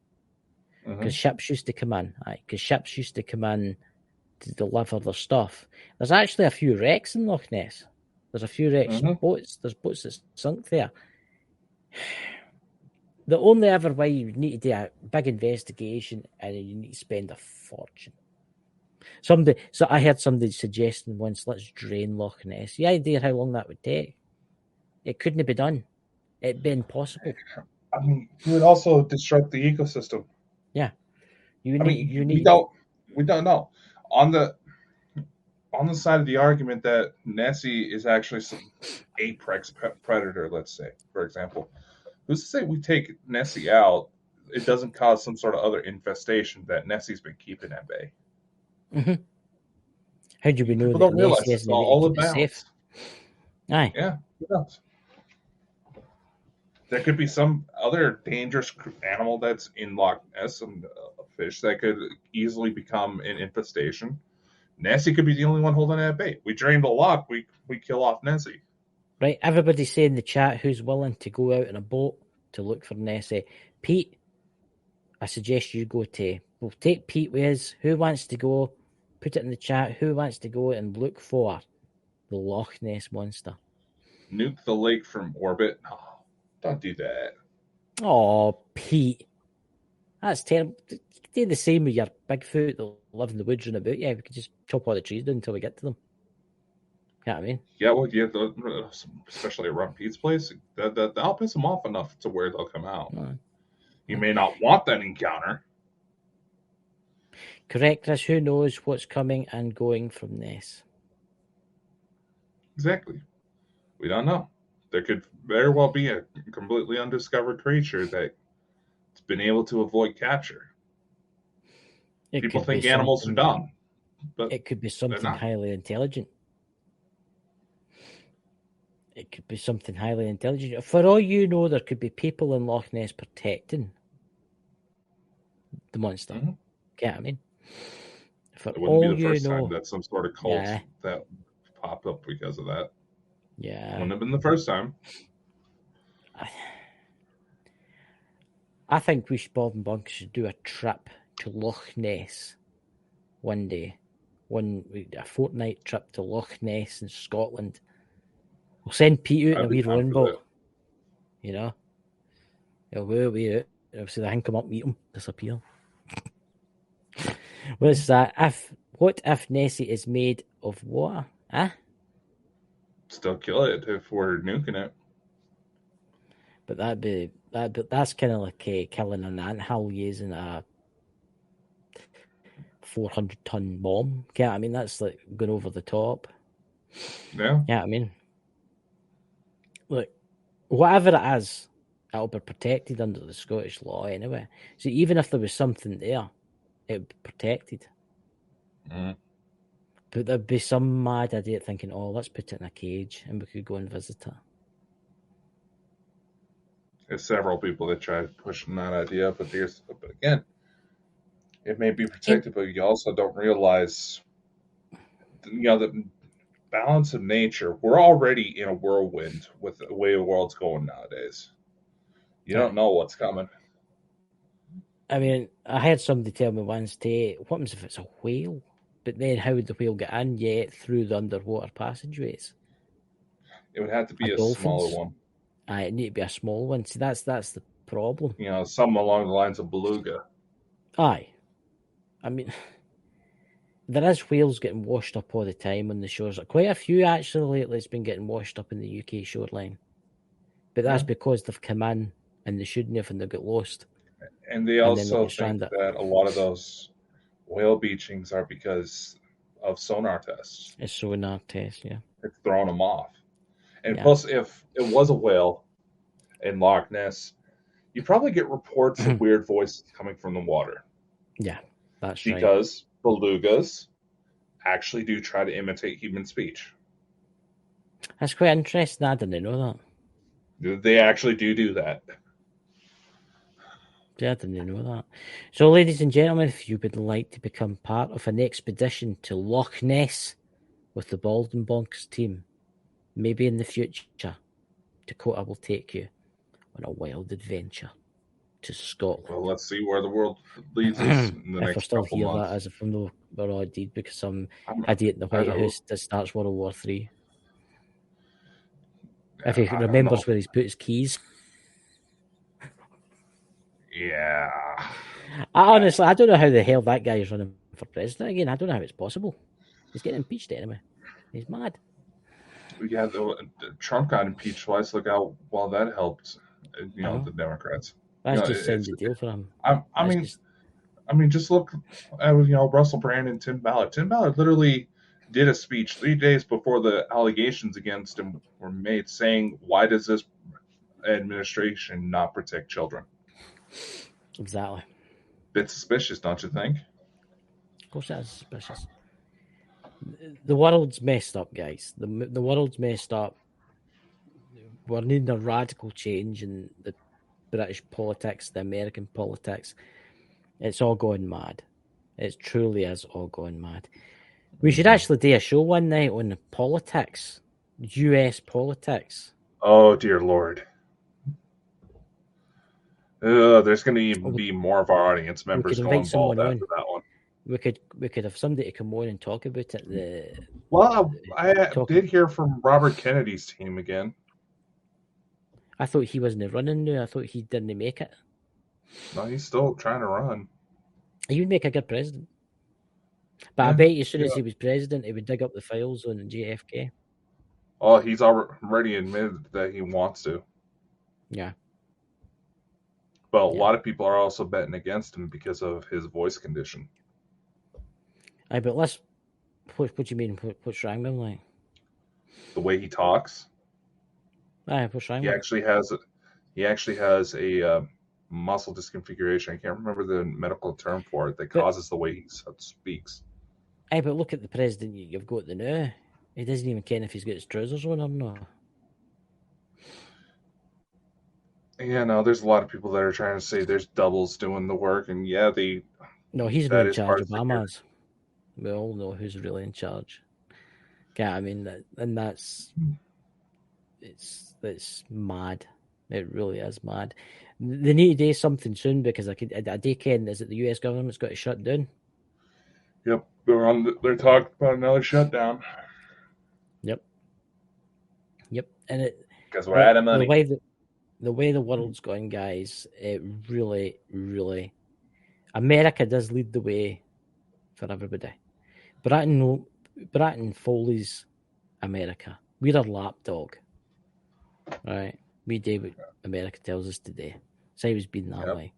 Because ships used to come in. Because ships used to come in to deliver their stuff. There's actually a few wrecks in Loch Ness. There's a few wrecks boats. There's boats that sunk there. The only other way you need to do a big investigation and you need to spend a fortune. So I heard somebody suggesting once, let's drain Loch Ness. The idea how long that would take. It couldn't be done. It'd be impossible. I mean, you would also disrupt the ecosystem. Yeah. We don't know. On the side of the argument that Nessie is actually some apex predator, let's say, for example, who's to say we take Nessie out, it doesn't cause some sort of other infestation that Nessie's been keeping at bay? Mm-hmm. How do we know People that don't realize Nessie it's isn't all keep it about safe? Aye. Yeah, who knows? There could be some other dangerous animal that's in Loch Ness, some fish that could easily become an infestation. Nessie could be the only one holding it at bay. We drain the loch, we kill off Nessie. Right, everybody say in the chat who's willing to go out in a boat to look for Nessie. Pete, I suggest you go to. We'll take Pete with us. Who wants to go? Put it in the chat. Who wants to go and look for the Loch Ness monster? Nuke the lake from orbit. Oh, don't do that. Oh, Pete. That's terrible. Do the same with your Bigfoot that live in the woods and about. Yeah, we could just chop all the trees down until we get to them. You know what I mean? Yeah, well, yeah, especially around Pete's place, that'll piss them off enough to where they'll come out. You may not want that encounter. Correct us. Who knows what's coming and going from this? Exactly. We don't know. There could very well be a completely undiscovered creature that's been able to avoid capture. People think animals are dumb, but it could be something highly intelligent. It could be something highly intelligent. For all you know, there could be people in Loch Ness protecting the monster. Mm-hmm. Get what I mean? For it wouldn't all be the first you know, time that some sort of cult that popped up because of that. Yeah. Wouldn't have been the first time. I think we should, Bald and Bonkers should do a trip to Loch Ness one day. A fortnight trip to Loch Ness in Scotland. We'll send Pete out in a wee rowing boat. You know? He'll go away out. Obviously, the thing come up, meet him, disappear. What's that? What if Nessie is made of water? Huh? Still kill it if we're nuking it. But that's kind of like killing an anthill using a 400-ton bomb. Yeah, I mean that's like going over the top. Yeah. Yeah, I mean, look, whatever it is, it'll be protected under the Scottish law anyway. So even if there was something there, it'd be protected. Mm. But there'd be some mad idiot thinking, "Oh, let's put it in a cage and we could go and visit it." There's several people that tried pushing that idea, but again, it may be protected, but you also don't realize, the balance of nature. We're already in a whirlwind with the way the world's going nowadays. You don't know what's coming. I mean, I had somebody tell me once, what happens if it's a whale? But then how would the whale get in yet through the underwater passageways? It would have to be a smaller one. It need to be a small one. See, that's the problem. Something along the lines of beluga. Aye. I mean, there is whales getting washed up all the time on the shores. Quite a few, actually, lately has been getting washed up in the UK shoreline. But that's because they've come in and they shouldn't have and they got lost. And they also think that a lot of those whale beachings are because of sonar tests. It's sonar tests, yeah. It's throwing them off. And plus, if it was a whale in Loch Ness, you probably get reports of weird voices coming from the water. Yeah, that's right. Because belugas actually do try to imitate human speech. That's quite interesting. I didn't know that. They actually do that. I didn't know that. So, ladies and gentlemen, if you would like to become part of an expedition to Loch Ness with the Bald and Bonkers team, maybe in the future, Dakota will take you on a wild adventure to Scotland. Well, let's see where the world leads us in the next couple months. That as if I'm no, we're indeed because some idiot in the White House that starts World War III. If he remembers where he's put his keys. Yeah. Honestly, I don't know how the hell that guy is running for president again. I don't know how it's possible. He's getting impeached anyway. He's mad. Yeah, Trump got impeached twice. Look how well that helped, the Democrats. That's just sends the deal for him. I mean, just look at Russell Brand and Tim Ballard. Tim Ballard literally did a speech 3 days before the allegations against him were made, saying, "Why does this administration not protect children?" Exactly. Bit suspicious, don't you think? Of course, that's suspicious. The world's messed up, guys. The world's messed up. We're needing a radical change in the British politics, the American politics. It's all going mad. It truly is all going mad. We should actually do a show one night on the politics, US politics. Oh, dear Lord. There's going to even be more of our audience members going bald after that one. We could have somebody to come on and talk about it. I did hear from Robert Kennedy's team again. I thought he wasn't running now. I thought he didn't make it. No, he's still trying to run. He would make a good president. But I Yeah. bet you as soon as Yeah. he was president, he would dig up the files on JFK. Oh, he's already admitted that he wants to. Yeah. But a Yeah. lot of people are also betting against him because of his voice condition. Aye, but let's. What do you mean? What's wrong with him? Like, The way he talks, aye, what's wrong he with him? actually has a muscle disconfiguration. I can't remember the medical term for it that causes the way he speaks. Aye, but look at the president you've got the now. He doesn't even care if he's got his trousers on or not. Yeah, no, there's a lot of people that are trying to say there's doubles doing the work, and yeah, No, he's not that in is charge. part of security. Obama's. We all know who's really in charge. Yeah, I mean, and that's it's mad. It really is mad. They need to do something soon because I do ken is that the US government's got to shut down. Yep, they're talking about another shutdown. Yep, and Because we're out of the money. way the world's going, guys, it really, really, America does lead the way for everybody. Britain Foley's America. We're a lapdog, right? We do what America tells us to do. It's always been that way.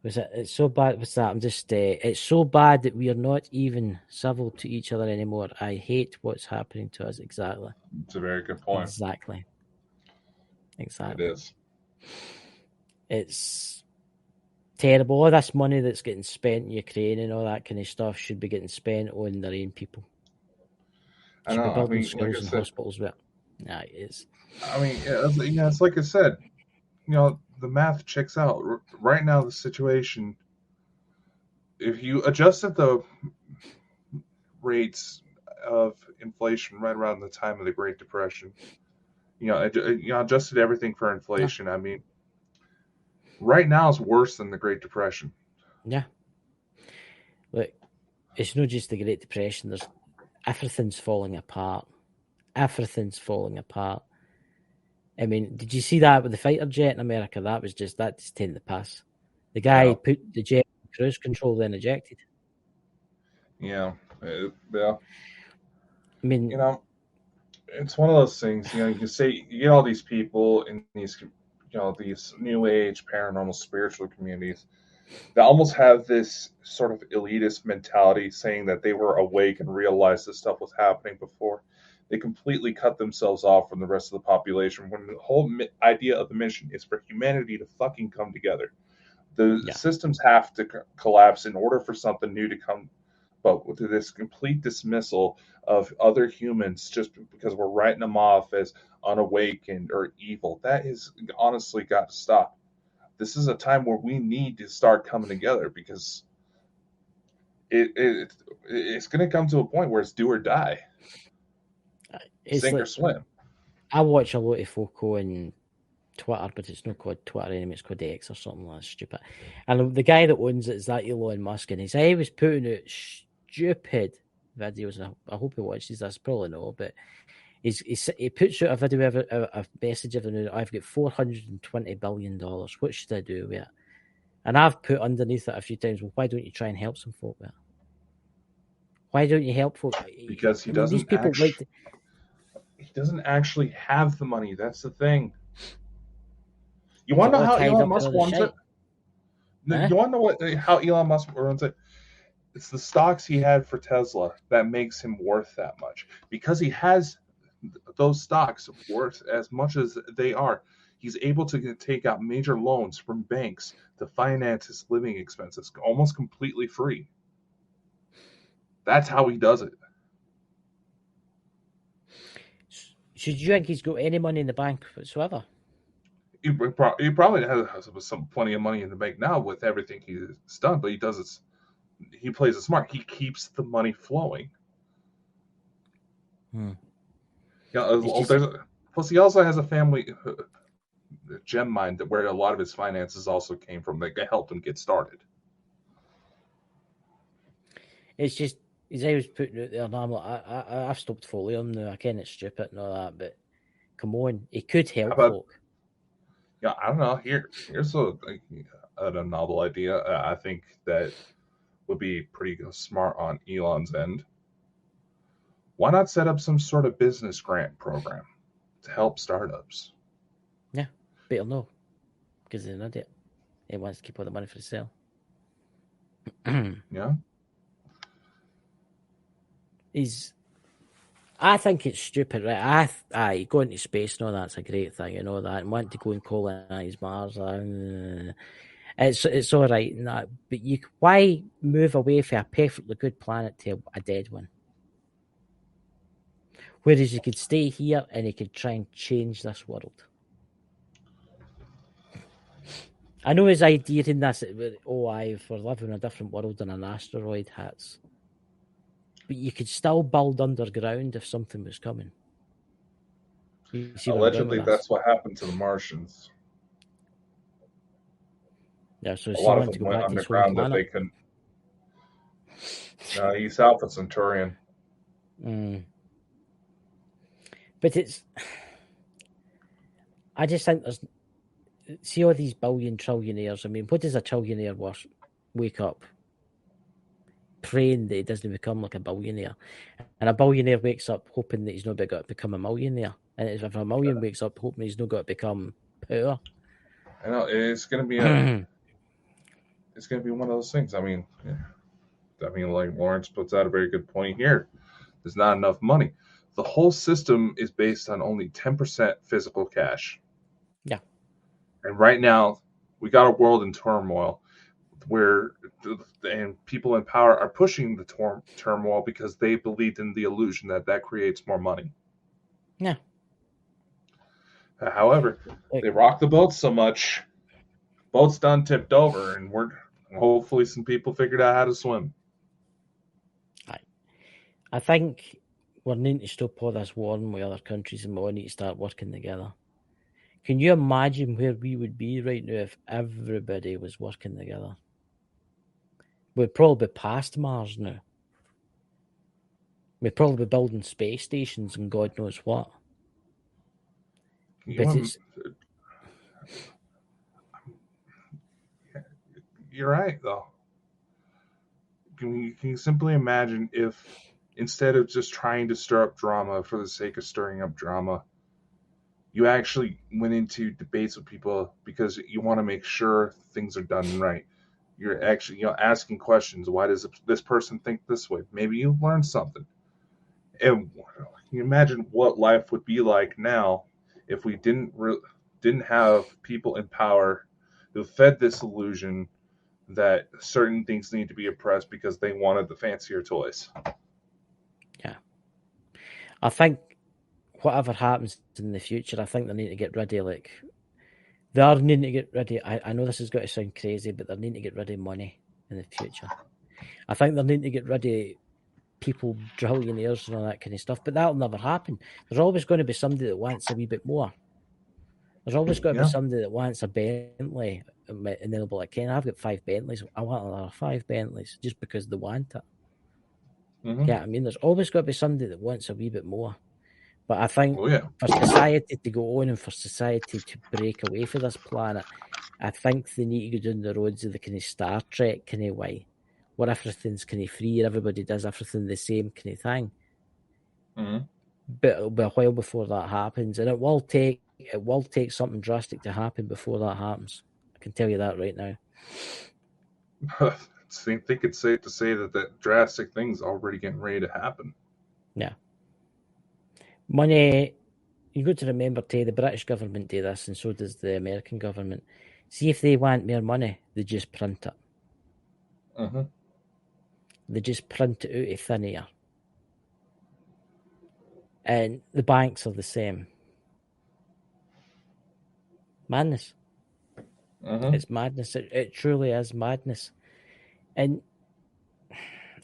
It's so bad. What's that? I'm just. It's so bad that we are not even civil to each other anymore. I hate what's happening to us. Exactly. It's a very good point. Exactly. It is. It's terrible. All this money that's getting spent in Ukraine and all that kind of stuff should be getting spent on their own people. I know. Should be building schools like I and said, hospitals. But nah, it is. I mean, it's like I said. The math checks out. Right now, the situation. If you adjusted the rates of inflation right around the time of the Great Depression, adjusted everything for inflation. I mean, right now is worse than the Great Depression. Yeah. Look, it's not just the Great Depression. There's everything's falling apart. Everything's falling apart. I mean, did you see that with the fighter jet in America? That just taking the piss. The guy put the jet in cruise control, then ejected. Yeah. I mean, it's one of those things. You get all these people in these, these new age paranormal spiritual communities that almost have this sort of elitist mentality, saying that they were awake and realized this stuff was happening before. They completely cut themselves off from the rest of the population when the whole idea of the mission is for humanity to fucking come together. The systems have to collapse in order for something new to come. But with this complete dismissal of other humans just because we're writing them off as unawakened or evil, that has honestly got to stop. This is a time where we need to start coming together because it's going to come to a point where it's do or die. It's sink like, or swim. I watch a lot of folk on Twitter, but it's not called Twitter anymore. It's called X or something like that. Stupid. And the guy that owns it is that Elon Musk, and he was putting out stupid videos. And I hope he watches this. Probably not, but he puts out a video, a message every now. I've got $420 billion. What should I do with it? And I've put underneath it a few times. Well, why don't you try and help some folk with it? Why don't you help folk? Because he doesn't. These people he doesn't actually have the money. That's the thing. You want to know how Elon Musk runs it? You want to know how Elon Musk runs it? It's the stocks he had for Tesla that makes him worth that much. Because he has those stocks worth as much as they are, he's able to take out major loans from banks to finance his living expenses almost completely free. That's how he does it. Should you think he's got any money in the bank whatsoever? He probably has plenty of money in the bank now with everything he's done, but he does it. He plays it smart. He keeps the money flowing. Plus, he also has a family gem mine where a lot of his finances also came from that helped him get started. It's just he's always putting out there, and I'm like, I've stopped following him now. I can't, it's stupid and all that, but come on, he could help folk. Yeah, I don't know. Here's a novel idea. I think that would be pretty smart on Elon's end. Why not set up some sort of business grant program to help startups? Yeah, better no, because he's an idiot. He wants to keep all the money for himself. Yeah. I think it's stupid, right? Going to space and all that's a great thing, and all that, and want to go and colonize Mars. It's all right, and that, but why move away from a perfectly good planet to a dead one? Whereas you could stay here and you could try and change this world. I know his idea in this, if we're living in a different world and an asteroid hits. But you could still build underground if something was coming. You see where I'm going Allegedly, with this? that's what happened to the Martians. Yeah, so A he lot of wanted to them go went back to his home underground that they planet. couldn't. He's Alpha Centaurian. But I just think see all these billion trillionaires. I mean, what does a trillionaire wake up praying that he doesn't become like a billionaire? And a billionaire wakes up hoping that he's not got to become a millionaire. And if a million wakes up hoping he's not got to become poor. I know it's going to be it's going to be one of those things. I mean, like Lawrence puts out a very good point here. There's not enough money. The whole system is based on only 10% physical cash. Yeah. And right now, we got a world in turmoil where and people in power are pushing the turmoil because they believed in the illusion that creates more money. Yeah. However, they rock the boat so much, boat's done tipped over, and hopefully some people figured out how to swim. I think we're needing to stop all this warring with other countries, and we all need to start working together. Can you imagine where we would be right now if everybody was working together? We'd probably be past Mars now. We'd probably be building space stations and God knows what. You're right, though. Can you simply imagine if instead of just trying to stir up drama for the sake of stirring up drama, you actually went into debates with people because you want to make sure things are done right. You're actually, asking questions. Why does this person think this way? Maybe you learned something. And can you imagine what life would be like now if we didn't have people in power who fed this illusion that certain things need to be oppressed because they wanted the fancier toys? Yeah. I think whatever happens in the future, I think they need to get rid of they are needing to get rid of. I know this has got to sound crazy, but they need to get rid of money in the future. I think they need to get rid of people, trillionaires and all that kind of stuff, but that'll never happen. There's always going to be somebody that wants a wee bit more. There's always got to be somebody that wants a Bentley, and they'll be like, Ken, I've got 5 Bentleys. I want another 5 Bentleys just because they want it. Mm-hmm. Yeah, I mean, there's always got to be somebody that wants a wee bit more. But I think for society to go on and for society to break away from this planet, I think they need to go down the roads of the kind of Star Trek kind of way, where everything's kind of free and everybody does everything the same kind of thing. Mm-hmm. But it'll be a while before that happens, and it will take something drastic to happen before that happens. I can tell you that right now. I think it's safe to say that drastic thing's already getting ready to happen. Yeah. Money, you got to remember, the British government do this, and so does the American government. See, if they want more money, they just print it. Mm-hmm. They just print it out of thin air. And the banks are the same. Madness. Mm-hmm. It's madness. It truly is madness. And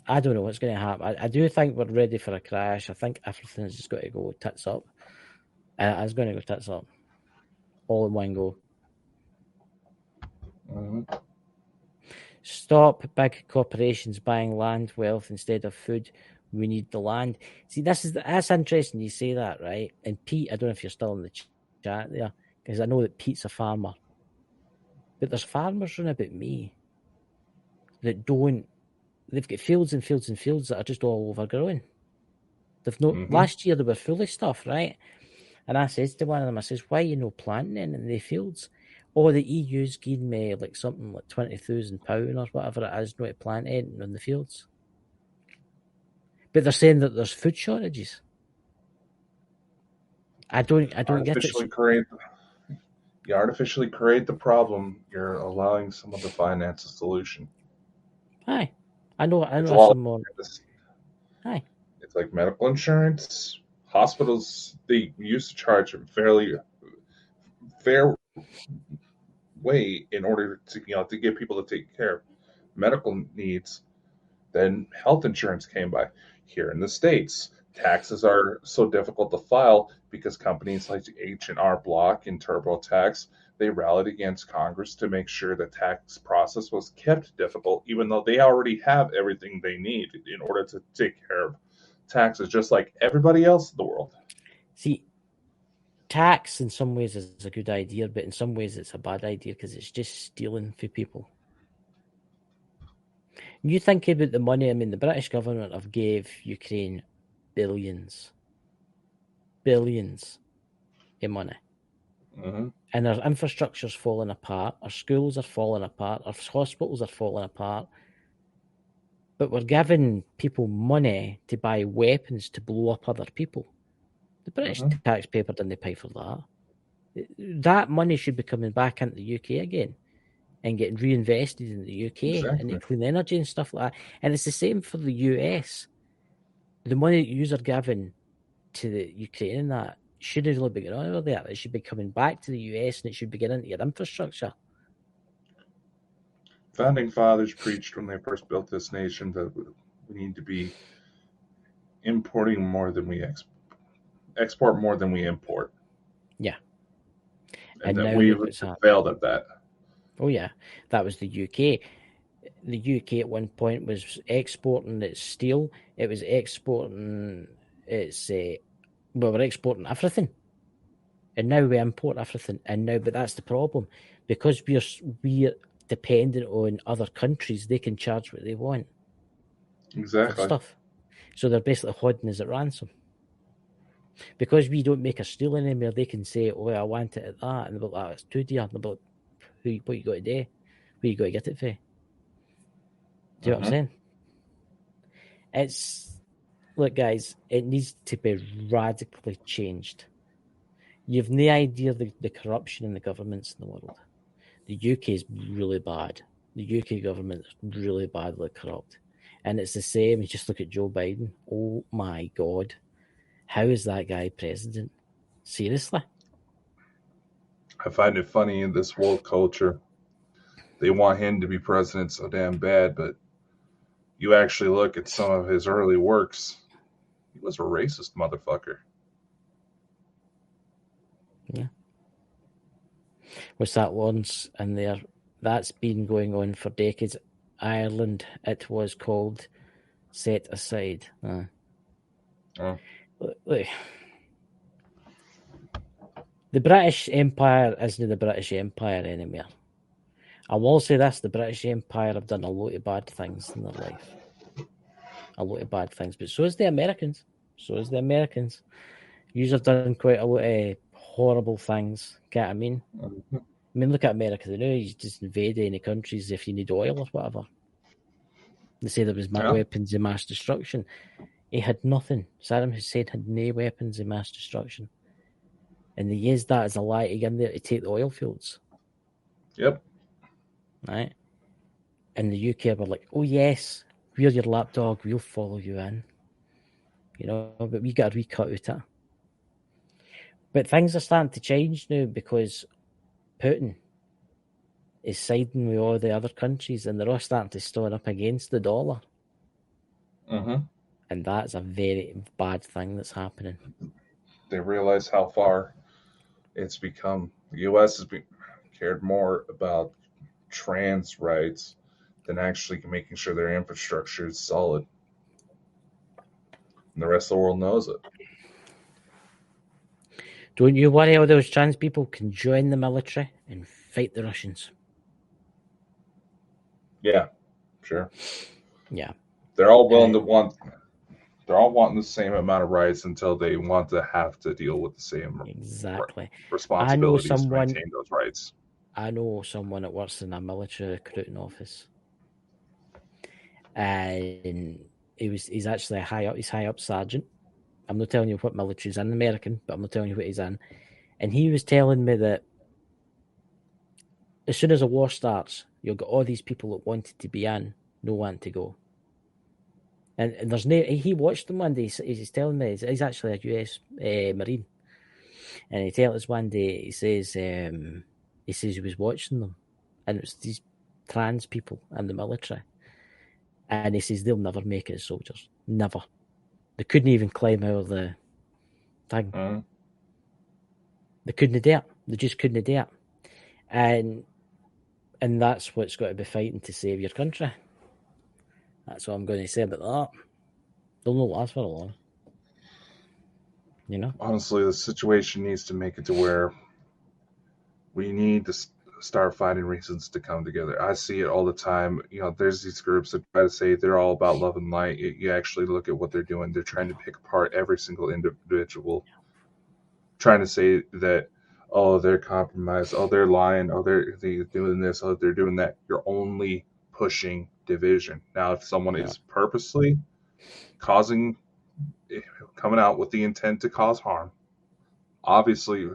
I don't know what's going to happen. I do think we're ready for a crash. I think everything's just got to go tits up. It's going to go tits up. All in one go. Mm-hmm. Stop big corporations buying land, wealth instead of food. We need the land. See, that's interesting you say that, right? And Pete, I don't know if you're still in the chat there, because I know that Pete's a farmer. But there's farmers round about me that don't. They've got fields and fields and fields that are just all overgrown. They've no. Last year they were full of stuff, right? And I says to one of them, I says, "Why are you no planting in the fields?" Oh, the EU's giving me like something like £20,000 or whatever it is, not to plant anything in the fields. But they're saying that there's food shortages. I don't get it. You artificially create the problem. You're allowing someone to finance a solution. Aye, I know some more. Aye, it's like medical insurance. Hospitals, they used to charge a fairly fair way in order to to get people to take care of medical needs. Then health insurance came by. Here in the States, taxes are so difficult to file because companies like H&R Block and TurboTax, they rallied against Congress to make sure the tax process was kept difficult, even though they already have everything they need in order to take care of taxes, just like everybody else in the world. See, tax in some ways is a good idea, but in some ways it's a bad idea because it's just stealing from people. You think about the money. I mean, the British government have gave Ukraine billions of money. And our infrastructure's falling apart, our schools are falling apart, our hospitals are falling apart. But we're giving people money to buy weapons to blow up other people. The British taxpayer didn't pay for that. That money should be coming back into the UK again and getting reinvested in the UK into clean energy and stuff like that. And it's the same for the US. The money that you are giving to the Ukraine and that shouldn't really be going on over there. It should be coming back to the US and it should be getting into your infrastructure. Founding fathers preached when they first built this nation that we need to be importing more than we export more than we import. Yeah. And that we failed at that. Oh, yeah. That was the UK. The UK at one point was exporting its steel. It was exporting its... we're exporting everything. And now we import everything. But that's the problem. Because we're dependent on other countries, they can charge what they want. Exactly. For stuff. So they're basically holding us at ransom. Because we don't make a steel anymore, they can say, "Oh, I want it at that," and they're like, "It's too dear." And they're like, "What you got to do? Where you got to get it for?" Do you know what I'm saying? Look, guys, it needs to be radically changed. You've no idea the corruption in the governments in the world. The UK is really bad. The UK government is really badly corrupt. And it's the same. You just look at Joe Biden. Oh my God. How is that guy president? Seriously? I find it funny in this woke culture. They want him to be president so damn bad, but you actually look at some of his early works. He was a racist motherfucker. Yeah. What's that once in there? That's been going on for decades. Ireland, it was called Set Aside. Look, the British Empire isn't the British Empire anymore. I will say this, the British Empire have done a lot of bad things in their life. A lot of bad things, but so is the Americans. You have done quite a lot of horrible things, get what I mean? I mean, look at America, they know you just invade any countries if you need oil or whatever. They say there was weapons of mass destruction. He had nothing. Saddam Hussein had no weapons of mass destruction. And they used that as a lie to get in there to take the oil fields. Yep. Right? And the UK were like, "Oh yes, we're your lapdog, we'll follow you in." You know, but we got a recut out it. But things are starting to change now because Putin is siding with all the other countries and they're all starting to stand up against the dollar. And that's a very bad thing that's happening. They realize how far it's become. The U.S. has cared more about trans rights than actually making sure their infrastructure is solid. And the rest of the world knows it. Don't you worry, all those trans people can join the military and fight the Russians. Yeah, sure. Yeah. They're all they're all wanting the same amount of rights until they want to have to deal with the same Exactly. responsibilities to maintain those rights. I know someone that works in a military recruiting office, and he's actually he's high up sergeant. I'm not telling you what military he's in, American, but I'm not telling you what he's in. And he was telling me that as soon as a war starts, you'll get all these people that wanted to be in, no one to go. And there's no. He watched them one day. He's telling me he's actually a US Marine, and he told us one day. He says he was watching them, and it was these trans people in the military, and he says they'll never make it as soldiers. Never. They couldn't even climb out of the thing. Mm-hmm. They couldn't do it. They just couldn't do it. And that's what's got to be fighting to save your country. That's what I'm going to say about that. They'll not last for long. You know? Honestly, the situation needs to make it to where we need to start finding reasons to come together. I see it all the time. You know, there's these groups that try to say they're all about love and light. You actually look at what they're doing. They're trying to pick apart every single individual, trying to say that, oh, they're compromised, oh, they're lying, oh, they're doing this, oh, they're doing that. You're only pushing division. Now, if someone is purposely coming out with the intent to cause harm, obviously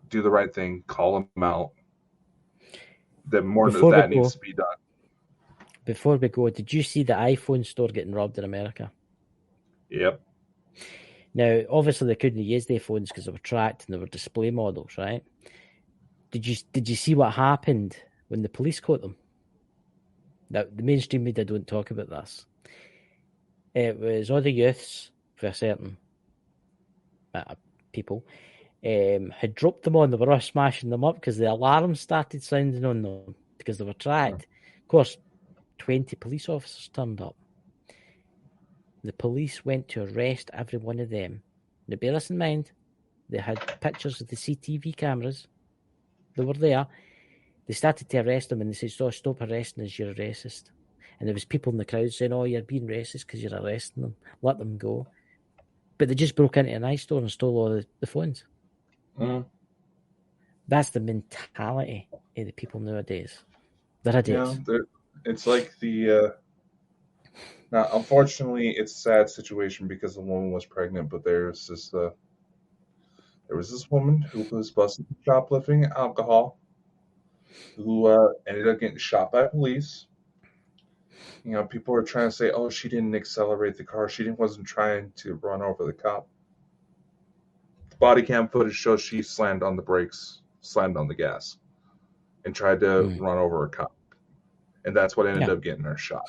do the right thing, call them out. Then more of that needs to be done. Before we go, did you see the iPhone store getting robbed in America? Yep. Now, obviously, they couldn't use their phones because they were tracked and they were display models, right? Did you see what happened when the police caught them? Now, the mainstream media don't talk about this. It was all the youths, for a certain people, had dropped them on. They were all smashing them up because the alarms started sounding on them because they were tracked. Of course, 20 police officers turned up. The police went to arrest every one of them. Now, bear this in mind, they had pictures of the CCTV cameras. They were there. They started to arrest them and they said, stop arresting us, you're a racist. And there was people in the crowd saying, oh, you're being racist because you're arresting them. Let them go. But they just broke into an iStore and stole all the phones. Mm-hmm. That's the mentality of the people nowadays. They're idiots. Yeah, it's like now, unfortunately, it's a sad situation because the woman was pregnant, but there was this woman who was busted for shoplifting alcohol, who ended up getting shot by police. You know, people are trying to say, "Oh, she didn't accelerate the car. Wasn't trying to run over the cop." The body cam footage shows she slammed on the brakes, slammed on the gas, and tried to run over a cop, and that's what ended up getting her shot.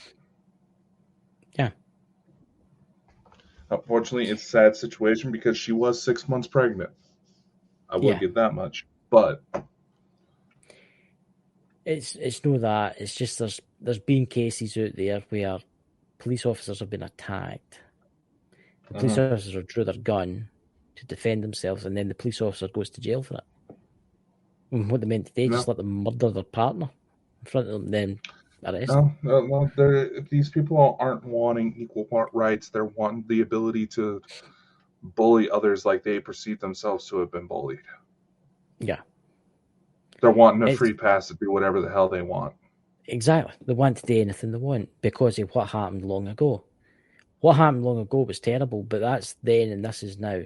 Yeah. Unfortunately, it's a sad situation because she was 6 months pregnant. I will give that much, but it's no that. It's just there's been cases out there where police officers have been attacked. The police officer drew their gun to defend themselves, and then the police officer goes to jail for it. And what they meant to do, just let them murder their partner in front of them, then arrest them. No. These people aren't wanting equal rights. They're wanting the ability to bully others like they perceive themselves to have been bullied. Yeah. They're wanting a free pass to do whatever the hell they want. Exactly. They want to do anything they want because of what happened long ago. What happened long ago was terrible, but that's then and this is now.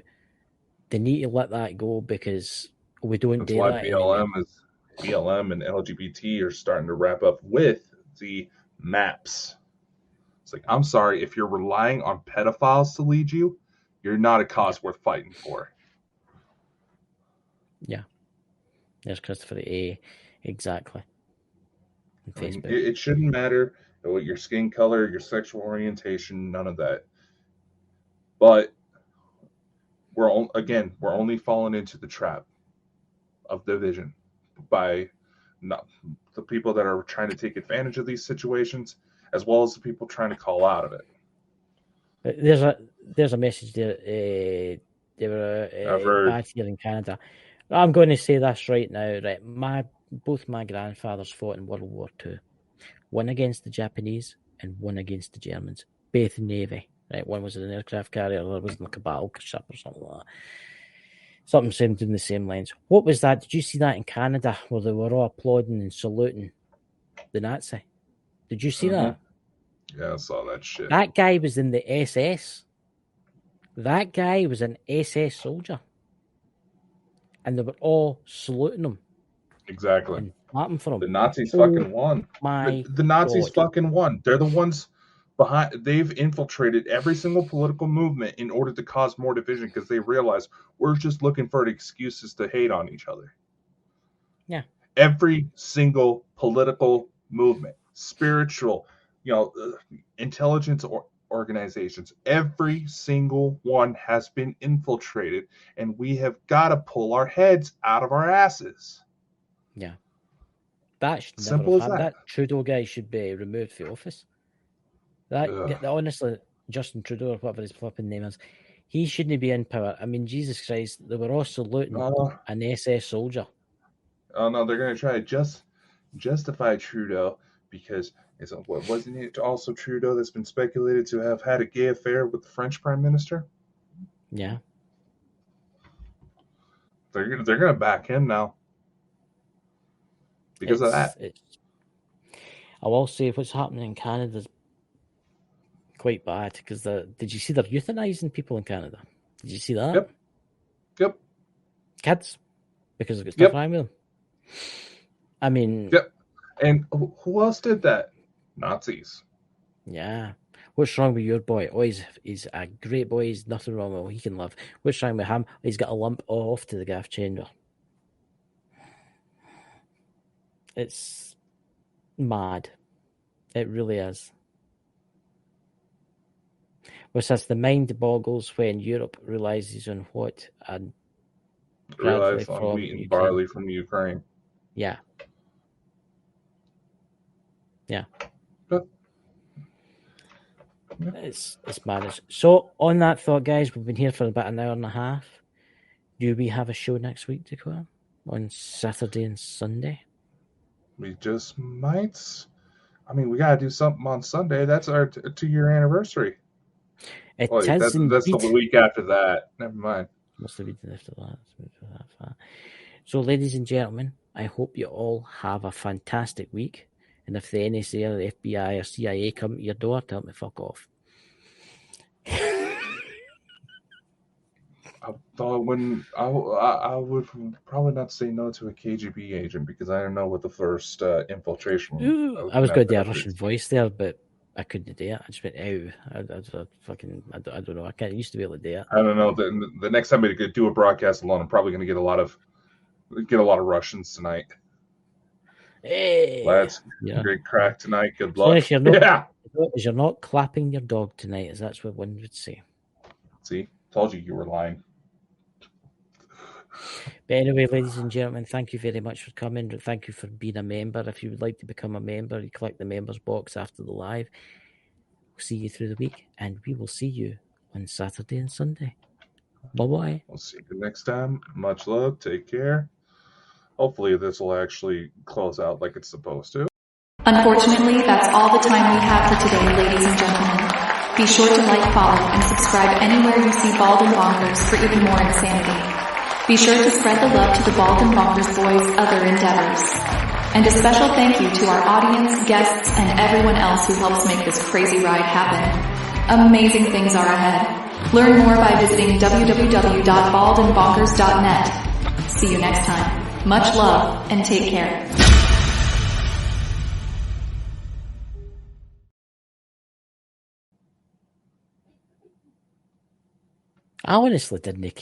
They need to let that go because we don't do that anymore. BLM and LGBT are starting to wrap up with the maps. It's like, I'm sorry, if you're relying on pedophiles to lead you, you're not a cause worth fighting for. Yeah. There's Christopher A. Exactly. I mean, it shouldn't matter what your skin color, your sexual orientation, none of that. But we're only falling into the trap of division by the people that are trying to take advantage of these situations, as well as the people trying to call out of it. There's a message there. They were bad here in Canada. I'm going to say this right now. Right, both my grandfathers fought in World War II. one against the Japanese and one against the Germans. Both Navy. Right, one was an aircraft carrier, the other was like a battleship or something like that. Something seemed in the same lines. What was that? Did you see that in Canada where they were all applauding and saluting the Nazi? Did you see that? Yeah, I saw that shit. That guy was in the SS. That guy was an SS soldier. And they were all saluting him. Exactly. And clapping for him. The Nazis fucking won. The Nazis God. fucking won. They're the ones behind. They've infiltrated every single political movement in order to cause more division because they realize we're just looking for excuses to hate on each other. Yeah. Every single political movement, spiritual, intelligence organizations, every single one has been infiltrated, and we have got to pull our heads out of our asses. Yeah. That should Simple never as have happened. that. That Trudeau guy should be removed from office. Honestly, Justin Trudeau, or whatever his flipping name is, he shouldn't be in power. I mean, Jesus Christ, they were all saluting an SS soldier. Oh no, they're going to try to justify Trudeau because wasn't it also Trudeau that's been speculated to have had a gay affair with the French Prime Minister? Yeah. They're going to back him now because of that. I will say what's happening in Canada is quite bad because did you see they're euthanizing people in Canada? Did you see that? Yep. Kids, because they've got stuff wrong with them. I mean. Yep. And who else did that? Nazis. Yeah. What's wrong with your boy? Oh, he's a great boy. He's nothing wrong with him. He can live. What's wrong with him? He's got a lump off to the gaff chamber. It's mad. It really is. Which says the mind boggles when Europe realizes on what and realize on wheat and barley from Ukraine. Yeah. Yeah. It's madness. So on that thought, guys, we've been here for about an hour and a half. Do we have a show next week, Dakota? On Saturday and Sunday? We just might. I mean, we gotta do something on Sunday. That's our 2-year anniversary. That's the week after that. Never mind. Must have been after that. So, ladies and gentlemen, I hope you all have a fantastic week. And if the NSA or the FBI or CIA come to your door, tell them to fuck off. I would probably not say no to a KGB agent because I don't know what the first infiltration. I was going to do a Russian voice there, but I couldn't do it. I just went, "Ow!" I don't know. I used to be able to do it. I don't know. The next time we do a broadcast alone, I'm probably going to get a lot of Russians tonight. Hey, lads, great crack tonight. Good luck. If you're not clapping your dog tonight, as that's what one would say. See, told you were lying. But anyway, ladies and gentlemen, thank you very much for coming. Thank you for being a member. If you would like to become a member, you click the members box after the live. We'll see you through the week, and we will see you on Saturday and Sunday. Bye-bye. We'll see you next time. Much love. Take care. Hopefully this will actually close out like it's supposed to. Unfortunately, that's all the time we have for today, ladies and gentlemen. Be sure to like, follow, and subscribe anywhere you see Bald and Bonkers for even more insanity. Be sure to spread the love to the Bald and Bonkers Boys' other endeavors. And a special thank you to our audience, guests, and everyone else who helps make this crazy ride happen. Amazing things are ahead. Learn more by visiting www.baldandbonkers.net. See you next time. Much love and take care. I honestly didn't care.